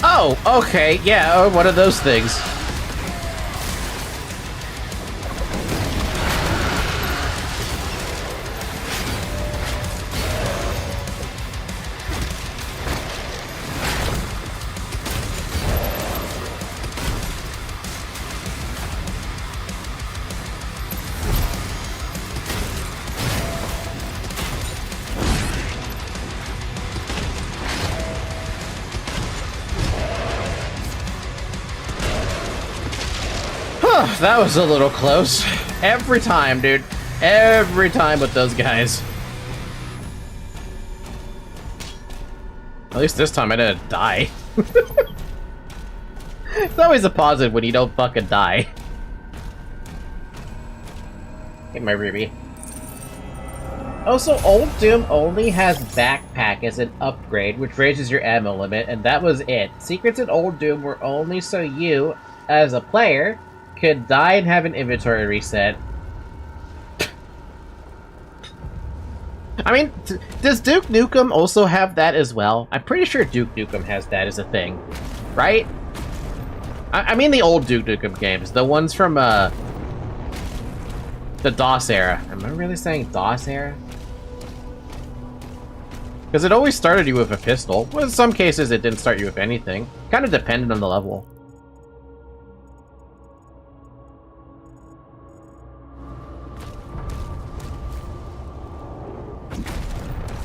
Oh, okay, yeah, one of those things. That was a little close. Every time, dude. Every time with those guys. At least this time I didn't die. It's always a positive when you don't fucking die. Get my Ruby. Also, Old Doom only has Backpack as an upgrade, which raises your ammo limit, and that was it. Secrets in Old Doom were only so you, as a player, could die and have an inventory reset. I mean, does Duke Nukem also have that as well? I'm pretty sure Duke Nukem has that as a thing, right? I mean the old Duke Nukem games, the ones from the DOS era. Am I really saying DOS era? Because it always started you with a pistol. Well, in some cases it didn't start you with anything. Kind of depended on the level.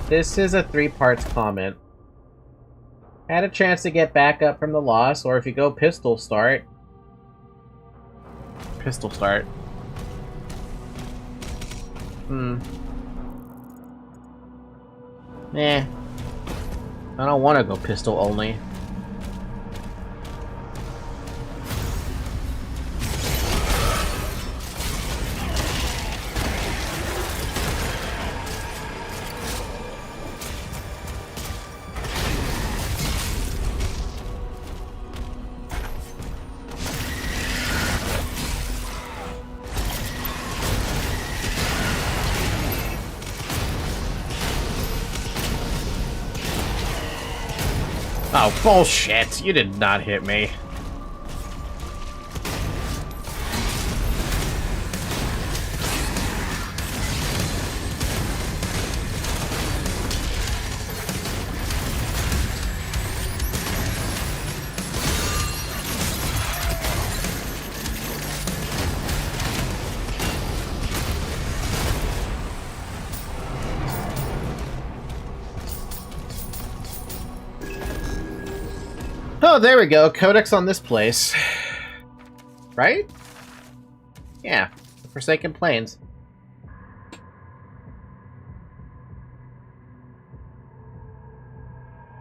This is a 3-parts comment. Had a chance to get back up from the loss, or if you go pistol start. Pistol start. Eh. I don't want to go pistol only. Oh, bullshit! You did not hit me. Oh, there we go. Codex on this place. Right? Yeah. The Forsaken Plains.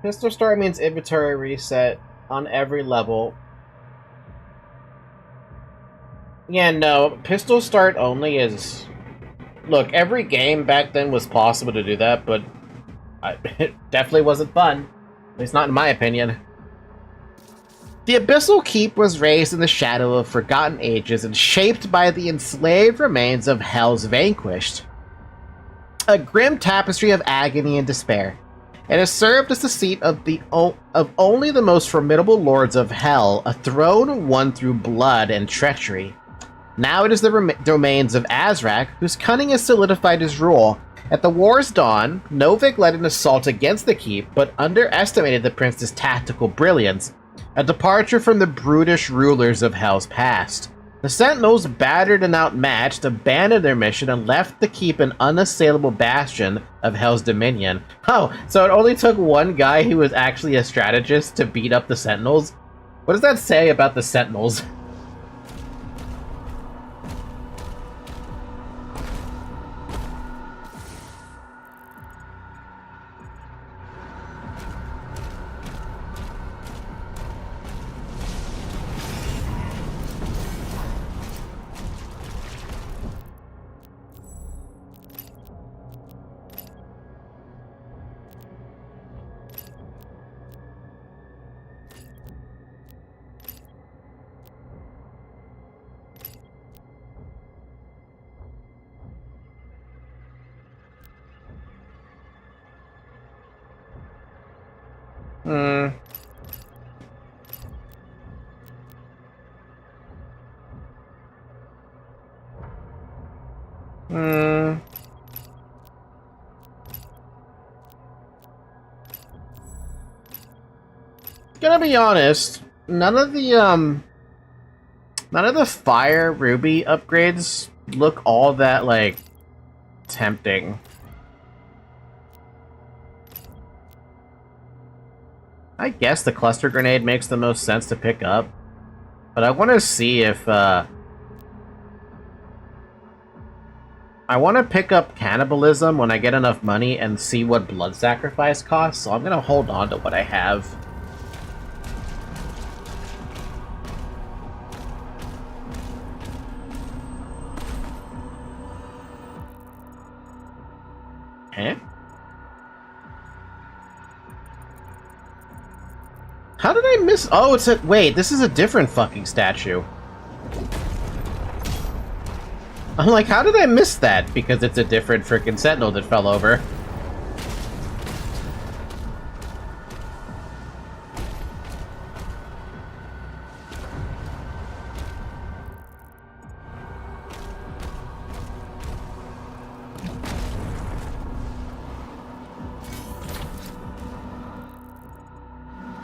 Pistol start means inventory reset on every level. Yeah, no, pistol start only is... Look, every game back then was possible to do that, but it definitely wasn't fun. At least not in my opinion. The Abyssal Keep was raised in the shadow of forgotten ages and shaped by the enslaved remains of Hell's vanquished. A grim tapestry of agony and despair. It has served as the seat of only the most formidable lords of Hell, a throne won through blood and treachery. Now it is the domains of Azrak, whose cunning has solidified his rule. At the war's dawn, Novik led an assault against the keep, but underestimated the prince's tactical brilliance, a departure from the brutish rulers of Hell's past. The Sentinels, battered and outmatched, abandoned their mission and left the keep an unassailable bastion of Hell's dominion. Oh, so it only took one guy who was actually a strategist to beat up the Sentinels? What does that say about the Sentinels? Gonna be honest, none of the Fire Ruby upgrades look all that, like, tempting. I guess the cluster grenade makes the most sense to pick up, but I want to see if, I want to pick up cannibalism when I get enough money and see what blood sacrifice costs, so I'm gonna hold on to what I have. Huh? How did I miss? Oh, it's a... Wait, this is a different fucking statue. I'm like, how did I miss that? Because it's a different freaking sentinel that fell over.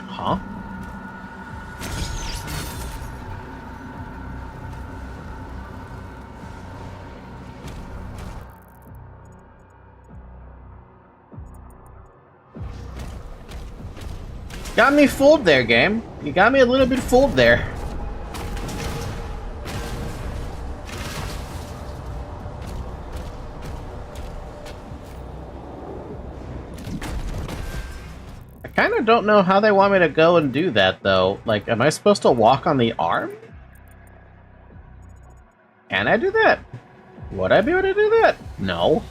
Huh? Got me fooled there, game. You got me a little bit fooled there. I kind of don't know how they want me to go and do that, though. Like, am I supposed to walk on the arm? Can I do that? Would I be able to do that? No.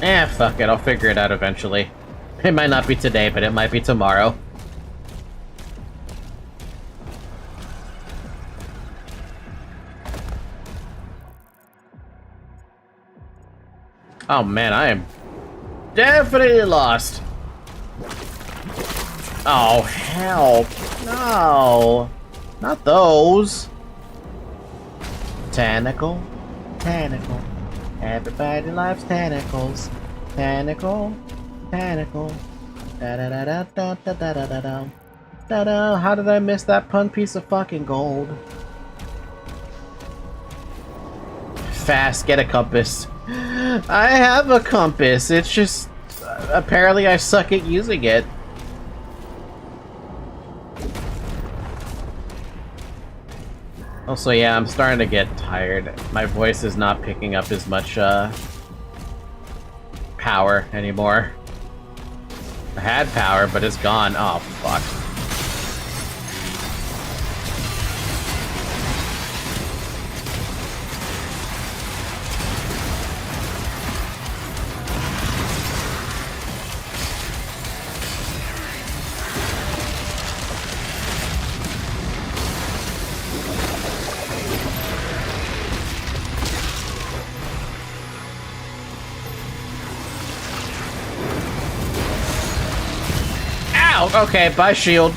Eh, fuck it, I'll figure it out eventually. It might not be today, but it might be tomorrow. Oh man, I am definitely lost. Oh, help. No. Not those. Tentacle. Tentacle. Everybody likes tentacles. Tentacle. Tentacle. Da da da da da da da da da da. Da da. How did I miss that pun piece of fucking gold? Fast, get a compass. I have a compass. It's just apparently I suck at using it. Also, yeah, I'm starting to get tired. My voice is not picking up as much, power anymore. I had power, but it's gone. Oh, fuck. Okay, bye, shield.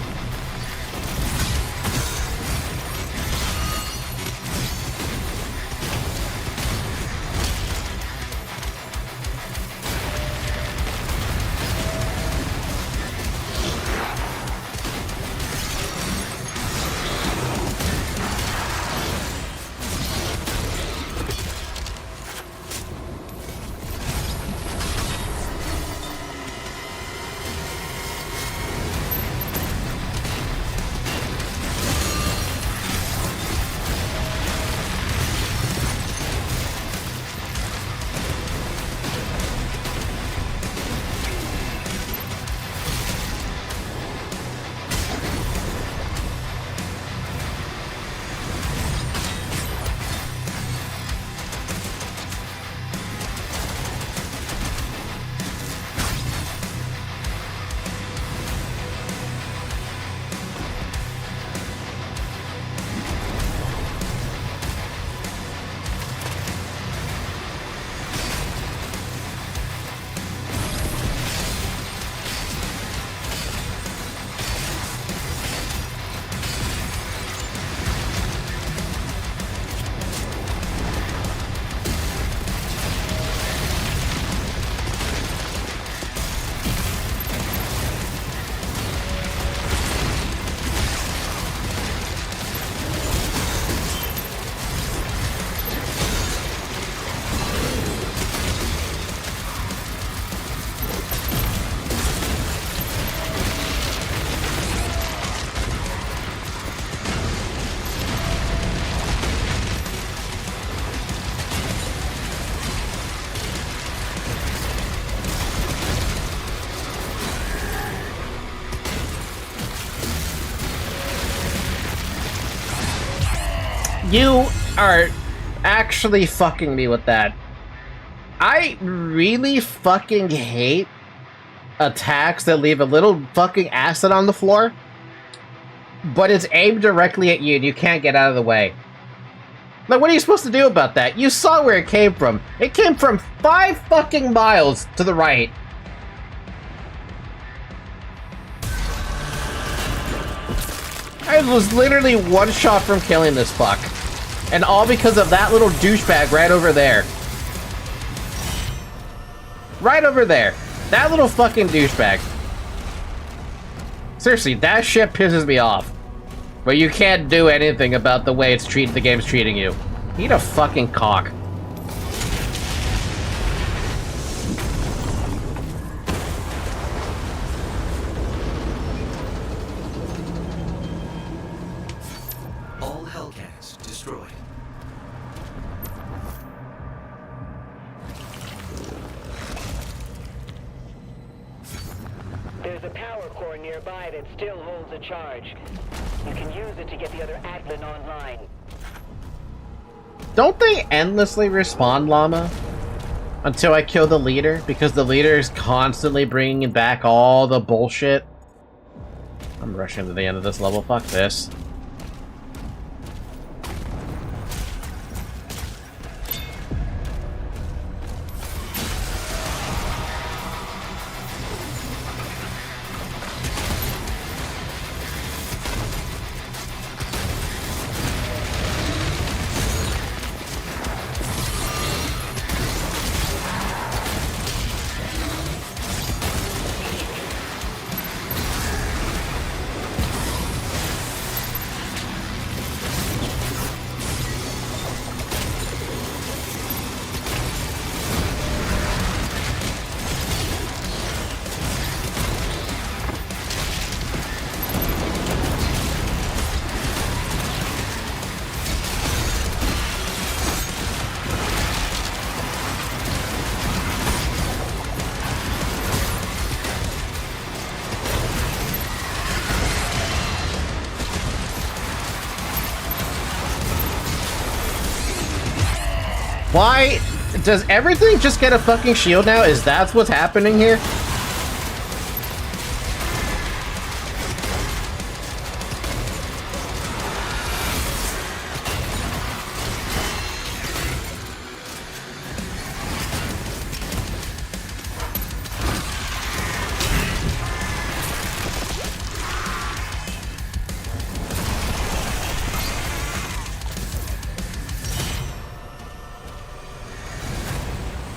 You are actually fucking me with that. I really fucking hate attacks that leave a little fucking acid on the floor, but it's aimed directly at you and you can't get out of the way. Like, what are you supposed to do about that? You saw where it came from. It came from 5 fucking miles to the right. I was literally 1 shot from killing this fuck. And all because of that little douchebag right over there. Right over there. That little fucking douchebag. Seriously, that shit pisses me off. But you can't do anything about the way the game's treating you. Eat a fucking cock. All Hellcats destroyed. There's a power core nearby that still holds a charge. You can use it to get the other Atlan online. Don't they endlessly respawn, Llama? Until I kill the leader? Because the leader is constantly bringing back all the bullshit? I'm rushing to the end of this level. Fuck this. Why does everything just get a fucking shield now? Is that what's happening here?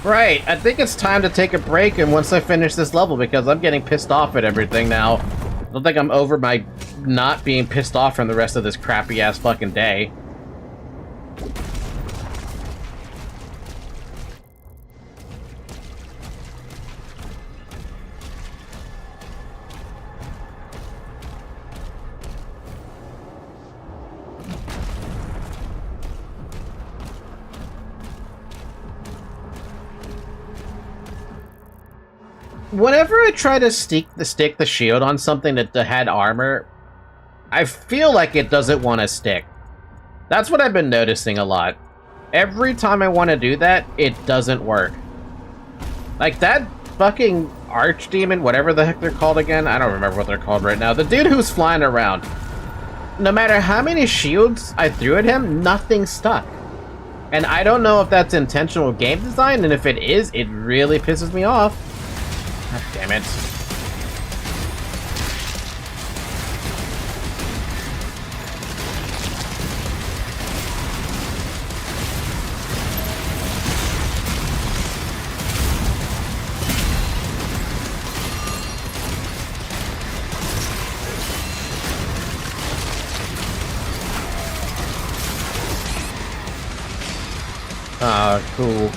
Right, I think it's time to take a break and once I finish this level because I'm getting pissed off at everything now. I don't think I'm over my not being pissed off from the rest of this crappy ass fucking day. Whenever I try to stick the shield on something that had armor, I feel like it doesn't want to stick. That's what I've been noticing a lot. Every time I want to do that, it doesn't work. Like that fucking archdemon, whatever the heck they're called again, I don't remember what they're called right now. The dude who's flying around. No matter how many shields I threw at him, nothing stuck. And I don't know if that's intentional game design, and if it is, it really pisses me off. God damn it. Ah, cool.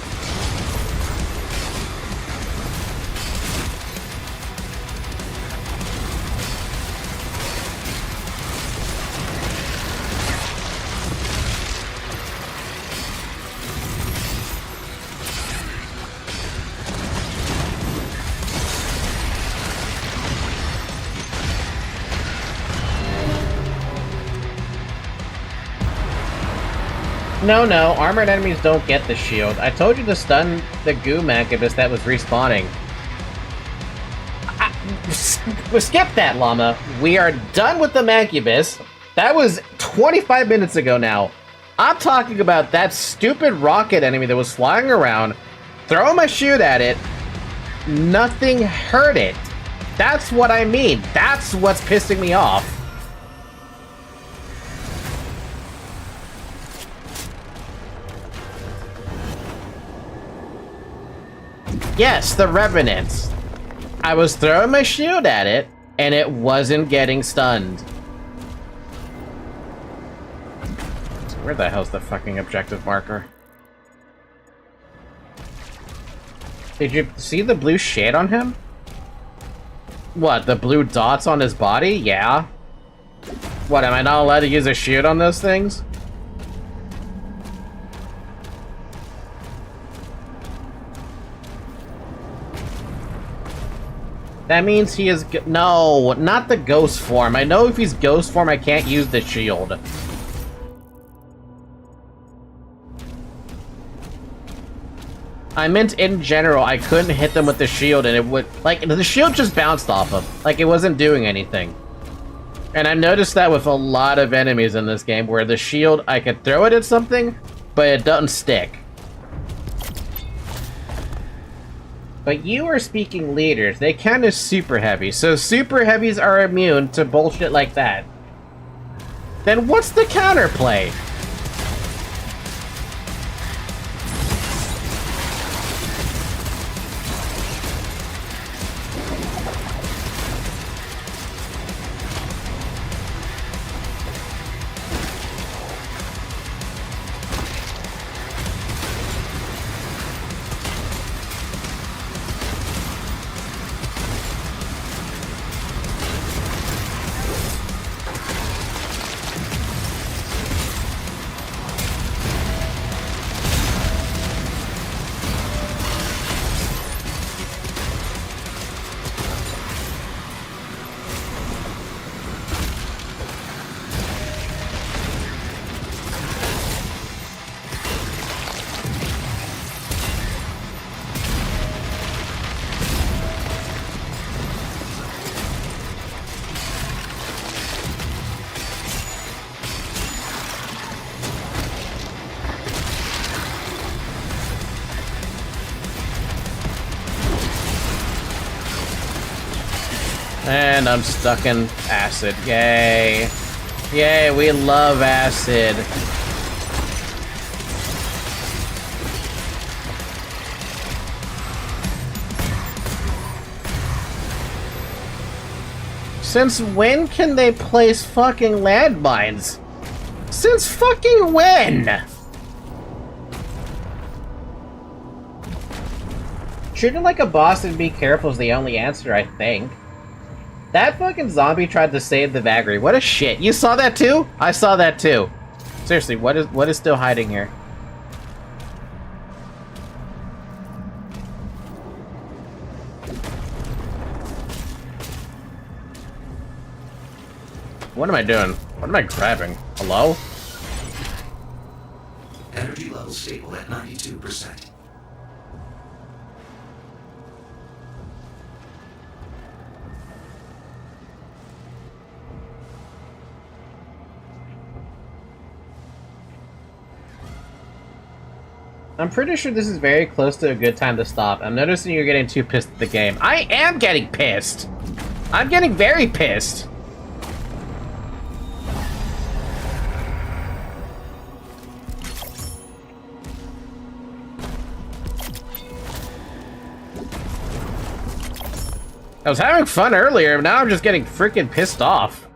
No, armored enemies don't get the shield. I told you to stun the goo mancubus that was respawning. Skip that, llama. We are done with the mancubus. That was 25 minutes ago now. I'm talking about that stupid rocket enemy that was flying around, throwing my shield at it, nothing hurt it. That's what I mean. That's what's pissing me off. Yes, the Revenants. I was throwing my shield at it, and it wasn't getting stunned. Where the hell's the fucking objective marker? Did you see the blue shade on him? What, the blue dots on his body? Yeah. What, am I not allowed to use a shield on those things? That means he is... No, not the ghost form. I know if he's ghost form, I can't use the shield. I meant in general, I couldn't hit them with the shield and it would... Like, the shield just bounced off him. Like, it wasn't doing anything. And I noticed that with a lot of enemies in this game, where the shield, I could throw it at something, but it doesn't stick. But you are speaking leaders. They count as super heavy, so super heavies are immune to bullshit like that. Then what's the counterplay? And I'm stuck in acid. Yay. Yay, we love acid. Since when can they place fucking landmines? Since fucking when? Treating like a boss and be careful is the only answer, I think. That fucking zombie tried to save the Valkyrie. What a shit. You saw that too? I saw that too. Seriously, what is still hiding here? What am I doing? What am I grabbing? Hello? Energy levels stable at 92%. I'm pretty sure this is very close to a good time to stop. I'm noticing you're getting too pissed at the game. I am getting pissed! I'm getting very pissed! I was having fun earlier, now I'm just getting freaking pissed off.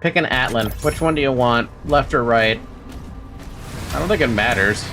Pick an Atlan. Which one do you want? Left or right? I don't think it matters.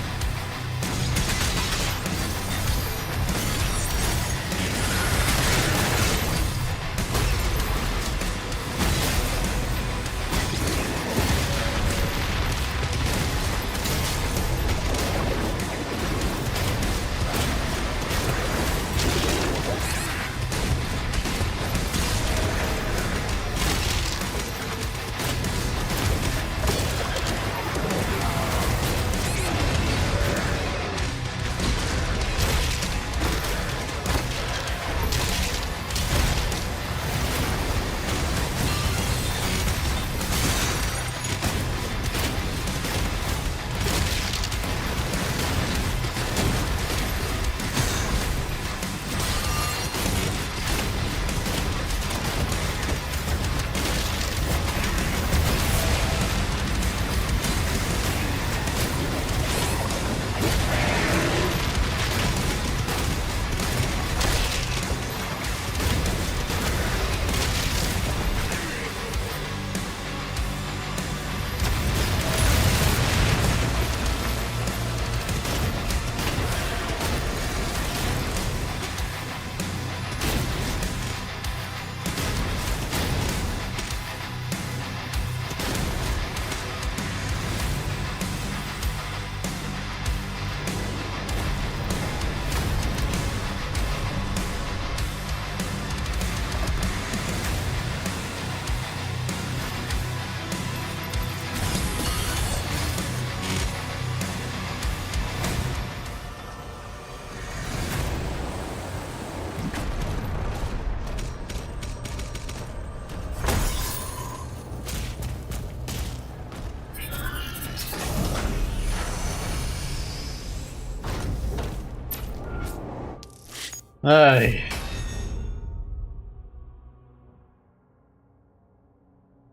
Ay.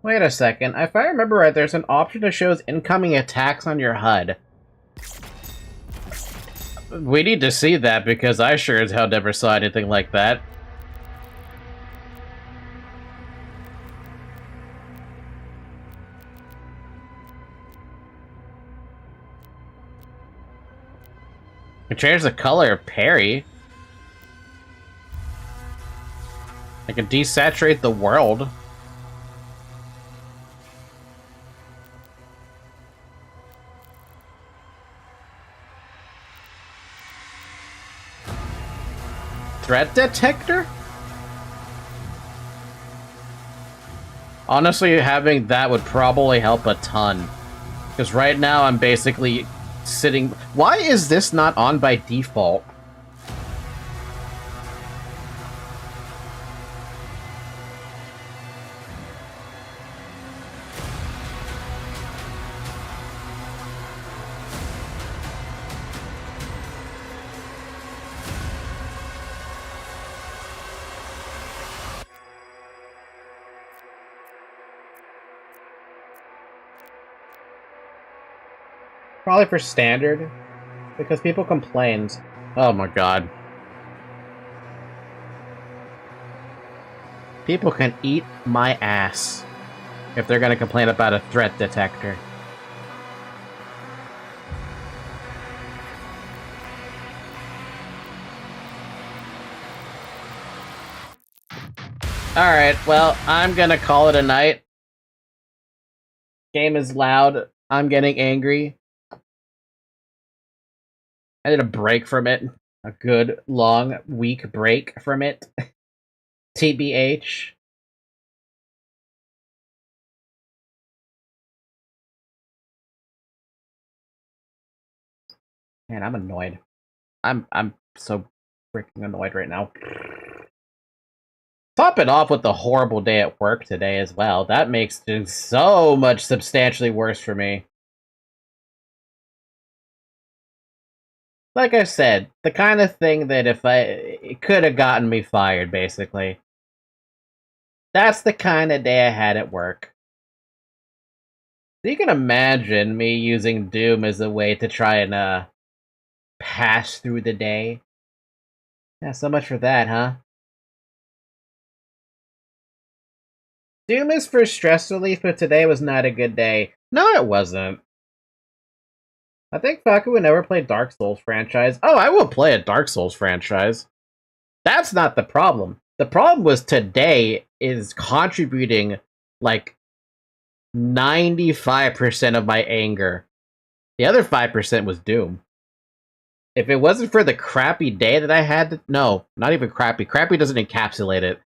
Wait a second. If I remember right, there's an option that shows incoming attacks on your HUD. We need to see that because I sure as hell never saw anything like that. I can change the color of Perry. I can desaturate the world. Threat detector? Honestly, having that would probably help a ton. Because right now I'm basically sitting... Why is this not on by default? Probably for standard. Because people complained. Oh my god. People can eat my ass if they're gonna complain about a threat detector. Alright, well, I'm gonna call it a night. Game is loud. I'm getting angry. I need a break from it. A good, long, week break from it. TBH. Man, I'm annoyed. I'm so freaking annoyed right now. Top it off with the horrible day at work today as well. That makes things so much substantially worse for me. Like I said, the kind of thing that it could have gotten me fired, basically. That's the kind of day I had at work. So you can imagine me using Doom as a way to try and, pass through the day. Yeah, so much for that, huh? Doom is for stress relief, but today was not a good day. No, it wasn't. I think Faku would never play Dark Souls franchise. Oh, I will play a Dark Souls franchise. That's not the problem. The problem was today is contributing, like, 95% of my anger. The other 5% was Doom. If it wasn't for the crappy day that I had... No, not even crappy. Crappy doesn't encapsulate it.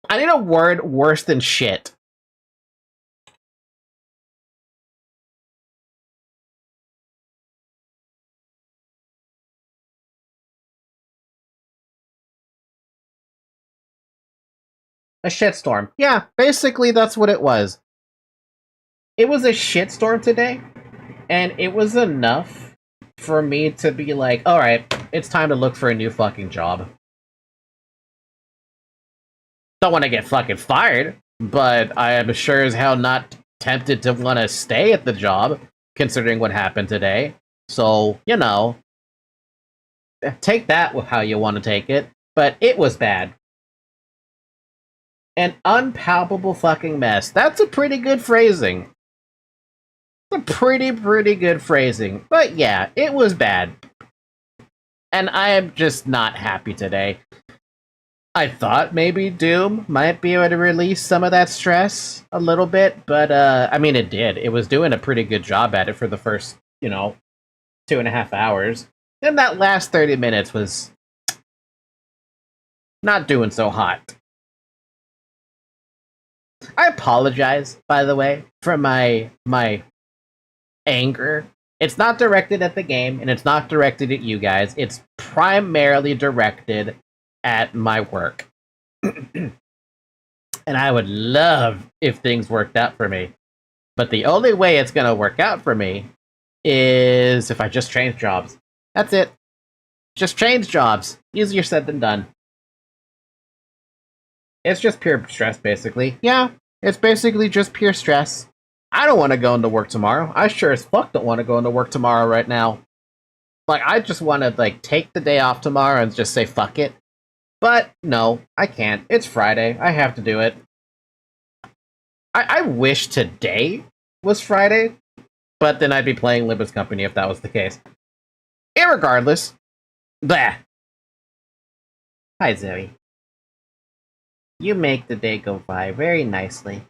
I need a word worse than shit. A shitstorm. Yeah, basically that's what it was. It was a shitstorm today, and it was enough for me to be like, alright, it's time to look for a new fucking job. Don't want to get fucking fired, but I am sure as hell not tempted to want to stay at the job, considering what happened today. So, you know, take that with how you want to take it, but it was bad. An unpalpable fucking mess. That's a pretty good phrasing. A pretty good phrasing. But yeah, it was bad. And I am just not happy today. I thought maybe Doom might be able to release some of that stress a little bit, but I mean it did. It was doing a pretty good job at it for the first, 2.5 hours. And that last 30 minutes was not doing so hot. I apologize, by the way, for my anger. It's not directed at the game, and it's not directed at you guys. It's primarily directed at my work. And I would love if things worked out for me. But the only way it's going to work out for me is if I just change jobs. That's it. Just change jobs. Easier said than done. It's just pure stress, basically. Yeah, it's basically just pure stress. I don't want to go into work tomorrow. I sure as fuck don't want to go into work tomorrow right now. Like, I just want to, take the day off tomorrow and just say fuck it. But, no, I can't. It's Friday. I have to do it. I wish today was Friday, but then I'd be playing Libba's Company if that was the case. Irregardless. Blah. Hi, Zoe. You make the day go by very nicely,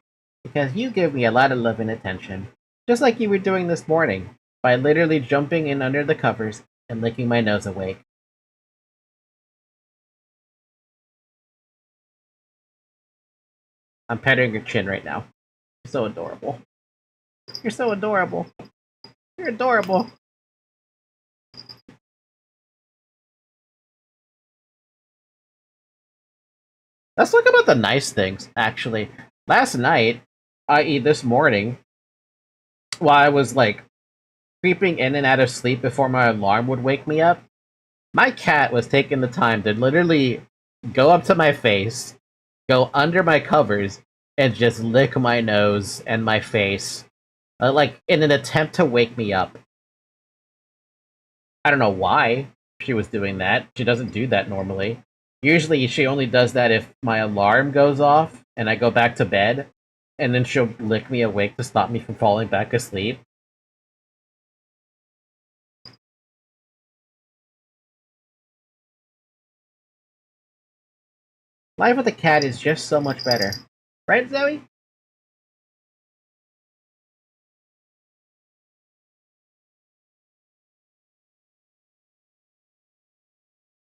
because you give me a lot of love and attention, just like you were doing this morning, by literally jumping in under the covers and licking my nose awake. I'm petting your chin right now. You're so adorable. You're so adorable. You're adorable. Let's talk about the nice things, actually. Last night, i.e. this morning, while I was, creeping in and out of sleep before my alarm would wake me up, my cat was taking the time to literally go up to my face, go under my covers, and just lick my nose and my face Like, in an attempt to wake me up. I don't know why she was doing that. She doesn't do that normally. Usually she only does that if my alarm goes off and I go back to bed, and then she'll lick me awake to stop me from falling back asleep. Life with a cat is just so much better. Right, Zoe?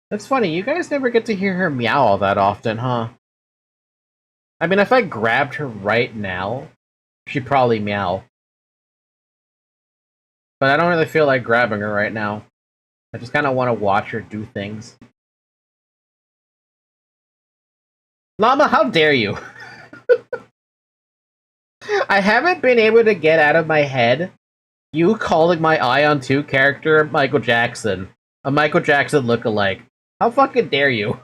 That's funny, you guys never get to hear her meow all that often, huh? I mean, if I grabbed her right now, she'd probably meow. But I don't really feel like grabbing her right now. I just kind of want to watch her do things. Llama, how dare you? I haven't been able to get out of my head you calling my Ion 2 character Michael Jackson. A Michael Jackson lookalike. How fucking dare you?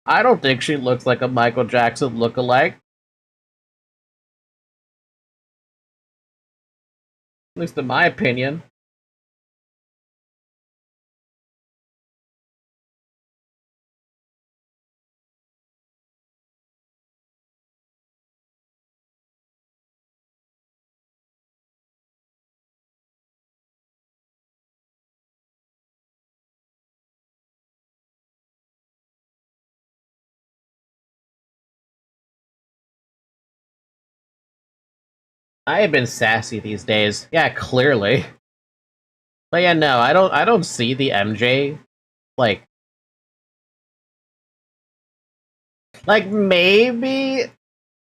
I don't think she looks like a Michael Jackson lookalike. At least in my opinion. I have been sassy these days. Yeah, clearly. But yeah, no, I don't see the MJ like maybe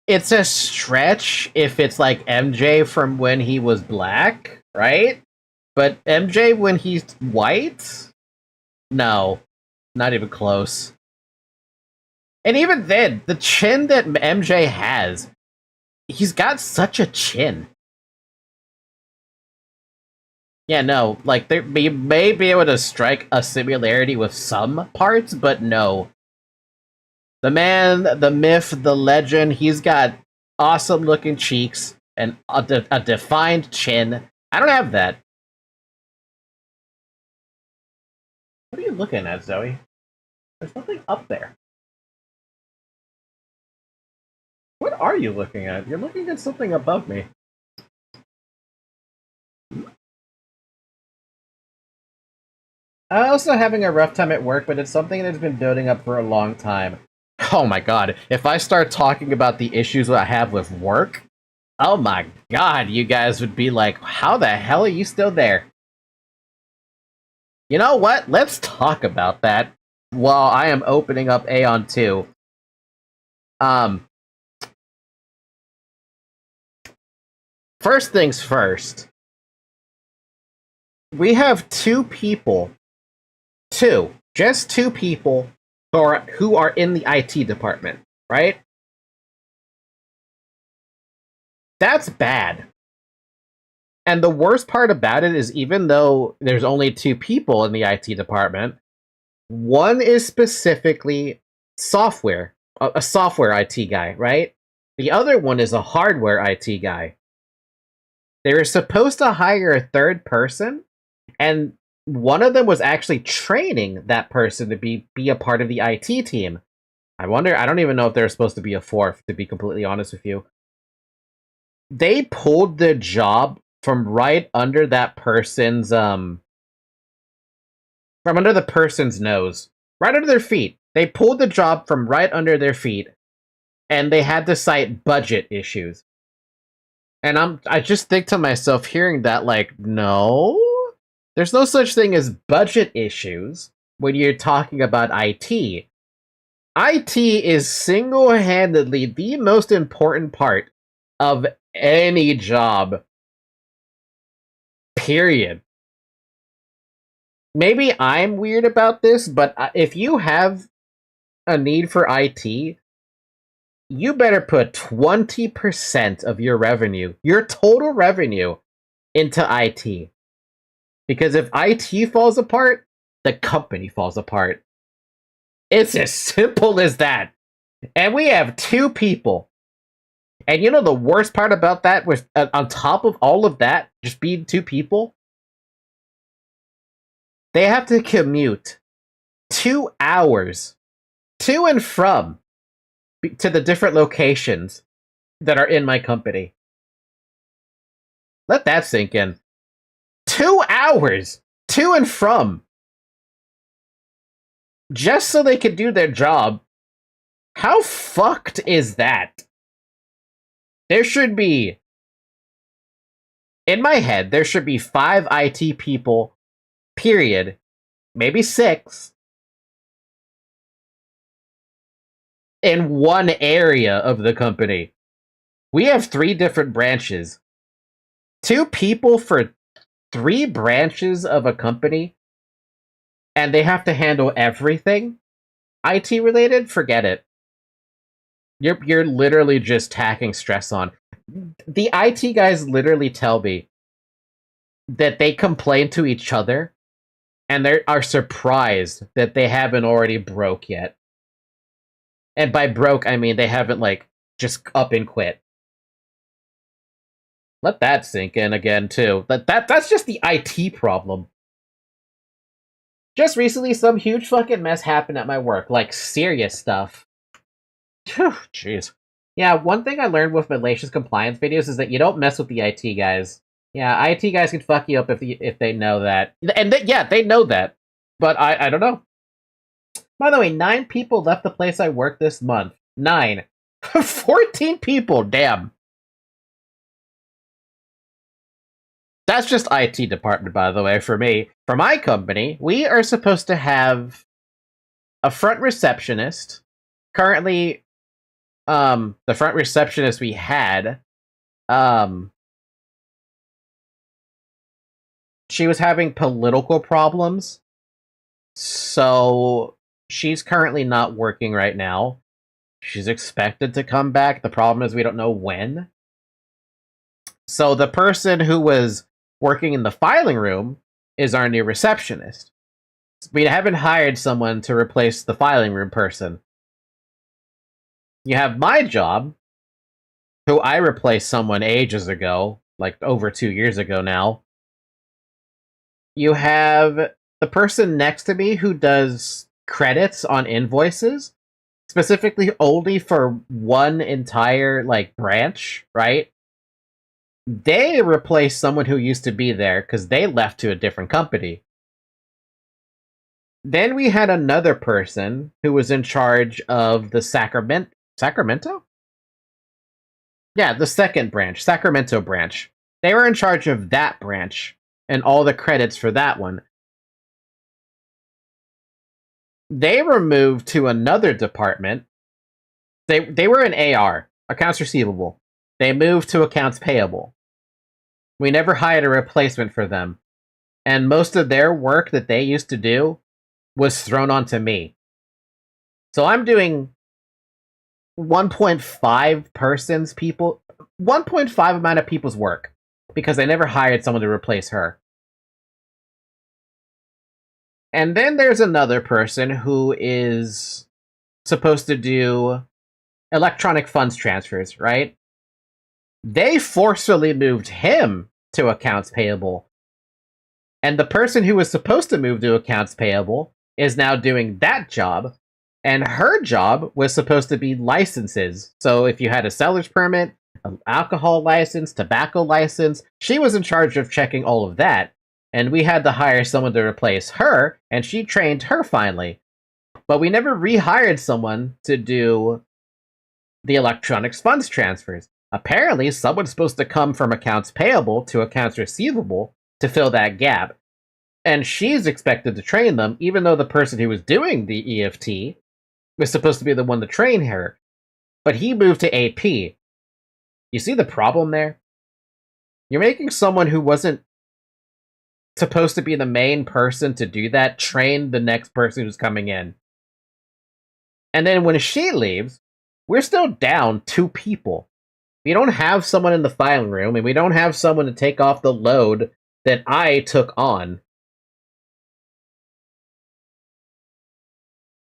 it's a stretch if it's like MJ from when he was black, right? But MJ when he's white? No. Not even close. And even then, the chin that MJ has, he's got such a chin. Yeah, no, like, you may be able to strike a similarity with some parts, but no. The man, the myth, the legend, he's got awesome-looking cheeks and a defined chin. I don't have that. What are you looking at, Zoe? There's nothing up there. What are you looking at? You're looking at something above me. I'm also having a rough time at work, but it's something that's been building up for a long time. Oh my god, if I start talking about the issues I have with work, oh my god, you guys would be like, how the hell are you still there? You know what? Let's talk about that while I am opening up Aeon 2. First things first. We have just two people who are in the IT department, right? That's bad. And the worst part about it is even though there's only two people in the IT department, one is specifically software, a software IT guy, right? The other one is a hardware IT guy. They were supposed to hire a third person, and one of them was actually training that person to be a part of the IT team. I don't even know if there's supposed to be a fourth, to be completely honest with you. They pulled the job from right under that person's, from under the person's nose. Right under their feet. They pulled the job from right under their feet, and they had to cite budget issues. And I just think to myself, hearing that, like, no? There's no such thing as budget issues when you're talking about IT. IT is single-handedly the most important part of any job. Period. Maybe I'm weird about this, but if you have a need for IT, you better put 20% of your revenue, your total revenue, into IT. Because if IT falls apart, the company falls apart. It's as simple as that. And we have 2 people. And you know the worst part about that was, on top of all of that, just being 2 people, they have to commute 2 hours to and from to the different locations that are in my company. Let that sink in. 2 hours to and from. Just so they can do their job. How fucked is that? There should be, in my head, there should be 5 IT people, period. Maybe 6. In one area of the company. We have 3 different branches. 2 people for 3 branches of a company, and they have to handle everything IT related? Forget it. You're literally just tacking stress on. The IT guys literally tell me that they complain to each other, and they are surprised that they haven't already broke yet. And by broke, I mean they haven't, like, just up and quit. Let that sink in again, too. That's just the IT problem. Just recently, some huge fucking mess happened at my work. Like, serious stuff. Jeez. Yeah, one thing I learned with malicious compliance videos is that you don't mess with the IT guys. Yeah, IT guys can fuck you up if they know that. And yeah, they know that. But I don't know. By the way, 9 people left the place I work this month. 9. 14 people, damn. That's just IT department, by the way, for me. For my company, we are supposed to have a front receptionist. Currently, the front receptionist we had, she was having political problems, so she's currently not working right now. She's expected to come back. The problem is we don't know when. So the person who was working in the filing room is our new receptionist. We haven't hired someone to replace the filing room person. You have my job, who I replaced someone ages ago, like over 2 years ago now. You have the person next to me who does credits on invoices, specifically only for one entire, like, branch, right? They replaced someone who used to be there because they left to a different company. Then we had another person who was in charge of the Sacramento? Yeah, the second branch, Sacramento branch. They were in charge of that branch and all the credits for that one. They were moved to another department. They were in AR, accounts receivable. They moved to accounts payable. We never hired a replacement for them. And most of their work that they used to do was thrown onto me. So I'm doing 1.5 amount of people's work because they never hired someone to replace her. And then there's another person who is supposed to do electronic funds transfers, right? They forcefully moved him to accounts payable. And the person who was supposed to move to accounts payable is now doing that job. And her job was supposed to be licenses. So if you had a seller's permit, an alcohol license, tobacco license, she was in charge of checking all of that. And we had to hire someone to replace her, and she trained her finally. But we never rehired someone to do the electronics funds transfers. Apparently, someone's supposed to come from accounts payable to accounts receivable to fill that gap. And she's expected to train them, even though the person who was doing the EFT was supposed to be the one to train her. But he moved to AP. You see the problem there? You're making someone who wasn't supposed to be the main person to do that train the next person who's coming in. And then when she leaves, we're still down 2 people. We don't have someone in the filing room, and we don't have someone to take off the load that I took on.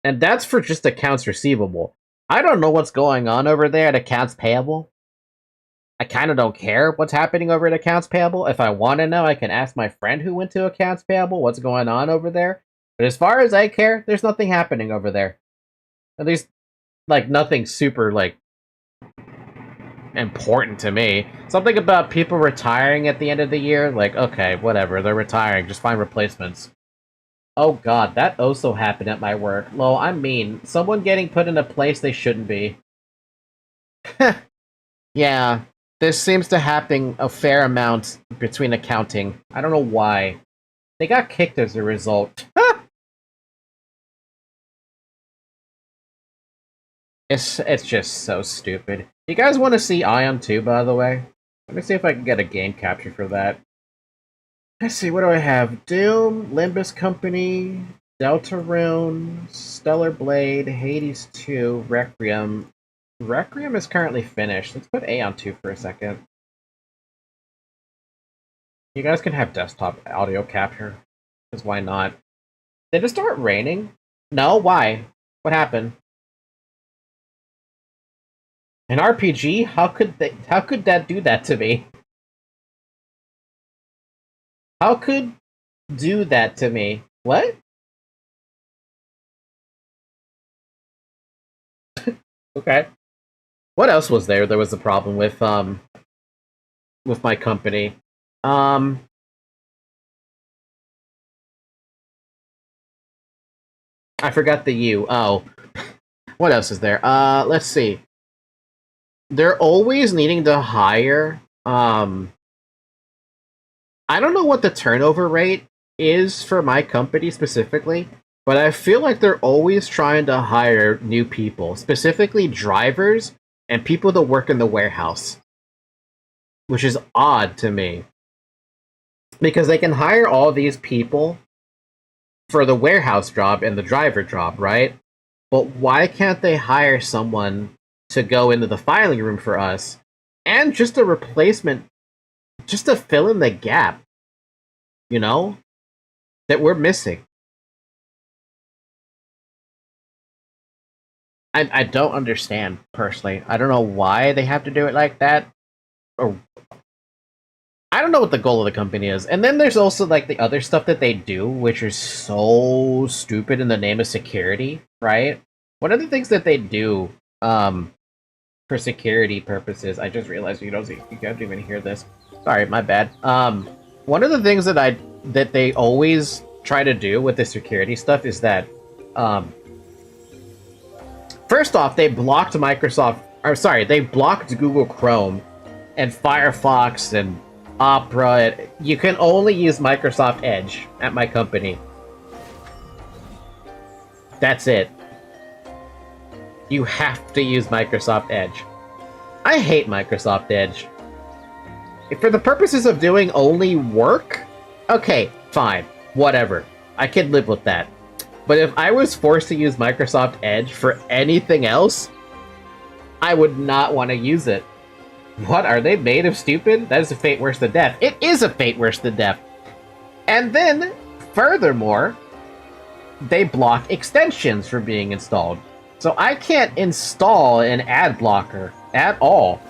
And that's for just accounts receivable. I don't know what's going on over there at accounts payable. I kind of don't care what's happening over at accounts payable. If I want to know, I can ask my friend who went to accounts payable what's going on over there. But as far as I care, there's nothing happening over there. At least, like, nothing super, like, important to me. Something about people retiring at the end of the year, like, okay, whatever, they're retiring, just find replacements. Oh god, that also happened at my work. Lol, I'm mean. Someone getting put in a place they shouldn't be. Yeah, this seems to happen a fair amount between accounting. I don't know why. They got kicked as a result. It's just so stupid. You guys want to see Ion 2, by the way? Let me see if I can get a game capture for that. Let's see, what do I have? Doom, Limbus Company, Deltarune, Stellar Blade, Hades 2, Requiem. Requiem is currently finished. Let's put Aeon 2 for a second. You guys can have desktop audio capture, because why not? Did it start raining? No, why? What happened? An RPG? How could that do that to me? How could do that to me? What? Okay. What else was there? There was a problem with my company. I forgot the U. Oh. What else is there? Let's see. They're always needing to hire I don't know what the turnover rate is for my company specifically, but I feel like they're always trying to hire new people, specifically drivers and people that work in the warehouse, which is odd to me. Because they can hire all these people for the warehouse job and the driver job, right? But why can't they hire someone to go into the filing room for us and just a replacement, just to fill in the gap, you know, that we're missing? I don't understand, personally. I don't know why they have to do it like that. Or I don't know what the goal of the company is. And then there's also, like, the other stuff that they do, which is so stupid in the name of security, right? One of the things that they do, for security purposes, I just realized you can't even hear this. Sorry, my bad. One of the things that they always try to do with the security stuff is that, first off, they blocked they blocked Google Chrome and Firefox and Opera. You can only use Microsoft Edge at my company. That's it. You have to use Microsoft Edge. I hate Microsoft Edge. For the purposes of doing only work, okay, fine, whatever. I can live with that. But if I was forced to use Microsoft Edge for anything else, I would not want to use it. What, are they made of stupid? That is a fate worse than death. It is a fate worse than death. And then, furthermore, they block extensions from being installed. So I can't install an ad blocker at all.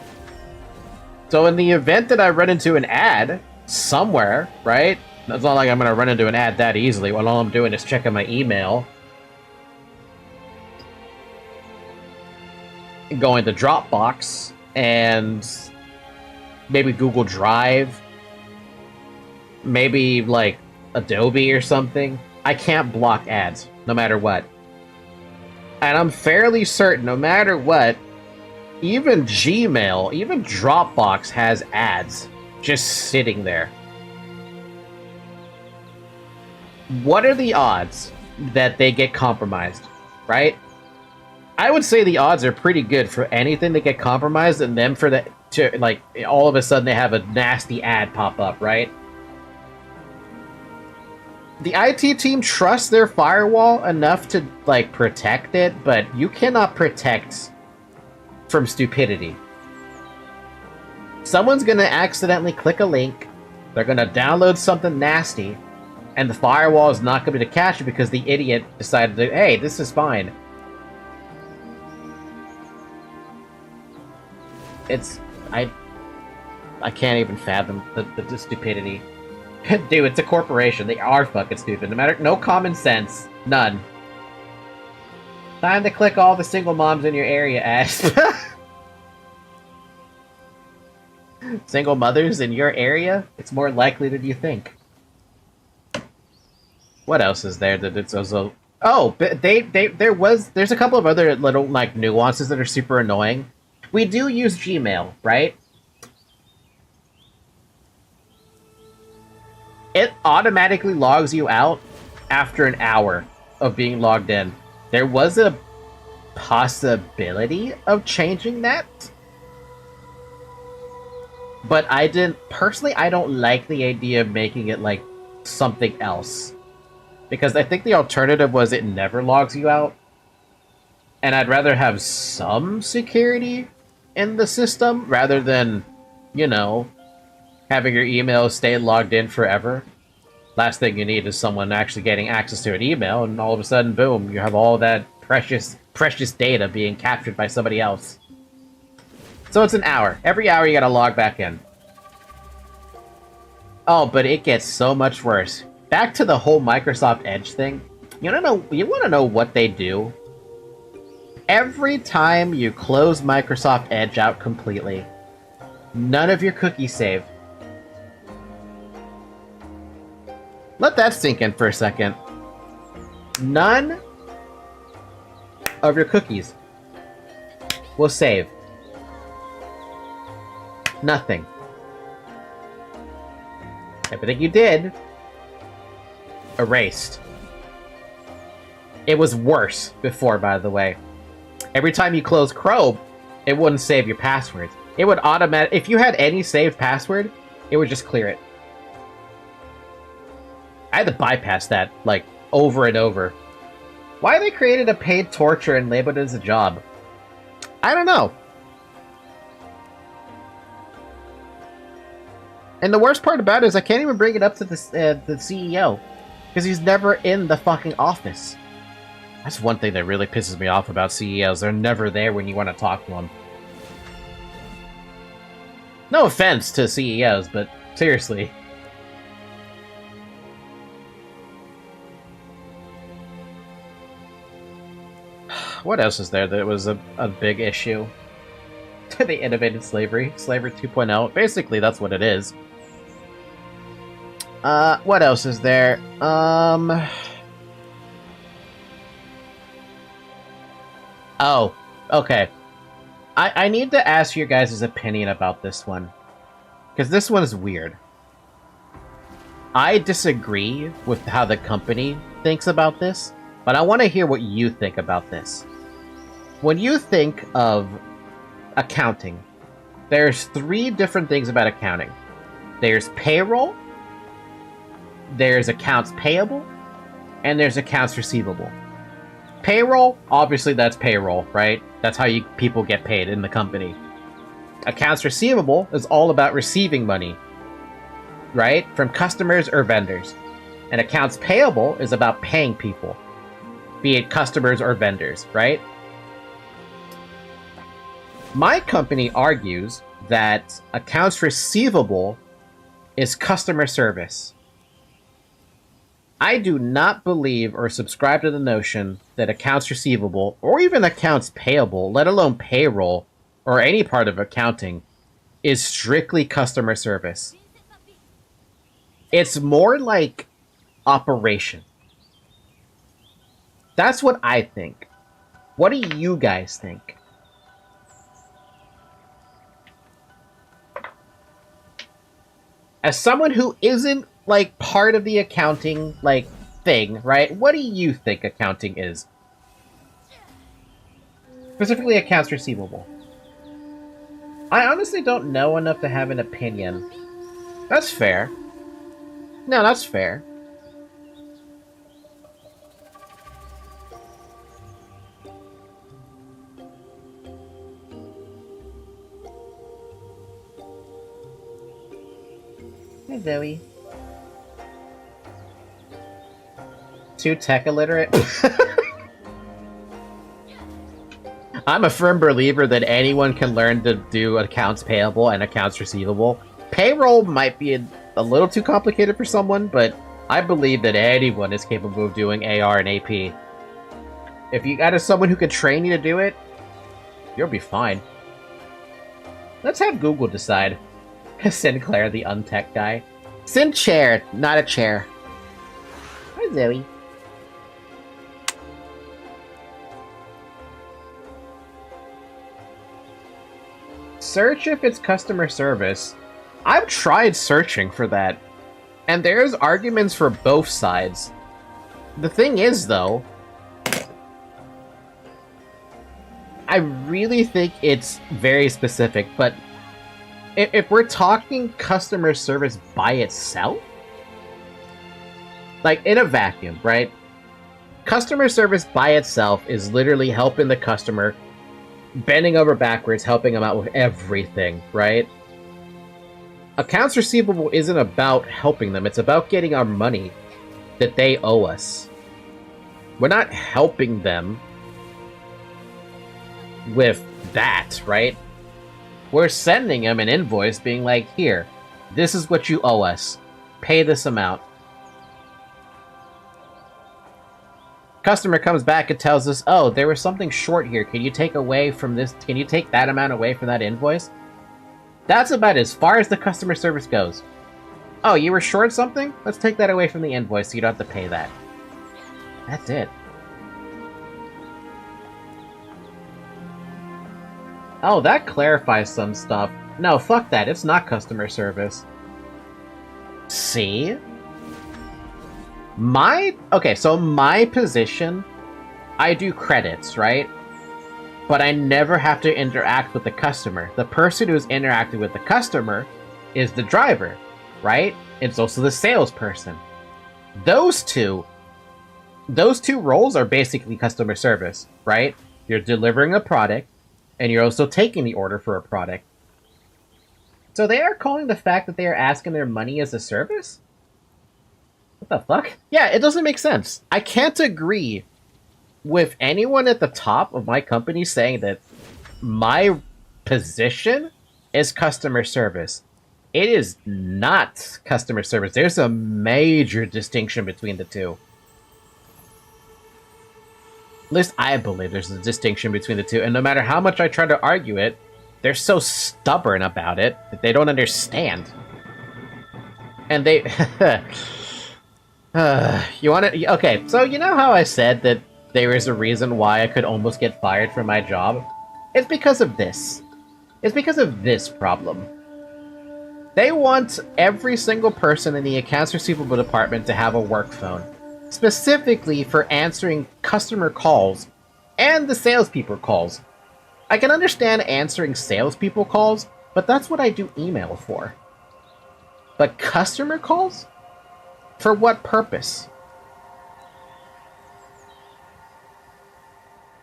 So in the event that I run into an ad somewhere, right? It's not like I'm going to run into an ad that easily when all I'm doing is checking my email. Going to Dropbox and maybe Google Drive. Maybe like Adobe or something. I can't block ads no matter what. And I'm fairly certain no matter what, even Gmail, even Dropbox has ads just sitting there. What are the odds that they get compromised, right? I would say the odds are pretty good for anything to get compromised and then for like all of a sudden they have a nasty ad pop up, right? The IT team trusts their firewall enough to, like, protect it, but you cannot protect from stupidity. Someone's gonna accidentally click a link, They're gonna download something nasty, and the firewall is not gonna be to catch it because the idiot decided that, hey, this is fine. I can't even fathom the stupidity. Dude, it's a corporation. They are fucking stupid. No common sense. None. Time to click all the single moms in your area, ass. Single mothers in your area? It's more likely than you think. What else is there that it's also... Oh, but there's a couple of other little, like, nuances that are super annoying. We do use Gmail, right? It automatically logs you out after an hour of being logged in. There was a possibility of changing that. But I don't like the idea of making it like something else. Because I think the alternative was it never logs you out. And I'd rather have some security in the system rather than, you know, having your email stay logged in forever. Last thing you need is someone actually getting access to an email, and all of a sudden, boom, you have all that precious data being captured by somebody else. So it's an hour. Every hour you gotta log back in. Oh, but it gets so much worse. Back to the whole Microsoft Edge thing. You wanna know what they do? Every time you close Microsoft Edge out completely, none of your cookies save. Let that sink in for a second. None of your cookies will save. Nothing. Everything you did, erased. It was worse before, by the way. Every time you close Chrome, it wouldn't save your passwords. It would if you had any saved password, it would just clear it. I had to bypass that, like, over and over. Why they created a paid torture and labeled it as a job? I don't know. And the worst part about it is I can't even bring it up to the CEO. Because he's never in the fucking office. That's one thing that really pisses me off about CEOs. They're never there when you want to talk to them. No offense to CEOs, but seriously. What else is there that was a big issue? They innovated slavery. Slavery 2.0. Basically, that's what it is. What else is there? Oh, okay. I need to ask your guys' opinion about this one. Because this one is weird. I disagree with how the company thinks about this, but I want to hear what you think about this. When you think of accounting, there's 3 different things about accounting. There's payroll, there's accounts payable, and there's accounts receivable. Payroll, obviously that's payroll, right? That's how people get paid in the company. Accounts receivable is all about receiving money, right? From customers or vendors. And accounts payable is about paying people, be it customers or vendors, right? My company argues that accounts receivable is customer service. I do not believe or subscribe to the notion that accounts receivable, or even accounts payable, let alone payroll, or any part of accounting, is strictly customer service. It's more like operation. That's what I think. What do you guys think? As someone who isn't, like, part of the accounting, like, thing, right? What do you think accounting is? Specifically accounts receivable. I honestly don't know enough to have an opinion. That's fair. No, that's fair. Hi, Zoe. Too tech illiterate? I'm a firm believer that anyone can learn to do accounts payable and accounts receivable. Payroll might be a little too complicated for someone, but I believe that anyone is capable of doing AR and AP. If you got someone who can train you to do it, you'll be fine. Let's have Google decide. Sinclair, the untech guy. Sin chair, not a chair. Hi, Zoe. Search if it's customer service. I've tried searching for that, and there's arguments for both sides. The thing is, though, I really think it's very specific, but if we're talking customer service by itself, like in a vacuum, right? Customer service by itself is literally helping the customer, bending over backwards, helping them out with everything, right? Accounts receivable isn't about helping them, it's about getting our money that they owe us. We're not helping them with that, right? We're sending them an invoice being like, here, this is what you owe us. Pay this amount. Customer comes back and tells us, oh, there was something short here. Can you take away from this? Can you take that amount away from that invoice? That's about as far as the customer service goes. Oh, you were short something? Let's take that away from the invoice so you don't have to pay that. That's it. Oh, that clarifies some stuff. No, fuck that. It's not customer service. See? Okay, so my position, I do credits, right? But I never have to interact with the customer. The person who's interacting with the customer is the driver, right? It's also the salesperson. Those two roles are basically customer service, right? You're delivering a product, and you're also taking the order for a product. So they are calling the fact that they are asking their money as a service? What the fuck? Yeah, it doesn't make sense. I can't agree with anyone at the top of my company saying that my position is customer service. It is not customer service. There's a major distinction between the two. At least I believe there's a distinction between the two, and no matter how much I try to argue it, they're so stubborn about it that they don't understand. And they... you want to... Okay, so you know how I said that there is a reason why I could almost get fired from my job? It's because of this. It's because of this problem. They want every single person in the accounts receivable department to have a work phone, specifically for answering customer calls and the salespeople calls. I can understand answering salespeople calls, but that's what I do email for. But customer calls? For what purpose?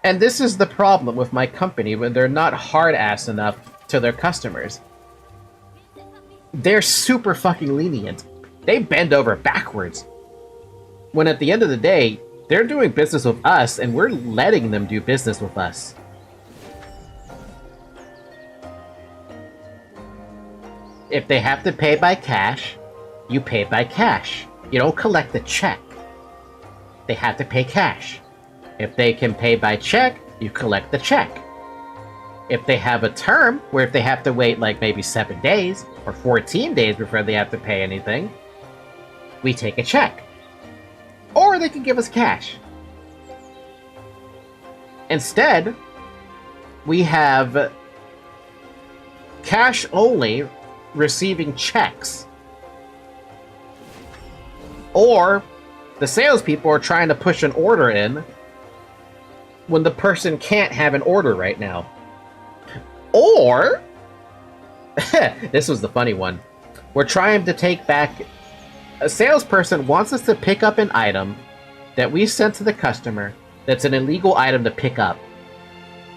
And this is the problem with my company when they're not hard-ass enough to their customers. They're super fucking lenient. They bend over backwards. When at the end of the day, they're doing business with us and we're letting them do business with us. If they have to pay by cash, you pay by cash. You don't collect the check. They have to pay cash. If they can pay by check, you collect the check. If they have a term where if they have to wait like maybe 7 days or 14 days before they have to pay anything, we take a check. Or they can give us cash. Instead, we have cash only receiving checks. Or the salespeople are trying to push an order in when the person can't have an order right now. Or, this was the funny one, we're trying to take back, a salesperson wants us to pick up an item that we sent to the customer that's an illegal item to pick up.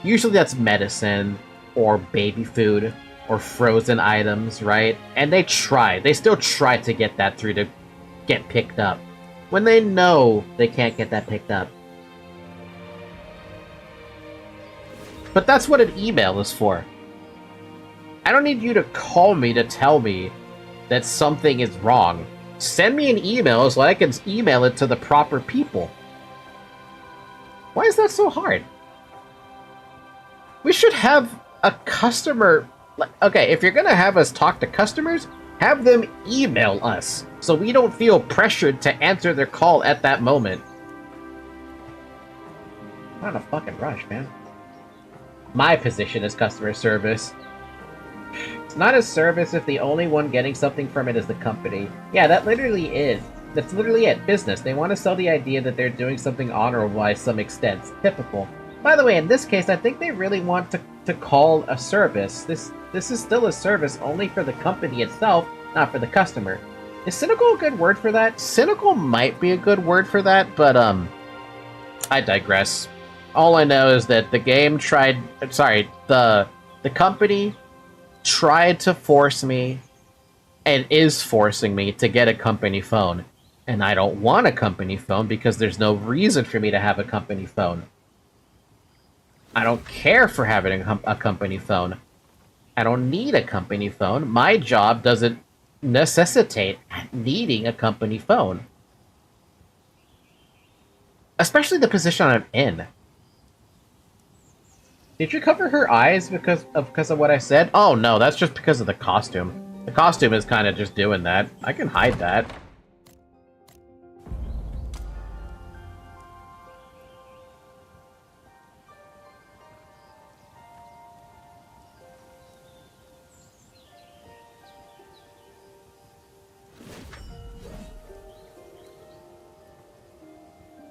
Usually that's medicine or baby food or frozen items, right? And they still try to get that through to get picked up, when they know they can't get that picked up. But that's what an email is for. I don't need you to call me to tell me that something is wrong. Send me an email so I can email it to the proper people. Why is that so hard? We should have a customer... Okay, if you're gonna have us talk to customers, have them email us, so we don't feel pressured to answer their call at that moment. Not a fucking rush, man. My position is customer service. It's not a service if the only one getting something from it is the company. Yeah, that literally is. That's literally it. Business. They want to sell the idea that they're doing something honorable by some extent. It's typical. By the way, in this case, I think they really want to call a service. This is still a service only for the company itself, not for the customer. Is cynical a good word for that? Cynical might be a good word for that, but I digress. All I know is that the game tried... Sorry, the company tried to force me, and is forcing me, to get a company phone. And I don't want a company phone because there's no reason for me to have a company phone. I don't care for having a company phone. I don't need a company phone. My job doesn't necessitate needing a company phone. Especially the position I'm in. Did you cover her eyes because of what I said? Oh no, that's just because of the costume. The costume is kind of just doing that. I can hide that.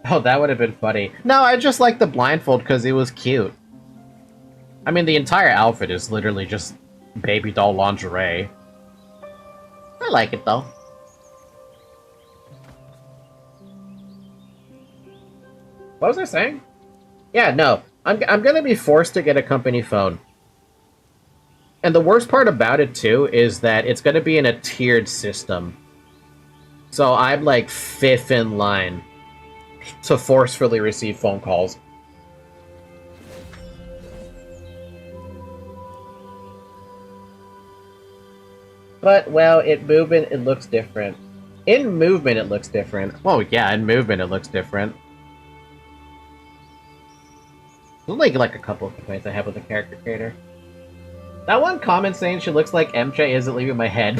Oh, that would have been funny. No, I just like the blindfold because it was cute. I mean, the entire outfit is literally just baby doll lingerie. I like it, though. What was I saying? Yeah, no. I'm gonna be forced to get a company phone. And the worst part about it, too, is that it's gonna be in a tiered system. So I'm, like, 5th in line to forcefully receive phone calls. But, well, in movement, it looks different. In movement, it looks different. Well, yeah, in movement, it looks different. There's only, like, a couple of complaints I have with the character creator. That one comment saying she looks like MJ isn't leaving my head.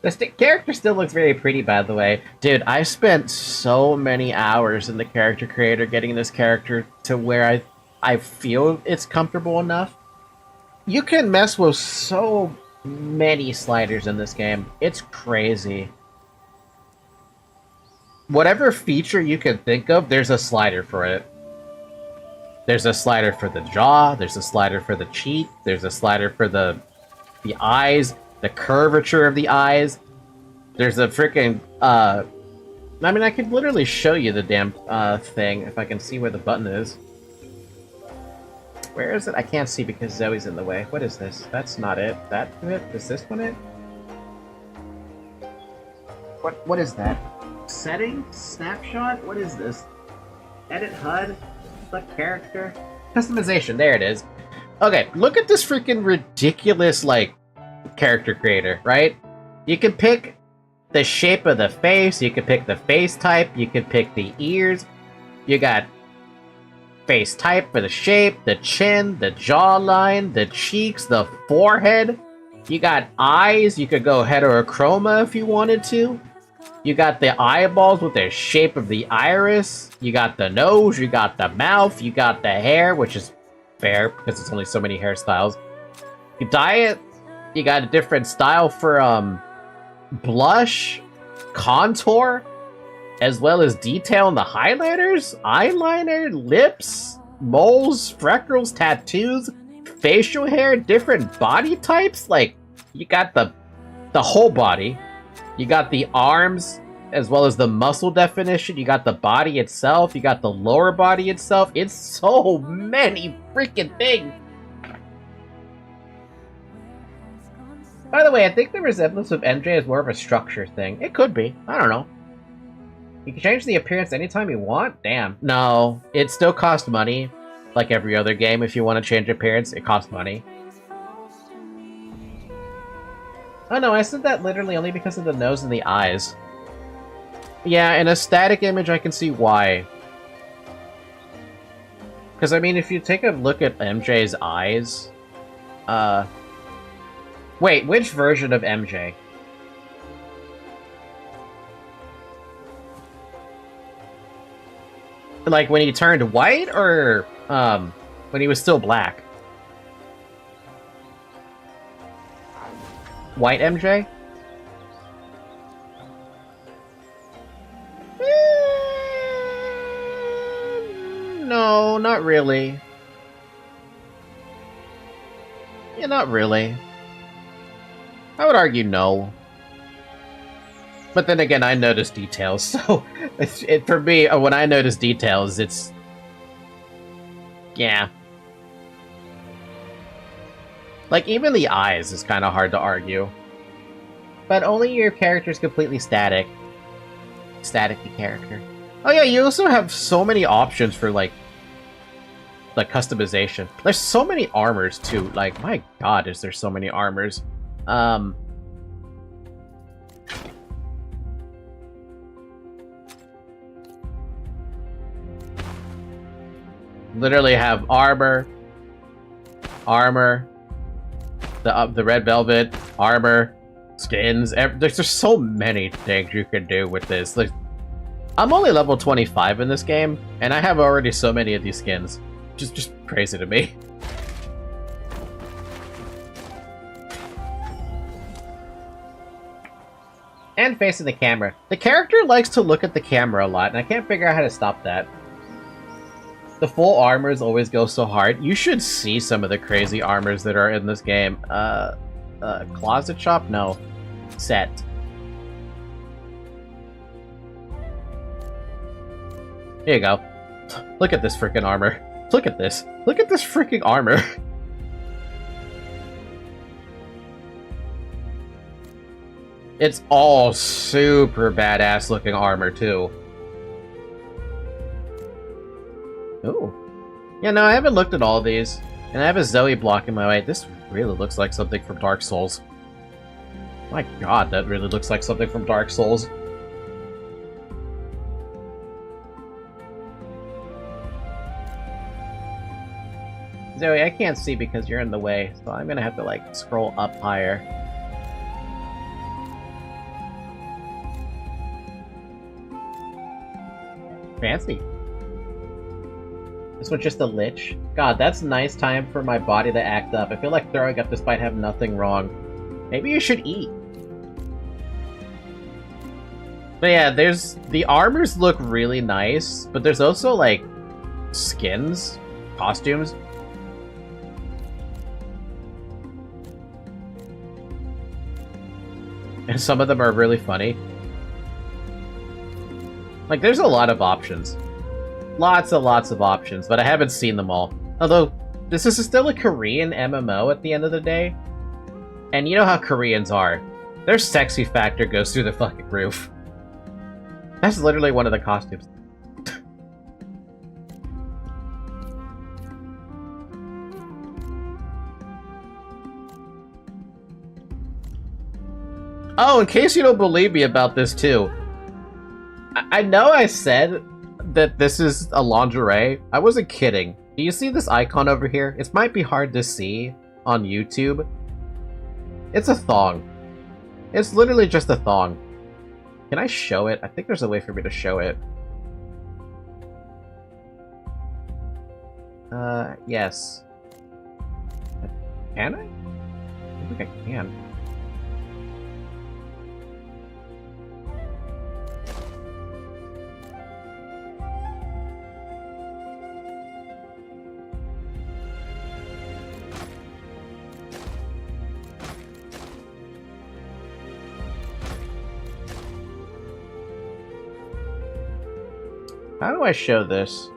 The character still looks very pretty, by the way. Dude, I spent so many hours in the character creator getting this character to where I feel it's comfortable enough. You can mess with so many sliders in this game. It's crazy. Whatever feature you can think of, there's a slider for it. There's a slider for the jaw, there's a slider for the cheek, there's a slider for the eyes, the curvature of the eyes. There's a freaking, I mean, I could literally show you the damn, thing, if I can see where the button is. Where is it? I can't see because Zoe's in the way. What is this? That's not it. That's it? Is this one it? What is that? Setting? Snapshot? What is this? Edit HUD? Select character? Customization, there it is. Okay, look at this freaking ridiculous, like, character creator, right? You can pick the shape of the face, you can pick the face type, you can pick the ears, you got face type for the shape, the chin, the jawline, the cheeks, the forehead, you got eyes, you could go heterochroma if you wanted to, you got the eyeballs with the shape of the iris, you got the nose, you got the mouth, you got the hair, which is fair because it's only so many hairstyles. You dye it, you got a different style for blush, contour, as well as detail in the highlighters, eyeliner, lips, moles, freckles, tattoos, facial hair, different body types. Like, you got the whole body, you got the arms, as well as the muscle definition, you got the body itself, you got the lower body itself. It's so many freaking things. By the way, I think the resemblance of MJ is more of a structure thing. It could be. I don't know. You can change the appearance anytime you want? Damn. No, it still costs money. Like every other game, if you want to change appearance, it costs money. Oh no, I said that literally only because of the nose and the eyes. Yeah, in a static image, I can see why. Because, I mean, if you take a look at MJ's eyes... Wait, which version of MJ? Like, when he turned white, or, when he was still black? White MJ? No, not really. Yeah, not really. I would argue no. But then again, I notice details, so for me, when I notice details, it's... yeah. Like, even the eyes is kind of hard to argue. But only your character's completely static. Static-y character. Oh yeah, you also have so many options for, like customization. There's so many armors, too. Like, my god, is there so many armors. Literally have armor, the red velvet, armor, skins. There's just so many things you can do with this. Like, I'm only level 25 in this game, and I have already so many of these skins. Just crazy to me. And facing the camera. The character likes to look at the camera a lot, and I can't figure out how to stop that. The full armors always go so hard. You should see some of the crazy armors that are in this game. Closet shop? No. Set. Here you go. Look at this freaking armor. Look at this. Look at this freaking armor. It's all super badass looking armor, too. Ooh. Yeah, no, I haven't looked at all these. And I have a Zoe blocking my way. This really looks like something from Dark Souls. My god, that really looks like something from Dark Souls. Zoe, I can't see because you're in the way, so I'm gonna have to, like, scroll up higher. Fancy. This one's just a lich. God, that's a nice time for my body to act up. I feel like throwing up despite having nothing wrong. Maybe you should eat. But yeah, the armors look really nice, but there's also, like, skins, costumes. And some of them are really funny. Like, there's a lot of options. Lots and lots of options, but I haven't seen them all. Although, this is still a Korean MMO at the end of the day. And you know how Koreans are. Their sexy factor goes through the fucking roof. That's literally one of the costumes. Oh, in case you don't believe me about this too. I know I said that this is a lingerie. I wasn't kidding. Do you see this icon over here? It might be hard to see on YouTube. It's a thong. It's literally just a thong. Can I show it? I think there's a way for me to show it. Yes. Can I? I think I can. How do I show this?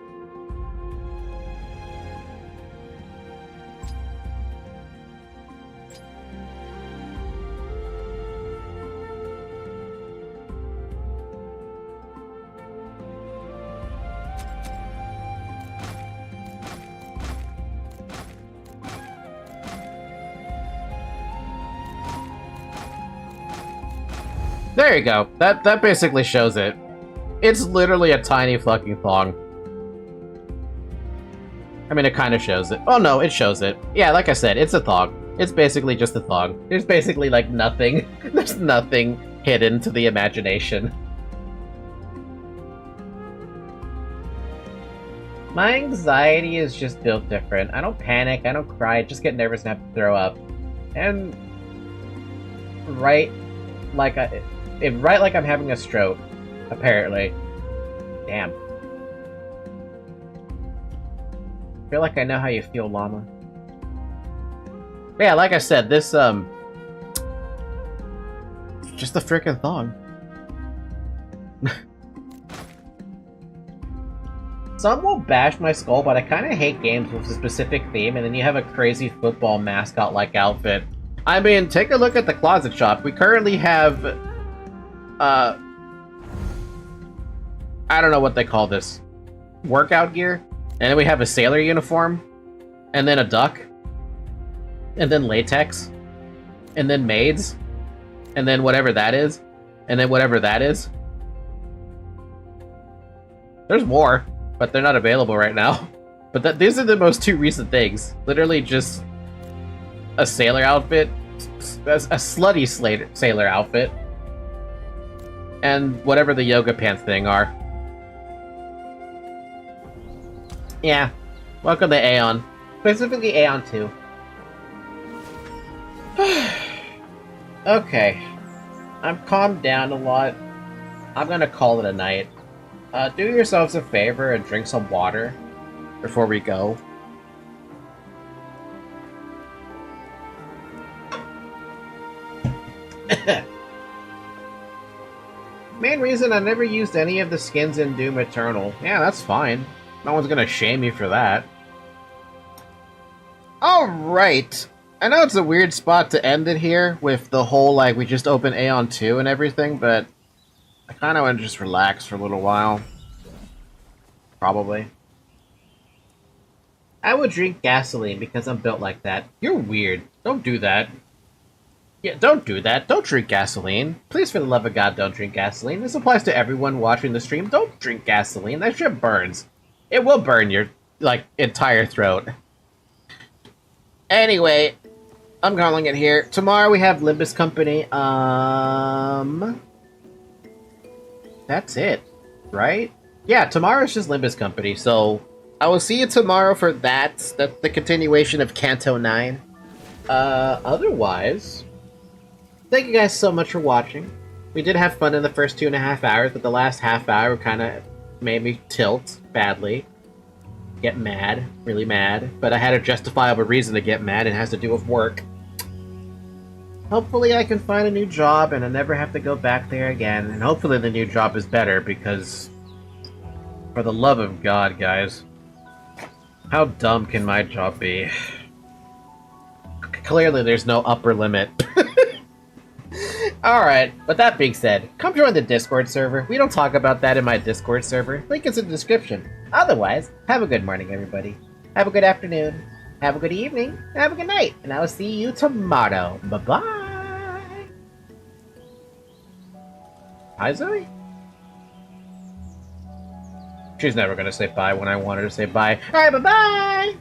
There you go. That basically shows it. It's literally a tiny fucking thong. I mean, it kind of shows it. Oh no, it shows it. Yeah, like I said, it's a thong. It's basically just a thong. There's basically, like, nothing. There's nothing hidden to the imagination. My anxiety is just built different. I don't panic, I don't cry, I just get nervous and have to throw up. And... write like I'm having a stroke, apparently. Damn. I feel like I know how you feel, llama. But yeah, like I said, this, just a freaking thong. Some will bash my skull, but I kind of hate games with a specific theme, and then you have a crazy football mascot-like outfit. I mean, take a look at the closet shop. We currently have, I don't know what they call this. Workout gear? And then we have a sailor uniform. And then a duck. And then latex. And then maids. And then whatever that is. And then whatever that is. There's more, but they're not available right now. But these are the most two recent things. Literally just a sailor outfit, a slutty sailor outfit, and whatever the yoga pants thing are. Yeah, welcome to Aeon. Specifically Aeon 2. Okay, I'm calmed down a lot. I'm gonna call it a night. Do yourselves a favor and drink some water before we go. Main reason I never used any of the skins in Doom Eternal. Yeah, that's fine. No one's gonna shame me for that. Alright. I know it's a weird spot to end it here, with the whole, like, we just opened Aeon 2 and everything, but I kinda wanna just relax for a little while. Probably. I would drink gasoline because I'm built like that. You're weird. Don't do that. Yeah, don't do that. Don't drink gasoline. Please, for the love of God, don't drink gasoline. This applies to everyone watching the stream. Don't drink gasoline. That shit burns. It will burn your, like, entire throat. Anyway, I'm calling it here. Tomorrow we have Limbus Company. That's it, right? Yeah, tomorrow's just Limbus Company, so I will see you tomorrow for that. That's the continuation of Canto 9. Otherwise, thank you guys so much for watching. We did have fun in the first 2.5 hours, but the last half hour kind of made me tilt badly. Get mad, really mad. But I had a justifiable reason to get mad, and it has to do with work. Hopefully I can find a new job and I never have to go back there again. And hopefully the new job is better, because for the love of God, guys, how dumb can my job be? Clearly there's no upper limit. Alright, with that being said, come join the Discord server. We don't talk about that in my Discord server. Link is in the description. Otherwise, have a good morning, everybody. Have a good afternoon. Have a good evening. Have a good night. And I will see you tomorrow. Bye-bye. Hi, Zoe? She's never gonna say bye when I want her to say bye. Alright, bye-bye!